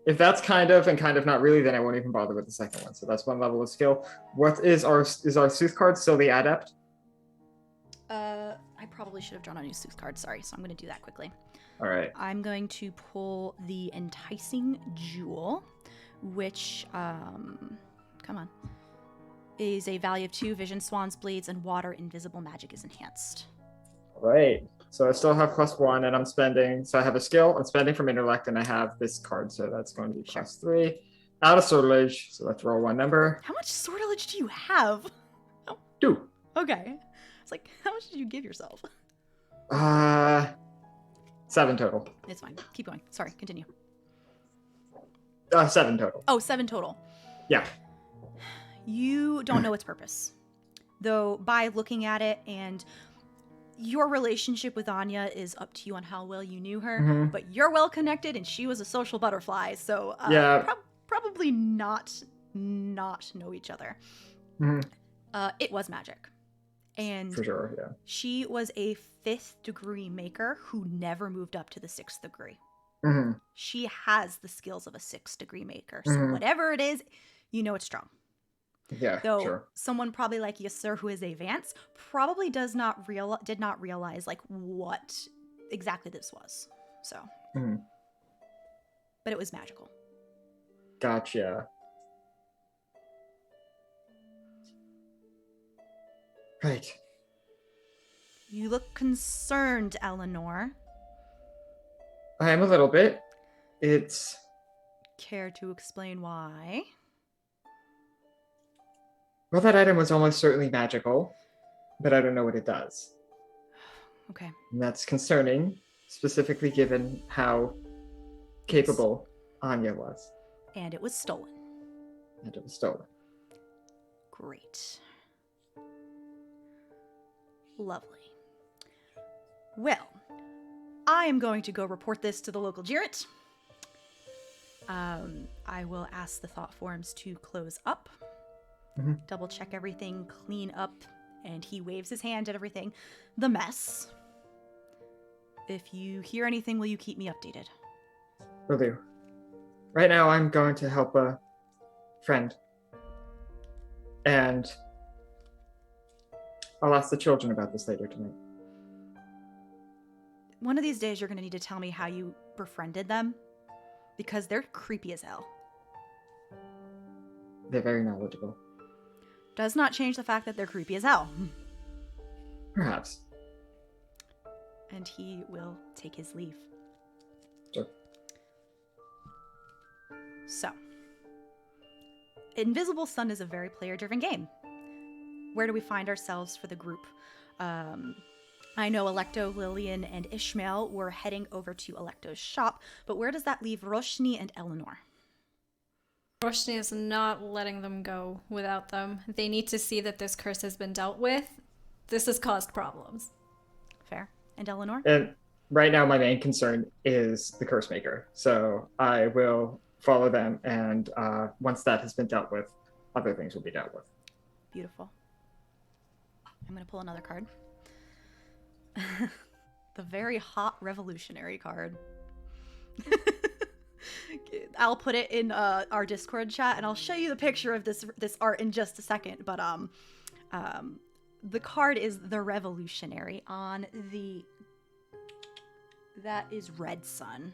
If that's kind of and kind of not really, then I won't even bother with the second one. So that's 1 level of skill. What is our Sooth card still the adept? I probably should have drawn a new Sooth card. Sorry, so I'm going to do that quickly. All right. I'm going to pull the Enticing Jewel, which, come on, is a value of 2. Vision, Swan's Blades, and Water Invisible Magic is enhanced. All right. So I still have +1, and I'm spending. So I have a skill. I'm spending from intellect, and I have this card. So that's going to be +3. Out of sortilege. So let's roll 1 number. How much sortilege do you have? 2. Okay. It's like, how much did you give yourself? 7 total. It's fine. Keep going. Sorry, continue. 7 total. Oh, 7 total. Yeah. You don't know its purpose. Though, by looking at it, and your relationship with Anya is up to you on how well you knew her, but you're well connected, and she was a social butterfly, so probably not know each other. It was magic. And for sure, yeah. She was a 5th degree maker who never moved up to the 6th degree. She has the skills of a 6th degree maker. So whatever it is, you know it's strong. Yeah, Though sure. someone probably like Yasser, who is a Vance, probably did not realize like what exactly this was. So, but it was magical. Gotcha. Right. You look concerned, Eleanor. I am a little bit. It's Care to explain why? well, that item was almost certainly magical, but I don't know what it does. Okay. And that's concerning, specifically given how capable Anya was. And it was stolen. And it was stolen. Great. Lovely. Well, I am going to go report this to the local Jarrett. I will ask the thought forms to close up, double check everything, clean up, and he waves his hand at everything. The mess. If you hear anything, will you keep me updated? Will do. Right now, I'm going to help a friend. And I'll ask the children about this later tonight. One of these days, you're going to need to tell me how you befriended them, because they're creepy as hell. They're very knowledgeable. Does not change the fact that they're creepy as hell. Perhaps. And he will take his leave. Sure. So, Invisible Sun is a very player-driven game. Where do we find ourselves for the group? I know Alecto, Lillian, and Ishmael were heading over to Alecto's shop, but where does that leave Roshni and Eleanor? Roshni is not letting them go without them. They need to see that this curse has been dealt with. This has caused problems. Fair. And Eleanor? And right now, my main concern is the curse maker. So I will follow them, and once that has been dealt with, other things will be dealt with. Beautiful. I'm going to pull another card. The very hot revolutionary card. I'll put it in our Discord chat, and I'll show you the picture of this art in just a second. But the card is the revolutionary on the. That is Red Sun.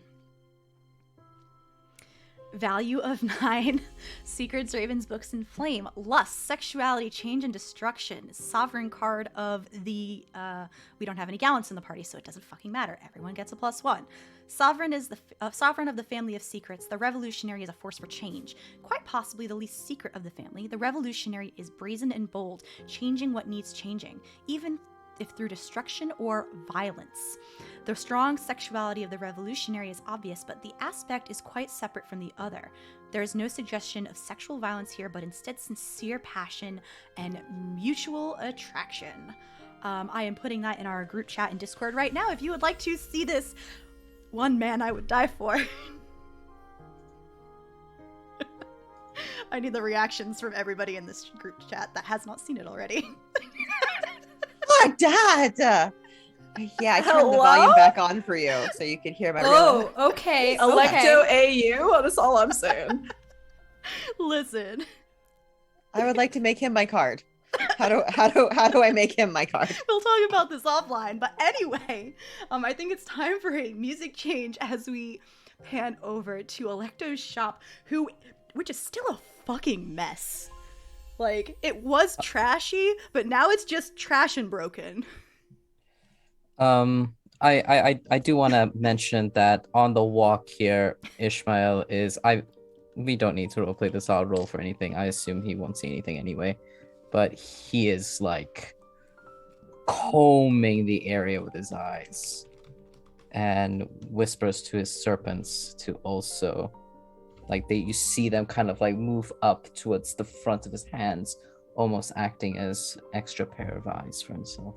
Value of 9. Secrets, Ravens, Books, and Flame. Lust, Sexuality, Change, and Destruction. Sovereign card of the... we don't have any gallants in the party, so it doesn't fucking matter. Everyone gets a +1. Sovereign is the sovereign of the family of secrets. The revolutionary is a force for change. Quite possibly the least secret of the family. The revolutionary is brazen and bold, changing what needs changing, even if through destruction or violence. The strong sexuality of the revolutionary is obvious, but the aspect is quite separate from the other. There is no suggestion of sexual violence here, but instead sincere passion and mutual attraction. I am putting that in our group chat in Discord right now if you would like to see this. One man I would die for. I need the reactions from everybody in this group chat that has not seen it already. Oh, Dad! Yeah, I turned the volume back on for you so you could hear my Oh, okay. Alecto AU? That's all I'm saying. Listen. I would like to make him my card. How do I make him my card? We'll talk about this offline, but anyway, I think it's time for a music change as we pan over to Alecto's shop, which is still a fucking mess. Like, it was trashy, but now it's just trash and broken. I do want to mention that on the walk here, Ishmael is we don't need to roleplay this out role for anything. I assume he won't see anything anyway, but he is like combing the area with his eyes and whispers to his serpents to also you see them kind of like move up towards the front of his hands, almost acting as extra pair of eyes for himself.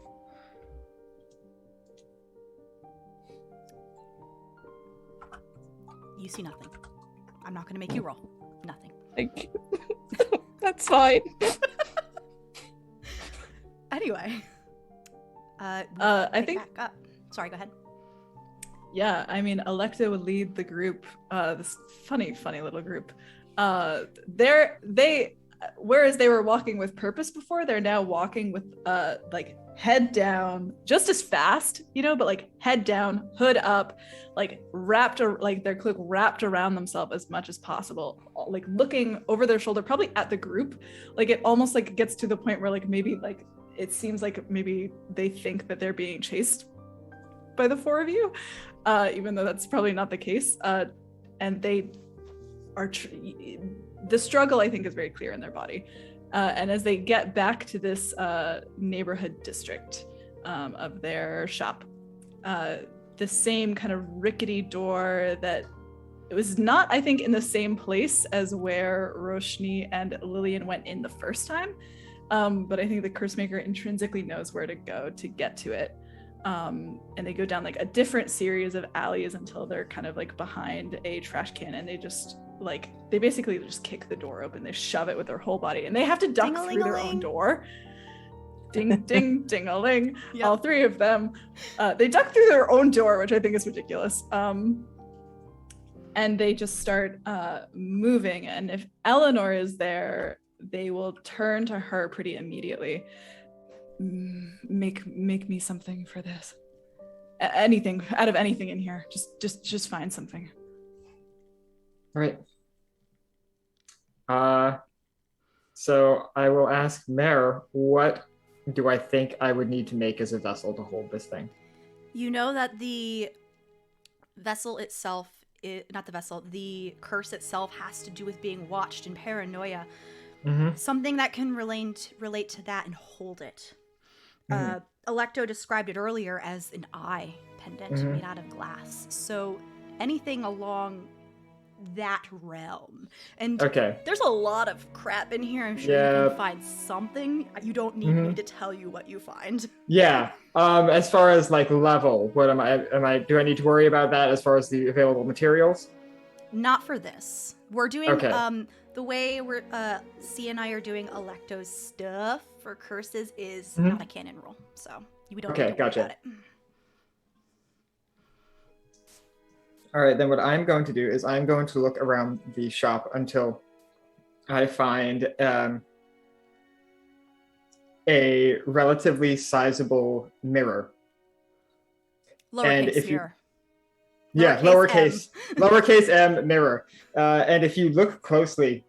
You see nothing. I'm not going to make you roll. Nothing. Thank you. That's fine. Anyway. I think... Back up. Sorry, go ahead. Yeah, I mean, Alecto would lead the group, this funny little group. Whereas they were walking with purpose before, they're now walking with head down, just as fast, but like head down, hood up, like their cloak wrapped around themselves as much as possible, like looking over their shoulder, probably at the group. Like it almost like gets to the point where like maybe like it seems like maybe they think that they're being chased by the four of you. even though that's probably not the case. And they are, the struggle I think is very clear in their body. And as they get back to this neighborhood district of their shop, the same kind of rickety door that it was not, I think, in the same place as where Roshni and Lillian went in the first time. But I think the curse maker intrinsically knows where to go to get to it. And they go down like a different series of alleys until they're kind of like behind a trash can, and they basically just kick the door open. They shove it with their whole body, and they have to duck through their own door. Ding, ding, ding-a-ling. Yep. All three of them. They duck through their own door, which I think is ridiculous. And they just start moving. And if Eleanor is there, they will turn to her pretty immediately. Make me something for this. Anything, out of anything in here. Just find something. All right. So I will ask Mare, what do I think I would need to make as a vessel to hold this thing? You know that the vessel itself, the curse itself has to do with being watched and paranoia. Mm-hmm. Something that can relate to that and hold it. Mm-hmm. Alecto described it earlier as an eye pendant made out of glass. So anything along that realm. And there's a lot of crap in here. I'm sure you can find something. You don't need me to tell you what you find. Yeah. As far as like level, what do I need to worry about that as far as the available materials? Not for this. We're doing the way we're C and I are doing Alecto's stuff for curses is not a canon roll. So we don't need to worry about it. All right, then what I'm going to do is I'm going to look around the shop until I find a relatively sizable mirror. Lowercase mirror. Yeah, lowercase m mirror. And if you look closely,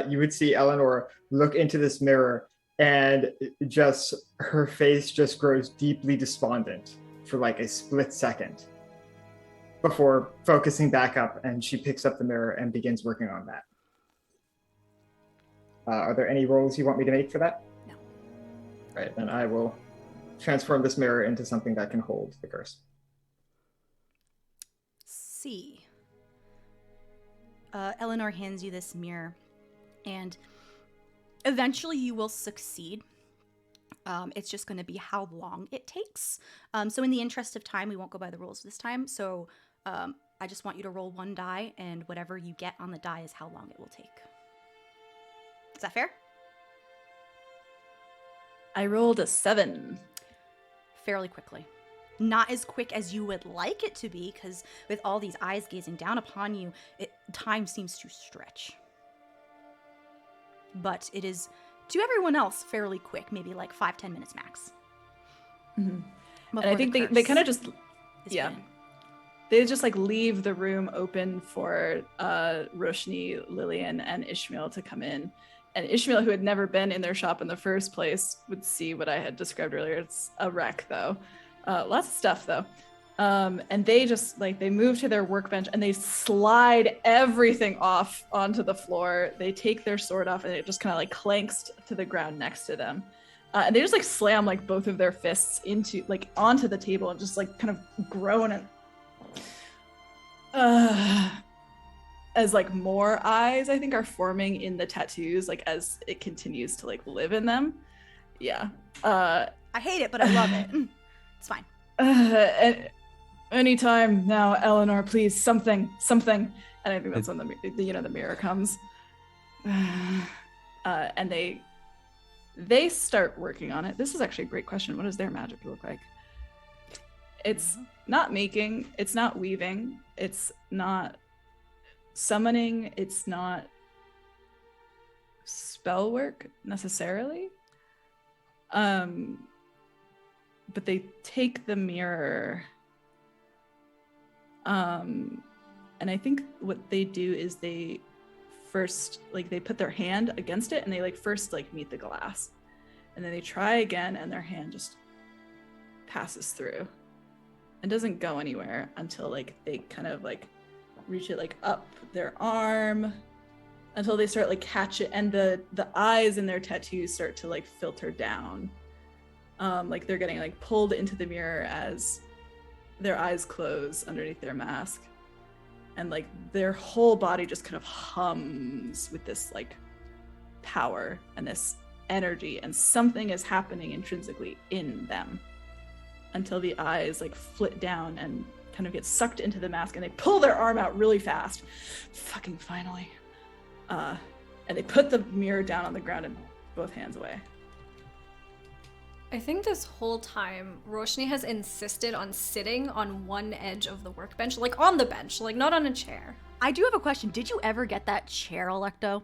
you would see Eleanor look into this mirror, and just her face just grows deeply despondent for like a split second before focusing back up, and she picks up the mirror and begins working on that. Are there any rolls you want me to make for that? No. All right, then I will transform this mirror into something that can hold the curse. C. Eleanor hands you this mirror, and eventually you will succeed. It's just going to be how long it takes. So in the interest of time, we won't go by the rules this time. So I just want you to roll one die, and whatever you get on the die is how long it will take. Is that fair? I rolled a 7. Fairly quickly. Not as quick as you would like it to be, because with all these eyes gazing down upon you, time seems to stretch. But it is, to everyone else, fairly quick, maybe like 5-10 minutes max. Mm-hmm. And I think they kind of just, they just like leave the room open for Roshni, Lillian, and Ishmael to come in. And Ishmael, who had never been in their shop in the first place, would see what I had described earlier. It's a wreck, though. Lots of stuff, though. And they just, they move to their workbench, and they slide everything off onto the floor. They take their sword off, and it just kind of, clanks to the ground next to them. And they just, slam, both of their fists onto the table and just, kind of groan and... as more eyes, I think, are forming in the tattoos, as it continues to like live in them. Yeah. I hate it, but I love it. It's fine. Anytime now, Eleanor, please, something. And I think that's when the mirror comes. And they start working on it. This is actually a great question. What does their magic look like? It's not making, it's not weaving, it's not summoning, it's not spell work necessarily. But they take the mirror, and I think what they do is they first, they put their hand against it, and they first meet the glass, and then they try again, and their hand just passes through. and doesn't go anywhere until like they kind of like reach it like up their arm until they start like catch it, and the eyes in their tattoos start to like filter down. Like they're getting like pulled into the mirror as their eyes close underneath their mask, and like their whole body just kind of hums with this like power and this energy, and something is happening intrinsically in them until the eyes like flit down and kind of get sucked into the mask, and they pull their arm out really fast. Fucking finally. And they put the mirror down on the ground and both hands away. I think this whole time, Roshni has insisted on sitting on one edge of the workbench, like on the bench, like not on a chair. I do have a question. Did you ever get that chair, Alecto?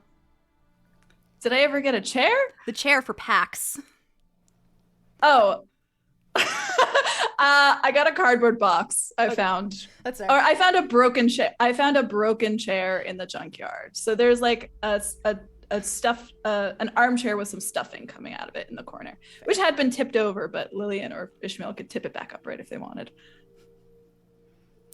Did I ever get a chair? The chair for PAX. Oh. I got a cardboard box I found. That's Or I found a broken chair. I found a broken chair in the junkyard. So there's like an armchair with some stuffing coming out of it in the corner, which had been tipped over, but Lillian or Ishmael could tip it back up right if they wanted.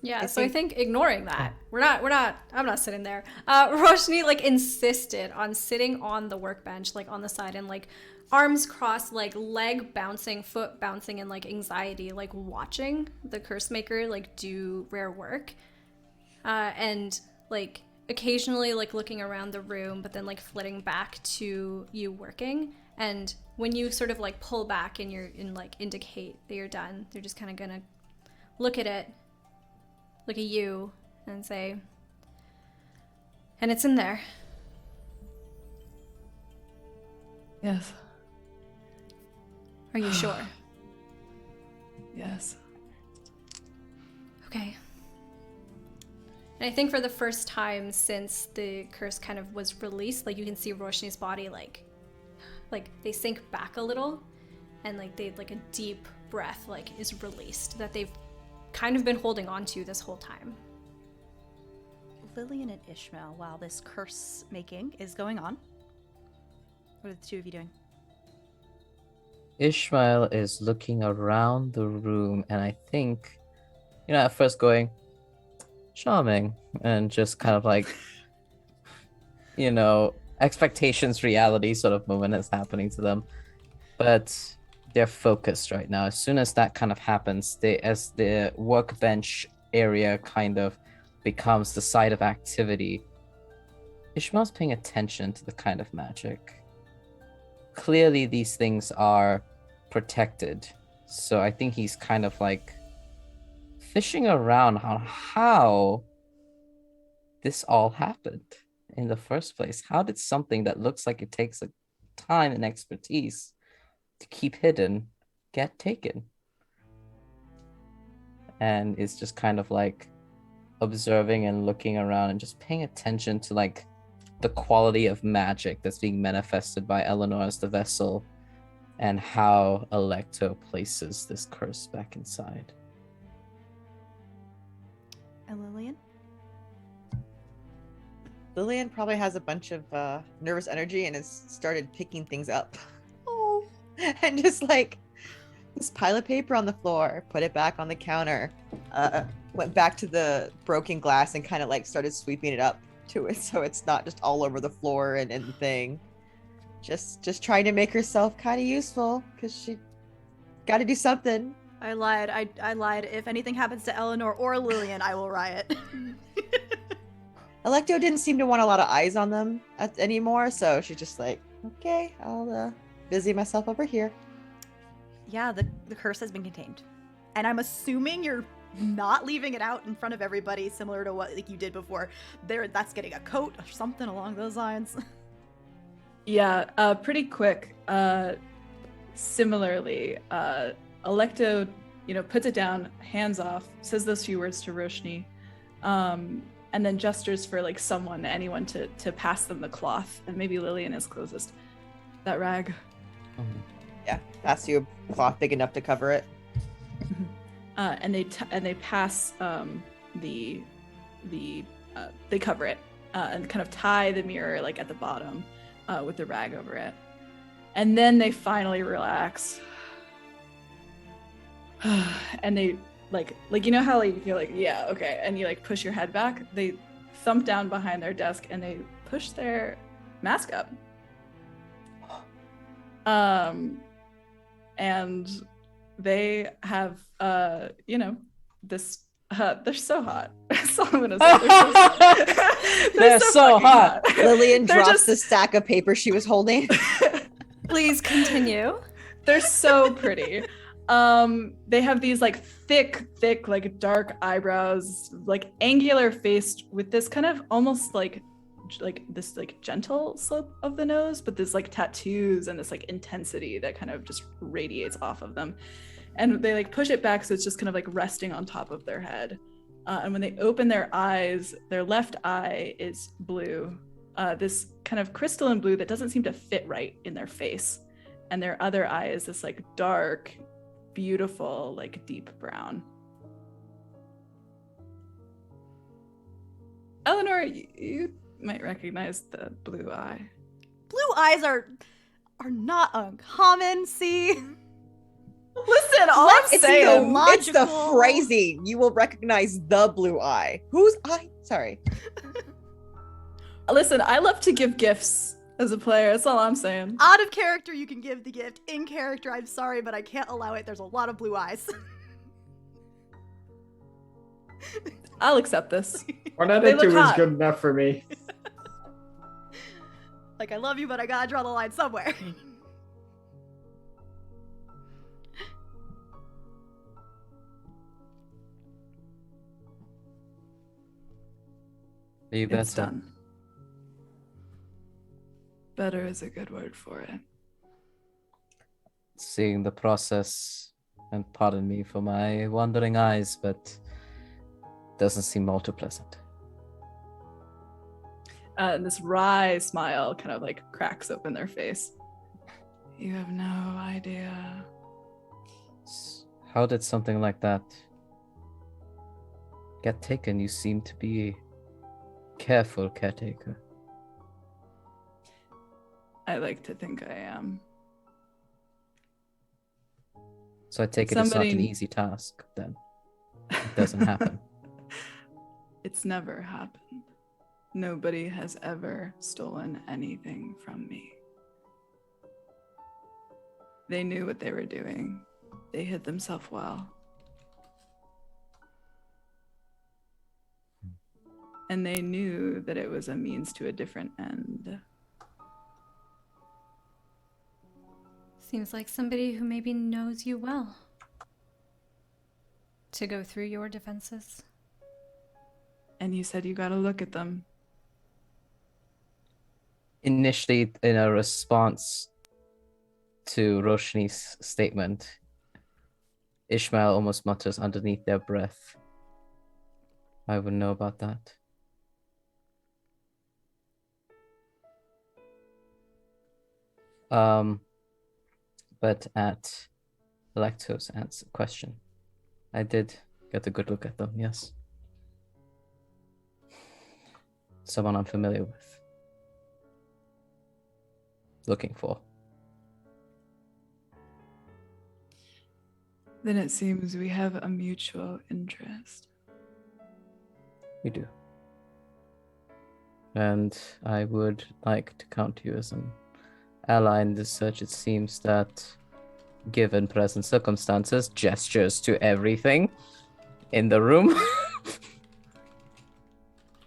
Yeah, so I think ignoring that, I'm not sitting there. Roshni like insisted on sitting on the workbench, like on the side, and like arms crossed, like leg bouncing, foot bouncing, and like anxiety, like watching the curse maker like do rare work. And like occasionally like looking around the room, but then like flitting back to you working. And when you sort of like pull back and like indicate that you're done, they're just kind of gonna look at it, look at you, and say, and it's in there. Yes. Are you sure? Yes. Okay. And I think for the first time since the curse kind of was released, like you can see Roshni's body like they sink back a little, and like a deep breath like is released that they've kind of been holding on to this whole time. Lillian and Ishmael, while this curse making is going on, what are the two of you doing? Ishmael is looking around the room, and I think, at first going, charming, and just kind of like, expectations, reality sort of moment is happening to them. But they're focused right now. As soon as that kind of happens, as the workbench area kind of becomes the site of activity, Ishmael's paying attention to the kind of magic. Clearly, these things are protected. So I think he's kind of like fishing around on how this all happened in the first place. How did something that looks like it takes time and expertise to keep hidden get taken? And is just kind of like observing and looking around and just paying attention to like the quality of magic that's being manifested by Eleanor as the vessel, and how Alecto places this curse back inside. And Lillian? Lillian probably has a bunch of nervous energy and has started picking things up. Oh. And just like this pile of paper on the floor, put it back on the counter, went back to the broken glass and kind of like started sweeping it up to it so it's not just all over the floor and the thing. Just trying to make herself kind of useful because she got to do something. I lied. I lied. If anything happens to Eleanor or Lillian, I will riot. Alecto didn't seem to want a lot of eyes on them anymore, so she's just like, okay, I'll busy myself over here. Yeah, the curse has been contained. And I'm assuming you're not leaving it out in front of everybody, similar to what like you did before. That's getting a coat or something along those lines. Yeah, pretty quick. Similarly, Alecto, puts it down, hands off, says those few words to Roshni, and then gestures for like anyone to pass them the cloth, and maybe Lillian is closest. That rag. Mm-hmm. Yeah, pass you a cloth big enough to cover it. And they pass they cover it and kind of tie the mirror like at the bottom with the rag over it, and then they finally relax and they like you know how like you're like, yeah, okay, and you like push your head back, they thump down behind their desk and they push their mask up. And they have you know, this they're so hot. That's all I'm gonna say. They're so hot. Lillian They're drops just- the stack of paper she was holding. Please continue. They're so pretty. They have these like thick, like dark eyebrows, like angular faced with this kind of almost like this like gentle slope of the nose, but this like tattoos and this like intensity that kind of just radiates off of them. And they like push it back so it's just kind of like resting on top of their head. And when they open their eyes, their left eye is blue, this kind of crystalline blue that doesn't seem to fit right in their face. And their other eye is this like dark, beautiful, like deep brown. Eleanor, you might recognize the blue eye. Blue eyes are not uncommon, see? Listen, all I'm It's saying. it's the logical. phrasing. You will recognize the blue eye. Whose eye? Sorry. Listen, I love to give gifts as a player. That's all I'm saying. Out of character, you can give the gift. In character, I'm sorry, but I can't allow it. There's a lot of blue eyes. I'll accept this. One They out of look two is hot. good enough for me. Like, I love you, but I gotta draw the line somewhere. You It's better. done. Better is a good word for it. Seeing the process, and pardon me for my wandering eyes, but doesn't seem all too pleasant. And this wry smile kind of like cracks open their face. You have no idea. How did something like that get taken? You seem to be a careful caretaker. I like to think I am. So I take it it's not an Somebody- easy task then. It doesn't happen. It's never happened. Nobody has ever stolen anything from me. They knew what they were doing. They hid themselves well. And they knew that it was a means to a different end. Seems like somebody who maybe knows you well. To go through your defenses. And you said you gotta look at them. Initially, in a response to Roshni's statement, Ishmael almost mutters underneath their breath, I wouldn't know about that. But at Alecto's question, I did get a good look at them, yes. Someone I'm familiar with. Looking for. Then it seems we have a mutual interest. We do. And I would like to count you as an ally in this search. It seems that, given present circumstances, gestures to everything in the room.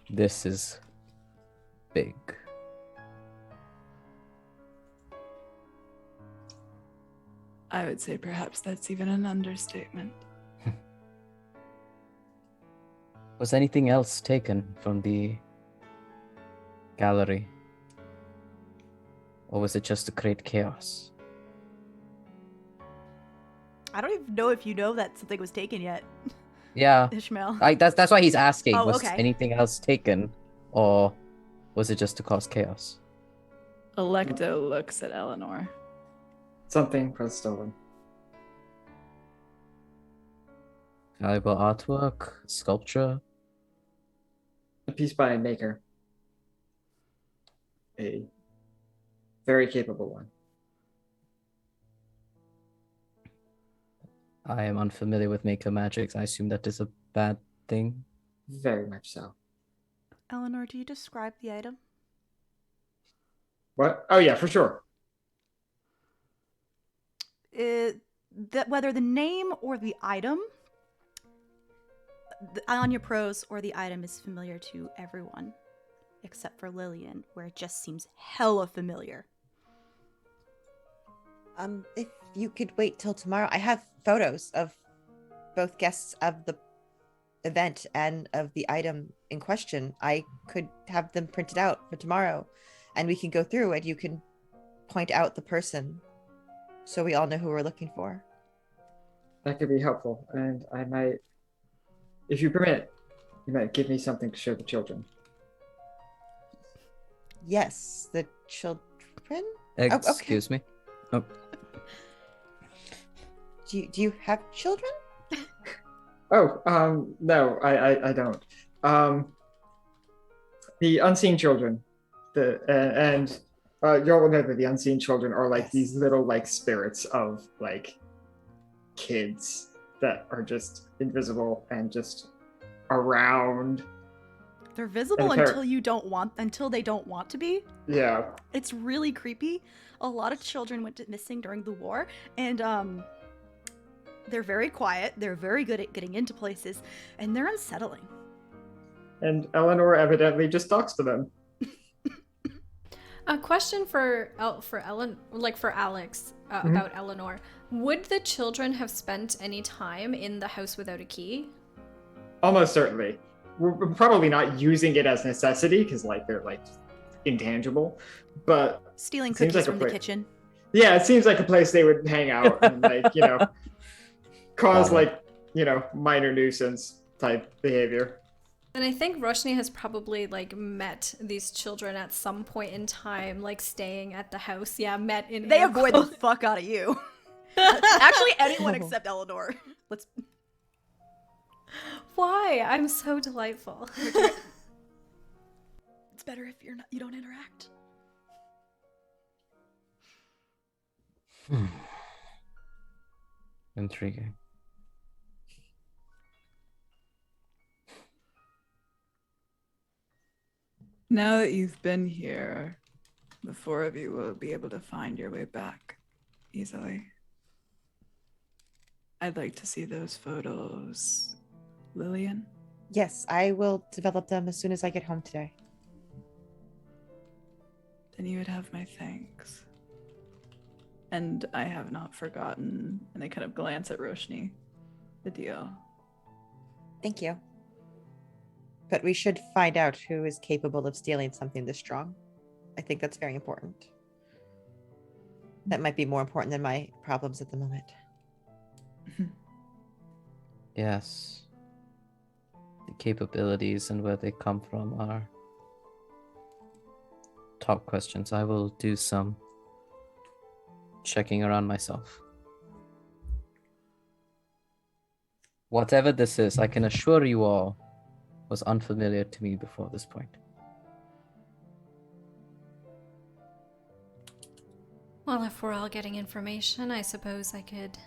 This is big. I would say perhaps that's even an understatement. Was anything else taken from the gallery? Or was it just to create chaos? I don't even know if you know that something was taken yet, Yeah, Ishmael. that's why he's asking. Oh, Was okay. anything else taken? Or was it just to cause chaos? Alecto looks at Eleanor. Something was stolen. Valuable artwork, sculpture. A piece by a maker. A very capable one. I am unfamiliar with Mako magics. I assume that is a bad thing. Very much so. Eleanor, do you describe the item? What? Oh yeah, for sure. Whether the name or the item, the Anya prose or the item is familiar to everyone, except for Lillian, where it just seems hella familiar. If you could wait till tomorrow, I have photos of both guests of the event and of the item in question. I could have them printed out for tomorrow, and we can go through and you can point out the person so we all know who we're looking for. That could be helpful, and I might, if you permit, you might give me something to show the children. Yes, the children? Excuse me. Oh. Do you have children? Oh, no, I don't. The unseen children, y'all will know that the unseen children are like these little like spirits of like kids that are just invisible and just around. They're visible until they don't want to be. Yeah. It's really creepy. A lot of children went missing during the war, and they're very quiet. They're very good at getting into places, and they're unsettling. And Eleanor evidently just talks to them. A question for Ellen, like for Alex, about Eleanor. Would the children have spent any time in the house without a key? Almost certainly. We're probably not using it as necessity because like they're like intangible, but Stealing cookies like from the kitchen. Yeah, it seems like a place they would hang out and like, cause like, minor nuisance type behavior. And I think Roshni has probably like met these children at some point in time, like staying at the house. Yeah, met in. They avoid the fuck out of you. Actually, anyone except Eleanor. Why? I'm so delightful. It's better if you don't interact. Intriguing. Now that you've been here, the four of you will be able to find your way back easily. I'd like to see those photos. Lillian? Yes, I will develop them as soon as I get home today. Then you would have my thanks. And I have not forgotten, and I kind of glance at Roshni, the deal. Thank you. But we should find out who is capable of stealing something this strong. I think that's very important. That might be more important than my problems at the moment. Yes. The capabilities and where they come from are top questions. I will do some checking around myself. Whatever this is, I can assure you all, was unfamiliar to me before this point. Well, if we're all getting information, I suppose I could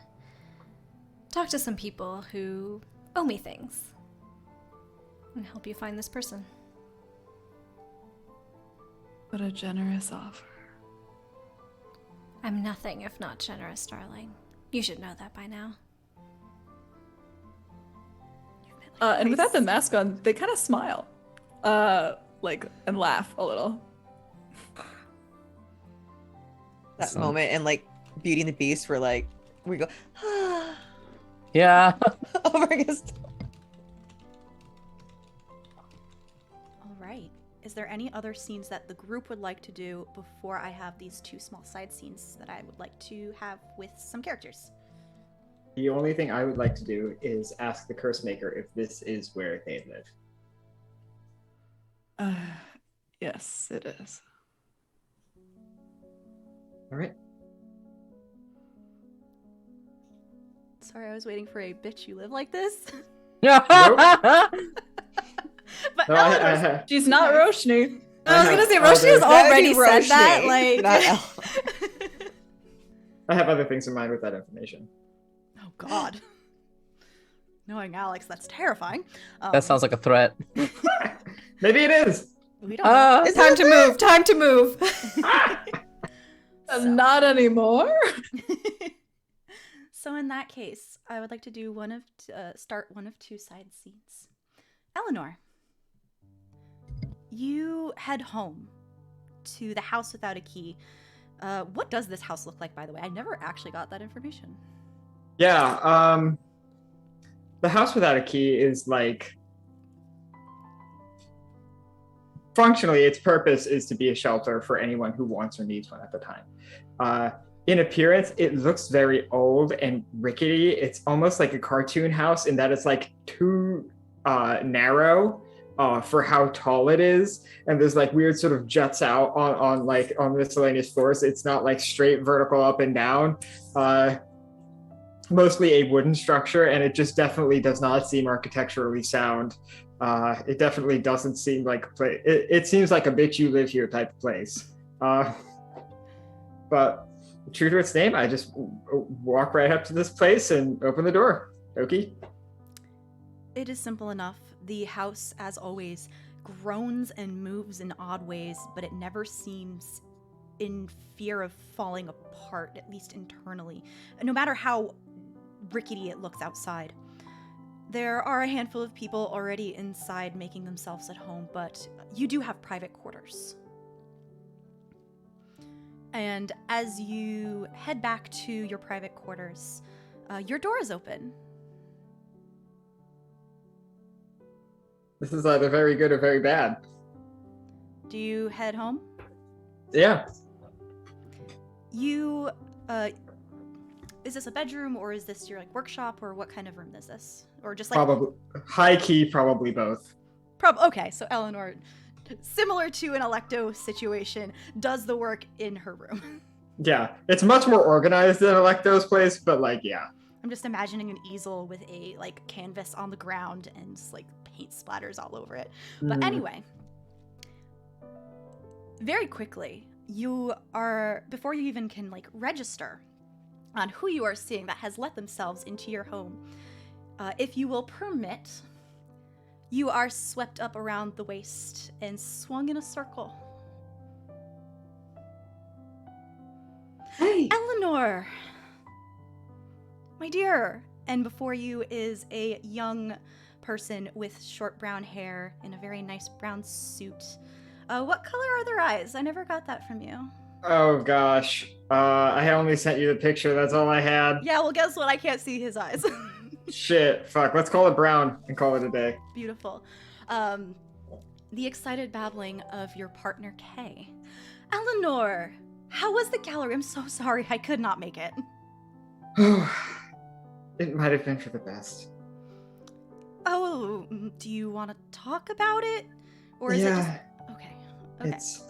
talk to some people who owe me things and help you find this person. What a generous offer. I'm nothing if not generous, darling. You should know that by now. And without the mask on, they kind of smile, and laugh a little. That moment in like Beauty and the Beast where like we go, Yeah. over against. All right. Is there any other scenes that the group would like to do before I have these two small side scenes that I would like to have with some characters? The only thing I would like to do is ask the curse maker if this is where they live. Yes, it is. All right. Sorry, I was waiting for a bitch you live like this. Nope. But No, Eleanor's She's not Roshni. I was gonna say, Roshni Roshni has already said Roshni, that. Like, not Elle. I have other things in mind with that information. Oh, God. Knowing Alex, that's terrifying. That sounds like a threat. Maybe it is. We don't know. Is Time it to move. Time to move. So- Not anymore. So in that case, I would like to do start one of two side scenes. Eleanor, you head home to the house without a key. What does this house look like, by the way? I never actually got that information. Yeah. The house without a key is like, functionally, its purpose is to be a shelter for anyone who wants or needs one at the time. In appearance, it looks very old and rickety. It's almost like a cartoon house in that it's like too narrow for how tall it is, and there's like weird sort of juts out on miscellaneous floors. It's not like straight vertical up and down. Mostly a wooden structure, and it just definitely does not seem architecturally sound. It definitely doesn't seem like a place. It seems like a bitch you live here type of place. But true to its name, I just walk right up to this place and open the door. Okay. It is simple enough. The house, as always, groans and moves in odd ways, but it never seems in fear of falling apart, at least internally, no matter how rickety it looks outside. There are a handful of people already inside making themselves at home, but you do have private quarters. And as you head back to your private quarters, your door is open. This is either very good or very bad. Do you head home? Yeah. You, is this a bedroom, or is this your like workshop, or what kind of room is this? Or just like Probably high key, probably both. Okay, so Eleanor, similar to an Alecto situation, does the work in her room. Yeah, it's much more organized than Alecto's place, but like, yeah. I'm just imagining an easel with a like canvas on the ground and like paint splatters all over it. But anyway, very quickly, before you even can like register on who you are seeing that has let themselves into your home, if you will permit, you are swept up around the waist and swung in a circle. Hey. Eleanor! My dear! And before you is a young person with short brown hair in a very nice brown suit. What color are their eyes? I never got that from you. Oh gosh. I only sent you the picture. That's all I had. Yeah, well, guess what? I can't see his eyes. Shit. Fuck. Let's call it brown and call it a day. Beautiful. The excited babbling of your partner, Kay. Eleanor, how was the gallery? I'm so sorry I could not make it. It might have been for the best. Oh, do you want to talk about it? Or is it just... Okay. It's...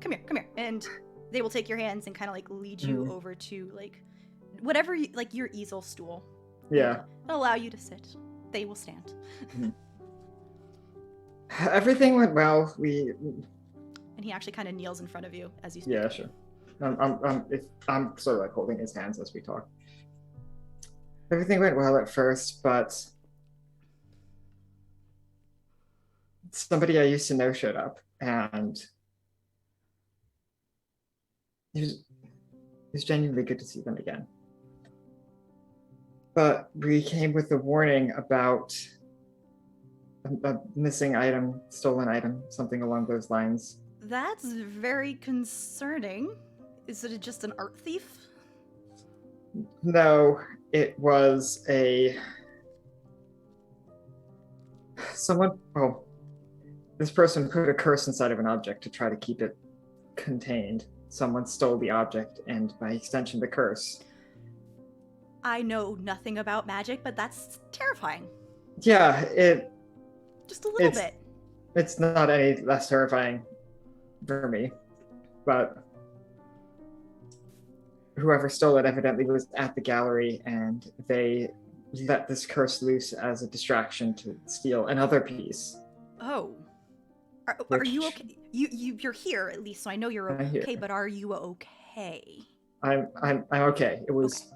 Come here. And they will take your hands and kind of like lead you over to like whatever, like your easel stool. Yeah. They'll allow you to sit. They will stand. Everything went well. And he actually kind of kneels in front of you as you speak. Yeah, sure. I'm sort of like holding his hands as we talk. Everything went well at first, but somebody I used to know showed up, and it was genuinely good to see them again. But we came with a warning about a missing item, stolen item, something along those lines. That's very concerning. Is it just an art thief? No, it was this person put a curse inside of an object to try to keep it contained. Someone stole the object and by extension the curse. I know nothing about magic, but that's terrifying. Yeah, Just a little bit. It's not any less terrifying for me, but whoever stole it evidently was at the gallery, and they let this curse loose as a distraction to steal another piece. Oh. Are you okay? You're here at least, so I know you're I'm okay, here. but are you okay? I'm okay. It was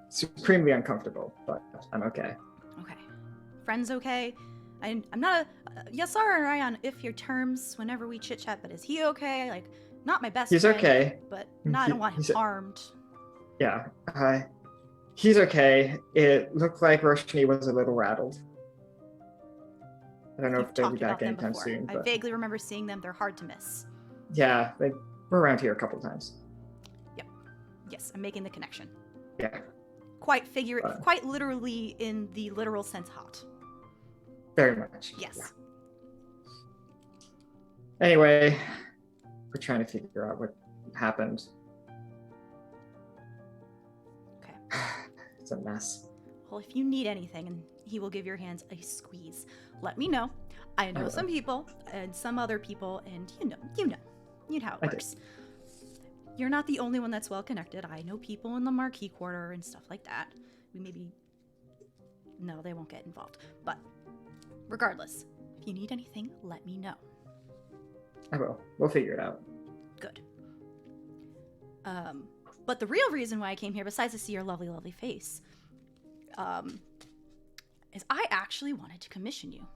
supremely uncomfortable, but I'm okay. Okay. Friend's okay. I'm not a Yasar or Ryan if your terms whenever we chit chat, but is he okay? Like, not my best He's friend, okay. but I don't want him harmed. Yeah, he's okay. It looked like Roshni was a little rattled. I don't know You've if they'll be talked about back them anytime before. soon. I But vaguely remember seeing them. They're hard to miss. yeah, they were around here a couple times. Yep. Yes, I'm making the connection. Yeah. Quite literally in the literal sense hot. Very much. Yes. Yeah. Anyway, we're trying to figure out what happened. Okay. It's a mess. Well, if you need anything, and he will give your hands a squeeze, let me know. I know some people and some other people, and you know how it works. You're not the only one that's well connected. I know people in the Marquee Quarter and stuff like that. No, they won't get involved. But regardless, if you need anything, let me know. I will. We'll figure it out. Good. But the real reason why I came here, besides to see your lovely, lovely face, is I actually wanted to commission you.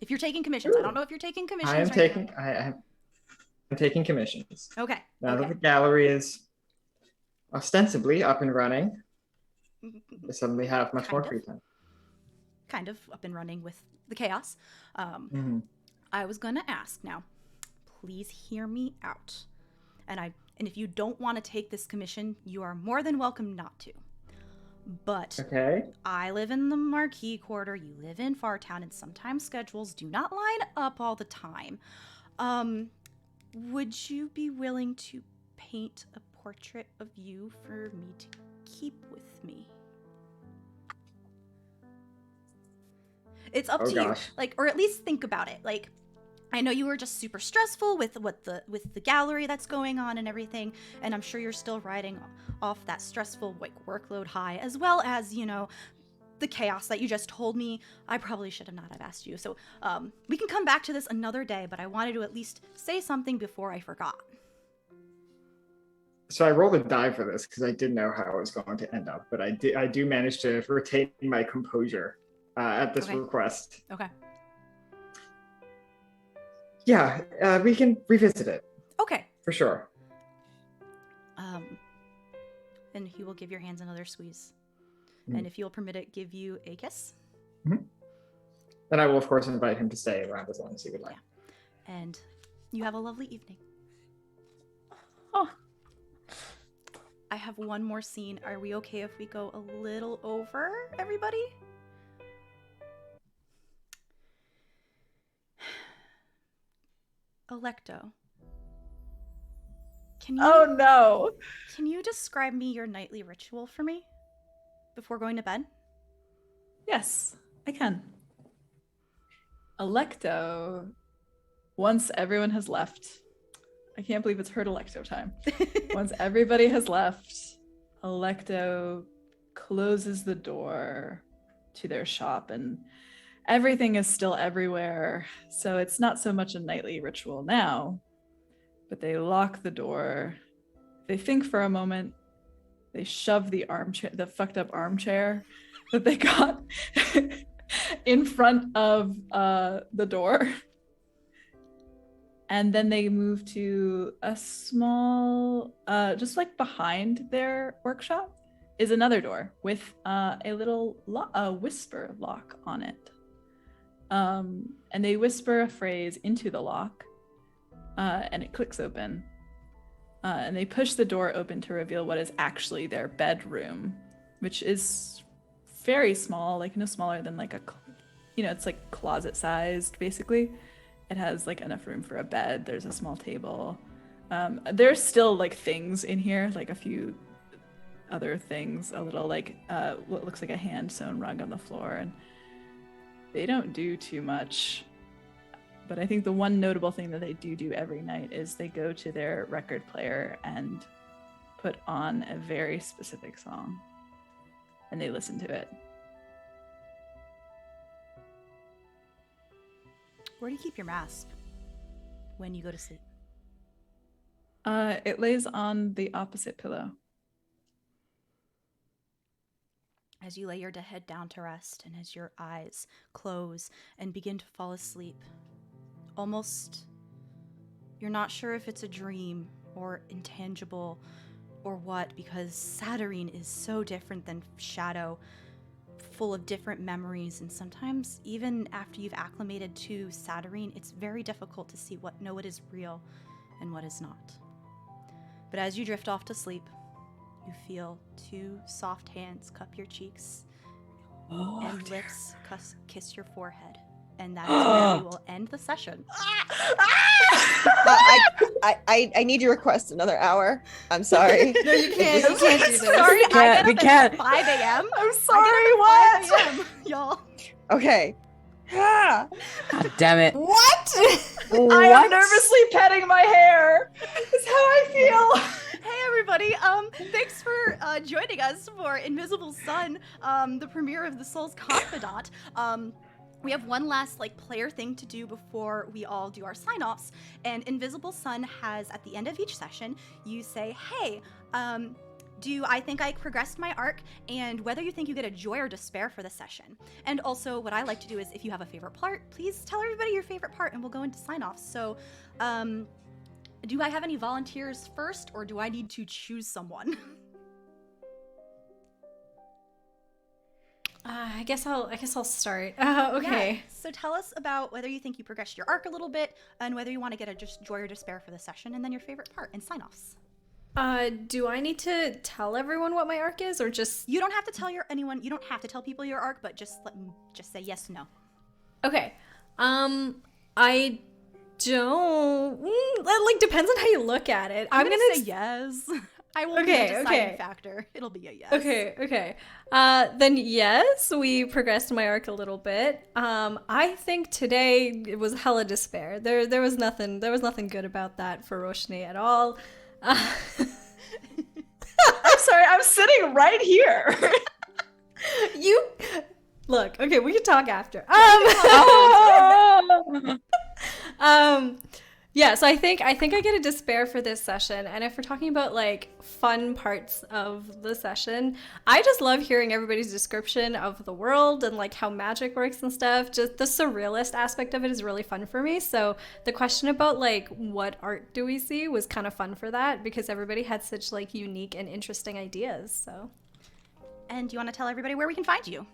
If you're taking commissions, I don't know if you're taking commissions. I'm taking commissions. Okay. Now that the gallery is ostensibly up and running, I suddenly have much more free time. Kind of up and running with the chaos. I was gonna ask now. Please hear me out. And if you don't want to take this commission, you are more than welcome not to. But okay. I live in the Marquee Quarter, you live in Fartown, and sometimes schedules do not line up all the time. Would you be willing to paint a portrait of you for me to keep with me? It's up to you. Like, or at least think about it. Like, I know you were just super stressful with the gallery that's going on and everything, and I'm sure you're still riding off that stressful workload high, as well as, the chaos that you just told me. I probably should have not have asked you. So we can come back to this another day, but I wanted to at least say something before I forgot. So I rolled a die for this because I didn't know how it was going to end up, but I do manage to retain my composure at this request. Okay. Yeah, we can revisit it. Okay. For sure. And he will give your hands another squeeze. And if you'll permit it, give you a kiss. Then I will, of course, invite him to stay around as long as he would like. Yeah. And you have a lovely evening. Oh. I have one more scene. Are we okay if we go a little over, everybody? Alecto. Oh no! Can you describe me your nightly ritual for me before going to bed? Yes, I can. Alecto, once everyone has left, I can't believe it's herd Alecto time. Once everybody has left, Alecto closes the door to their shop, and everything is still everywhere. So it's not so much a nightly ritual now, but they lock the door. They think for a moment. They shove the armchair, the fucked up armchair that they got in front of the door. And then they move to a small, just like behind their workshop is another door with a little whisper lock on it. And they whisper a phrase into the lock, and it clicks open. And they push the door open to reveal what is actually their bedroom, which is very small, like no smaller than like it's like closet sized, basically. It has like enough room for a bed. There's a small table. There's still like things in here, like a few other things, a little like what looks like a hand sewn rug on the floor, and they don't do too much. But I think the one notable thing that they do every night is they go to their record player and put on a very specific song, and they listen to it. Where do you keep your mask when you go to sleep? It lays on the opposite pillow. as you lay your head down to rest and as your eyes close and begin to fall asleep. Almost, you're not sure if it's a dream or intangible or what, because Saturnine is so different than Shadow, full of different memories, and sometimes even after you've acclimated to Saturnine, it's very difficult to know what is real and what is not. But as you drift off to sleep, you feel two soft hands cup your cheeks and lips kiss your forehead. And that is where we will end the session. I need to request another hour. I'm sorry. No, you can't. You can't do this. Sorry, We can't. 5 a.m. I'm sorry, what? 5 a.m. Y'all. Okay. God damn it. What? I am nervously petting my hair. Is how I feel. Hey everybody, thanks for joining us for Invisible Sun, the premiere of The Soul's Confidant. We have one last player thing to do before we all do our sign-offs, and Invisible Sun has, at the end of each session, you say, hey, do I think I progressed my arc, and whether you think you get a joy or despair for the session. And also, what I like to do is, if you have a favorite part, please tell everybody your favorite part, and we'll go into sign-offs. So, do I have any volunteers first, or do I need to choose someone? I guess I'll start. Okay. Yeah. So tell us about whether you think you progressed your arc a little bit, and whether you want to get a just joy or despair for the session, and then your favorite part and sign-offs. Do I need to tell everyone what my arc is, or just? You don't have to tell anyone. You don't have to tell people your arc, but just say yes, no. Okay. I don't. Depends on how you look at it. I'm gonna say yes. I will be a deciding factor. It'll be a yes. Okay. Then yes, we progressed my arc a little bit. I think today it was hella despair. There was nothing good about that for Roshni at all. I'm sorry, I'm sitting right here. You look, okay, we can talk after. Yeah, so I think I get a despair for this session, and if we're talking about fun parts of the session, I just love hearing everybody's description of the world and how magic works and stuff. Just the surrealist aspect of it is really fun for me. So the question about what art do we see was kind of fun for that, because everybody had such unique and interesting ideas. So, and do you want to tell everybody where we can find you?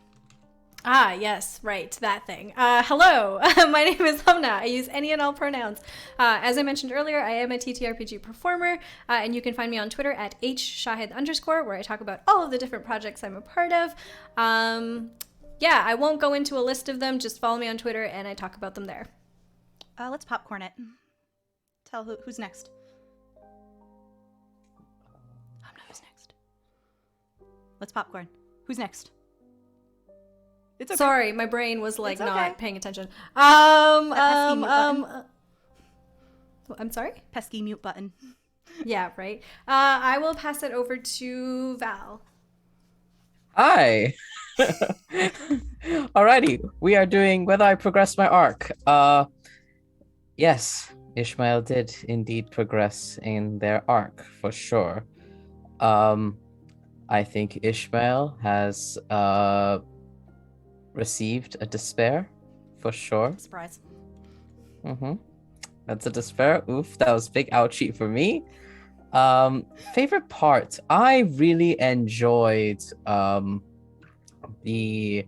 Ah, yes, right, that thing. Hello, my name is Hamnah. I use any and all pronouns. As I mentioned earlier, I am a TTRPG performer, and you can find me on Twitter at @hshahid_, where I talk about all of the different projects I'm a part of. Yeah, I won't go into a list of them, just follow me on Twitter, and I talk about them there. Let's popcorn it. Tell who's next. Hamnah, who's next? Let's popcorn. Who's next? It's okay. Sorry, my brain was It's okay. not paying attention. Pesky I'm sorry? Pesky mute button. Yeah, right. I will pass it over to Val. Hi. Alrighty, we are doing whether I progress my arc. Yes, Ishmael did indeed progress in their arc for sure. I think Ishmael has received a despair for sure. Surprise. That's a despair. Oof, that was big ouchie for me. Favorite part, I really enjoyed the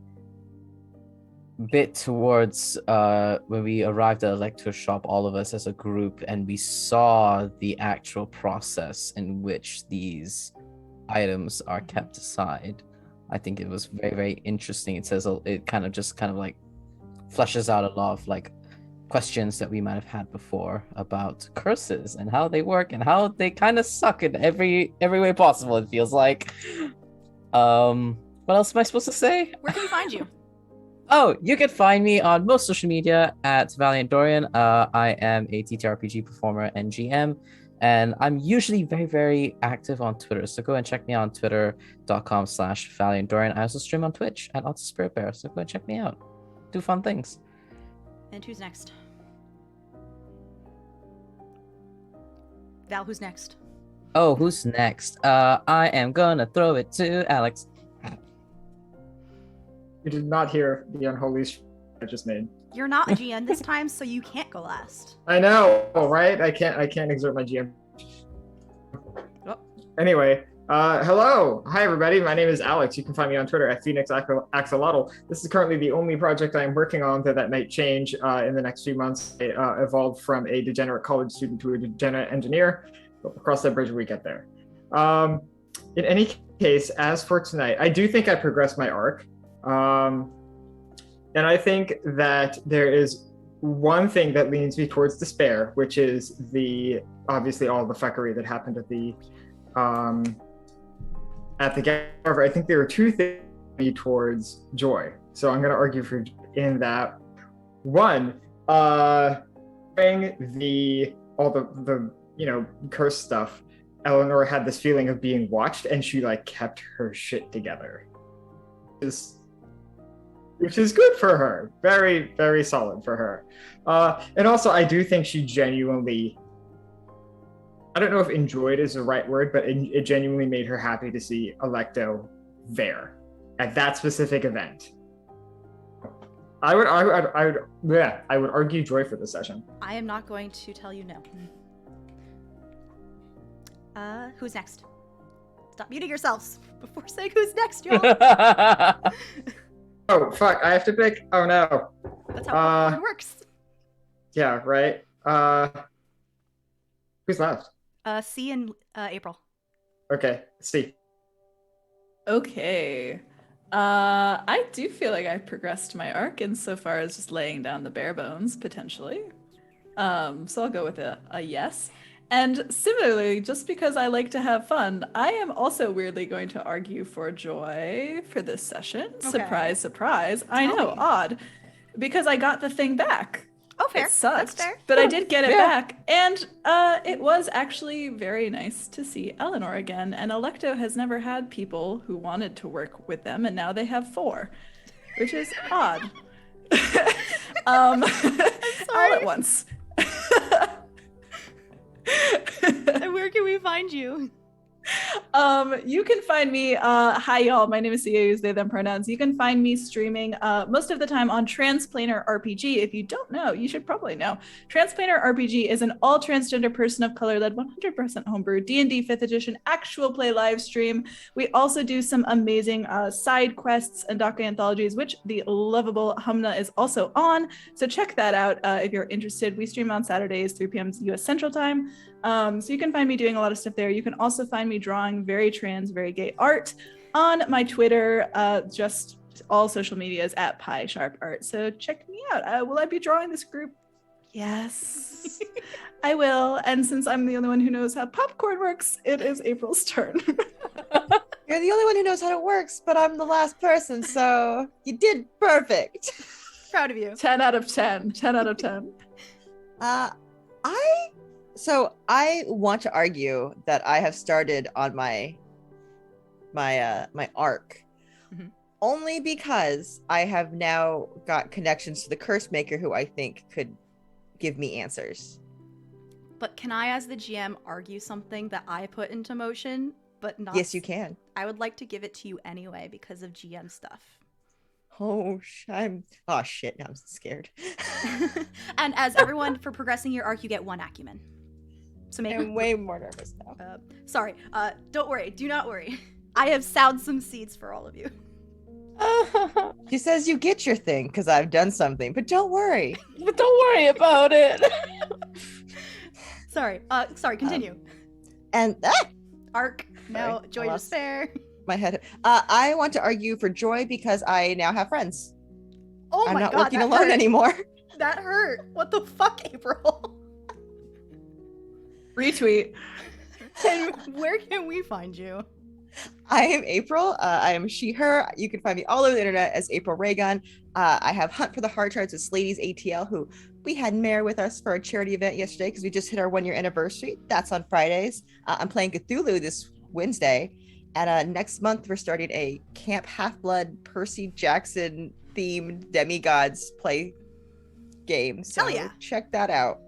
bit towards when we arrived at Alecto shop, all of us as a group, and we saw the actual process in which these items are kept aside. I think it was very, very interesting. It says it kind of fleshes out a lot of questions that we might have had before about curses and how they work and how they kind of suck in every way possible, it feels like. What else am I supposed to say? Where can we find you? Oh, you can find me on most social media at Valiant Dorian. I am a TTRPG performer and GM, and I'm usually very, very active on Twitter. So go and check me on twitter.com/Valiant Dorian. I also stream on Twitch at Auto Spirit Bear, so go and check me out. Do fun things. And who's next? Val, who's next? Oh, who's next? I am gonna throw it to Alex. You did not hear the unholy I just made. You're not a GM this time, so you can't go last. I know, right? I can't exert my GM. Oh. Anyway, hello. Hi, everybody. My name is Alex. You can find me on Twitter at PhoenixAxolotl. This is currently the only project I'm working on, though that might change in the next few months. I evolved from a degenerate college student to a degenerate engineer. We'll cross that bridge when we get there. In any case, as for tonight, I do think I progressed my arc. And I think that there is one thing that leans me towards despair, which is obviously all the fuckery that happened at the however, I think there are two things that lean towards joy. So I'm going to argue in that. One, during all the curse stuff, Eleanor had this feeling of being watched, and she like kept her shit together. Which is good for her. Very, very solid for her. And also, I do think she genuinely, I don't know if enjoyed is the right word, but it genuinely made her happy to see Alecto there at that specific event. I would argue joy for this session. I am not going to tell you no. Who's next? Stop muting yourselves before saying who's next, y'all. Oh, fuck, I have to pick? Oh, no. That's how it works. Yeah, right. Who's left? C and April. Okay, C. Okay. I do feel like I progressed my arc insofar as just laying down the bare bones, potentially. So I'll go with a yes. And similarly, just because I like to have fun, I am also weirdly going to argue for joy for this session. Okay. Surprise, surprise. I know, odd. Because I got the thing back. Oh, fair. It sucked, that's fair. but I did get it back. And it was actually very nice to see Eleanor again. And Alecto has never had people who wanted to work with them, and now they have 4, which is odd. I'm all at once. And where can we find you? You can find me, hi y'all, my name is Sia, use they, them pronouns. You can find me streaming most of the time on Transplanar RPG. If you don't know, you should probably know. Transplanar RPG is an all transgender person of color led 100% homebrew D&D 5th edition actual play live stream. We also do some amazing side quests and docu anthologies, which the lovable Hamnah is also on. So check that out if you're interested. We stream on Saturdays, 3 p.m. US Central Time. So you can find me doing a lot of stuff there. You can also find me drawing very trans, very gay art on my Twitter, just all social medias at PieSharpArt. So check me out. Will I be drawing this group? Yes, I will. And since I'm the only one who knows how popcorn works, it is April's turn. You're the only one who knows how it works, but I'm the last person, so you did perfect. Proud of you. 10 out of 10. 10 out of 10. So I want to argue that I have started on my arc, only because I have now got connections to the curse maker who I think could give me answers. But can I, as the GM, argue something that I put into motion, but not? Yes, you can. I would like to give it to you anyway because of GM stuff. Oh shit! Now I'm scared. And as everyone, for progressing your arc, you get 1 acumen. So maybe I'm way more nervous now. Sorry. Don't worry. Do not worry. I have sowed some seeds for all of you. She says you get your thing because I've done something, but don't worry. But don't worry about it. Sorry. Continue. Arc. No. Sorry, Joy, despair. My head. I want to argue for joy because I now have friends. Oh I'm my not god. working alone anymore. That hurt. What the fuck, April? Retweet. And where can we find you? I am April. I am she, her. You can find me all over the internet as April Raygun. I have Hunt for the Hard Charts with Slady's ATL, who we had Mare with us for a charity event yesterday because we just hit our 1-year anniversary. That's on Fridays. I'm playing Cthulhu this Wednesday. And next month, we're starting a Camp Half-Blood Percy Jackson themed Demigods play game. So Hell yeah. check that out.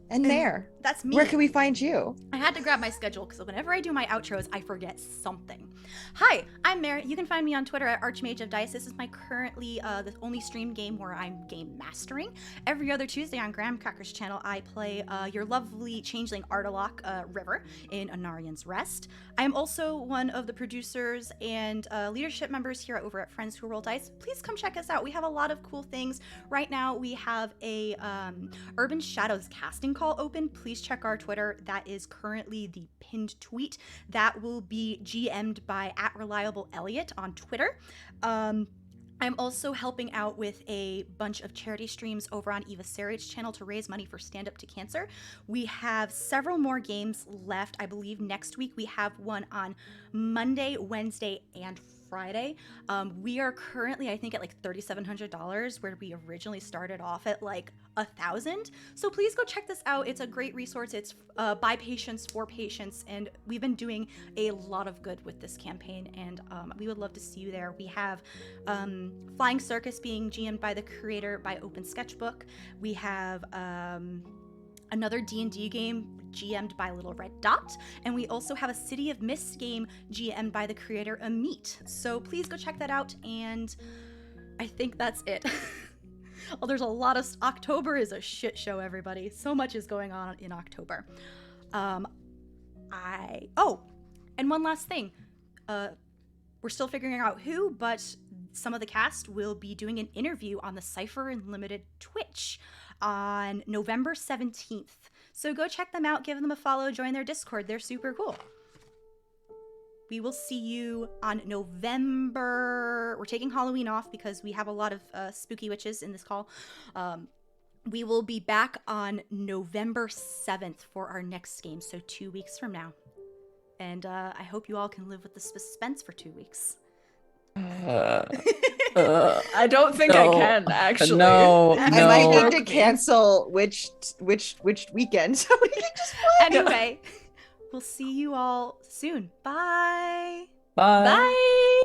And Mare. That's me. Where can we find you? I had to grab my schedule because whenever I do my outros, I forget something. Hi, I'm Merritt. You can find me on Twitter at Archmage of Dice. This is my currently the only stream game where I'm game mastering. Every other Tuesday on Graham Cracker's channel, I play your lovely changeling Artelok River in Anarian's Rest. I am also one of the producers and leadership members here over at Friends Who Roll Dice. Please come check us out. We have a lot of cool things. Right now, we have a Urban Shadows casting call open. Please check our Twitter. That is currently the pinned tweet. That will be GM'd by @ReliableElliot on Twitter. I'm also helping out with a bunch of charity streams over on Eva Sarach's channel to raise money for Stand Up to Cancer. We have several more games left. I believe next week we have one on Monday, Wednesday, and Friday. We are currently, I think, at like $3,700, where we originally started off at like $1,000. So please go check this out. It's a great resource. It's by patients for patients, and we've been doing a lot of good with this campaign, and we would love to see you there. We have Flying Circus being GM'd by the creator by Open Sketchbook. We have another D&D game GM'd by Little Red Dot, and we also have a City of Mist game GM'd by the creator Amit. So please go check that out, and I think that's it. Oh, there's a lot of October is a shit show, everybody. So much is going on in October. And one last thing. We're still figuring out who, but some of the cast will be doing an interview on the Cypher Unlimited Twitch on November 17th. So go check them out, give them a follow, join their Discord. They're super cool. We will see you on November. We're taking Halloween off because we have a lot of spooky witches in this call. We will be back on November 7th for our next game, so 2 weeks from now. And I hope you all can live with the suspense for 2 weeks. I don't think I can, actually. No, I no. might need to cancel which weekend, so we can just play. Anyway, we'll see you all soon. Bye. Bye. Bye.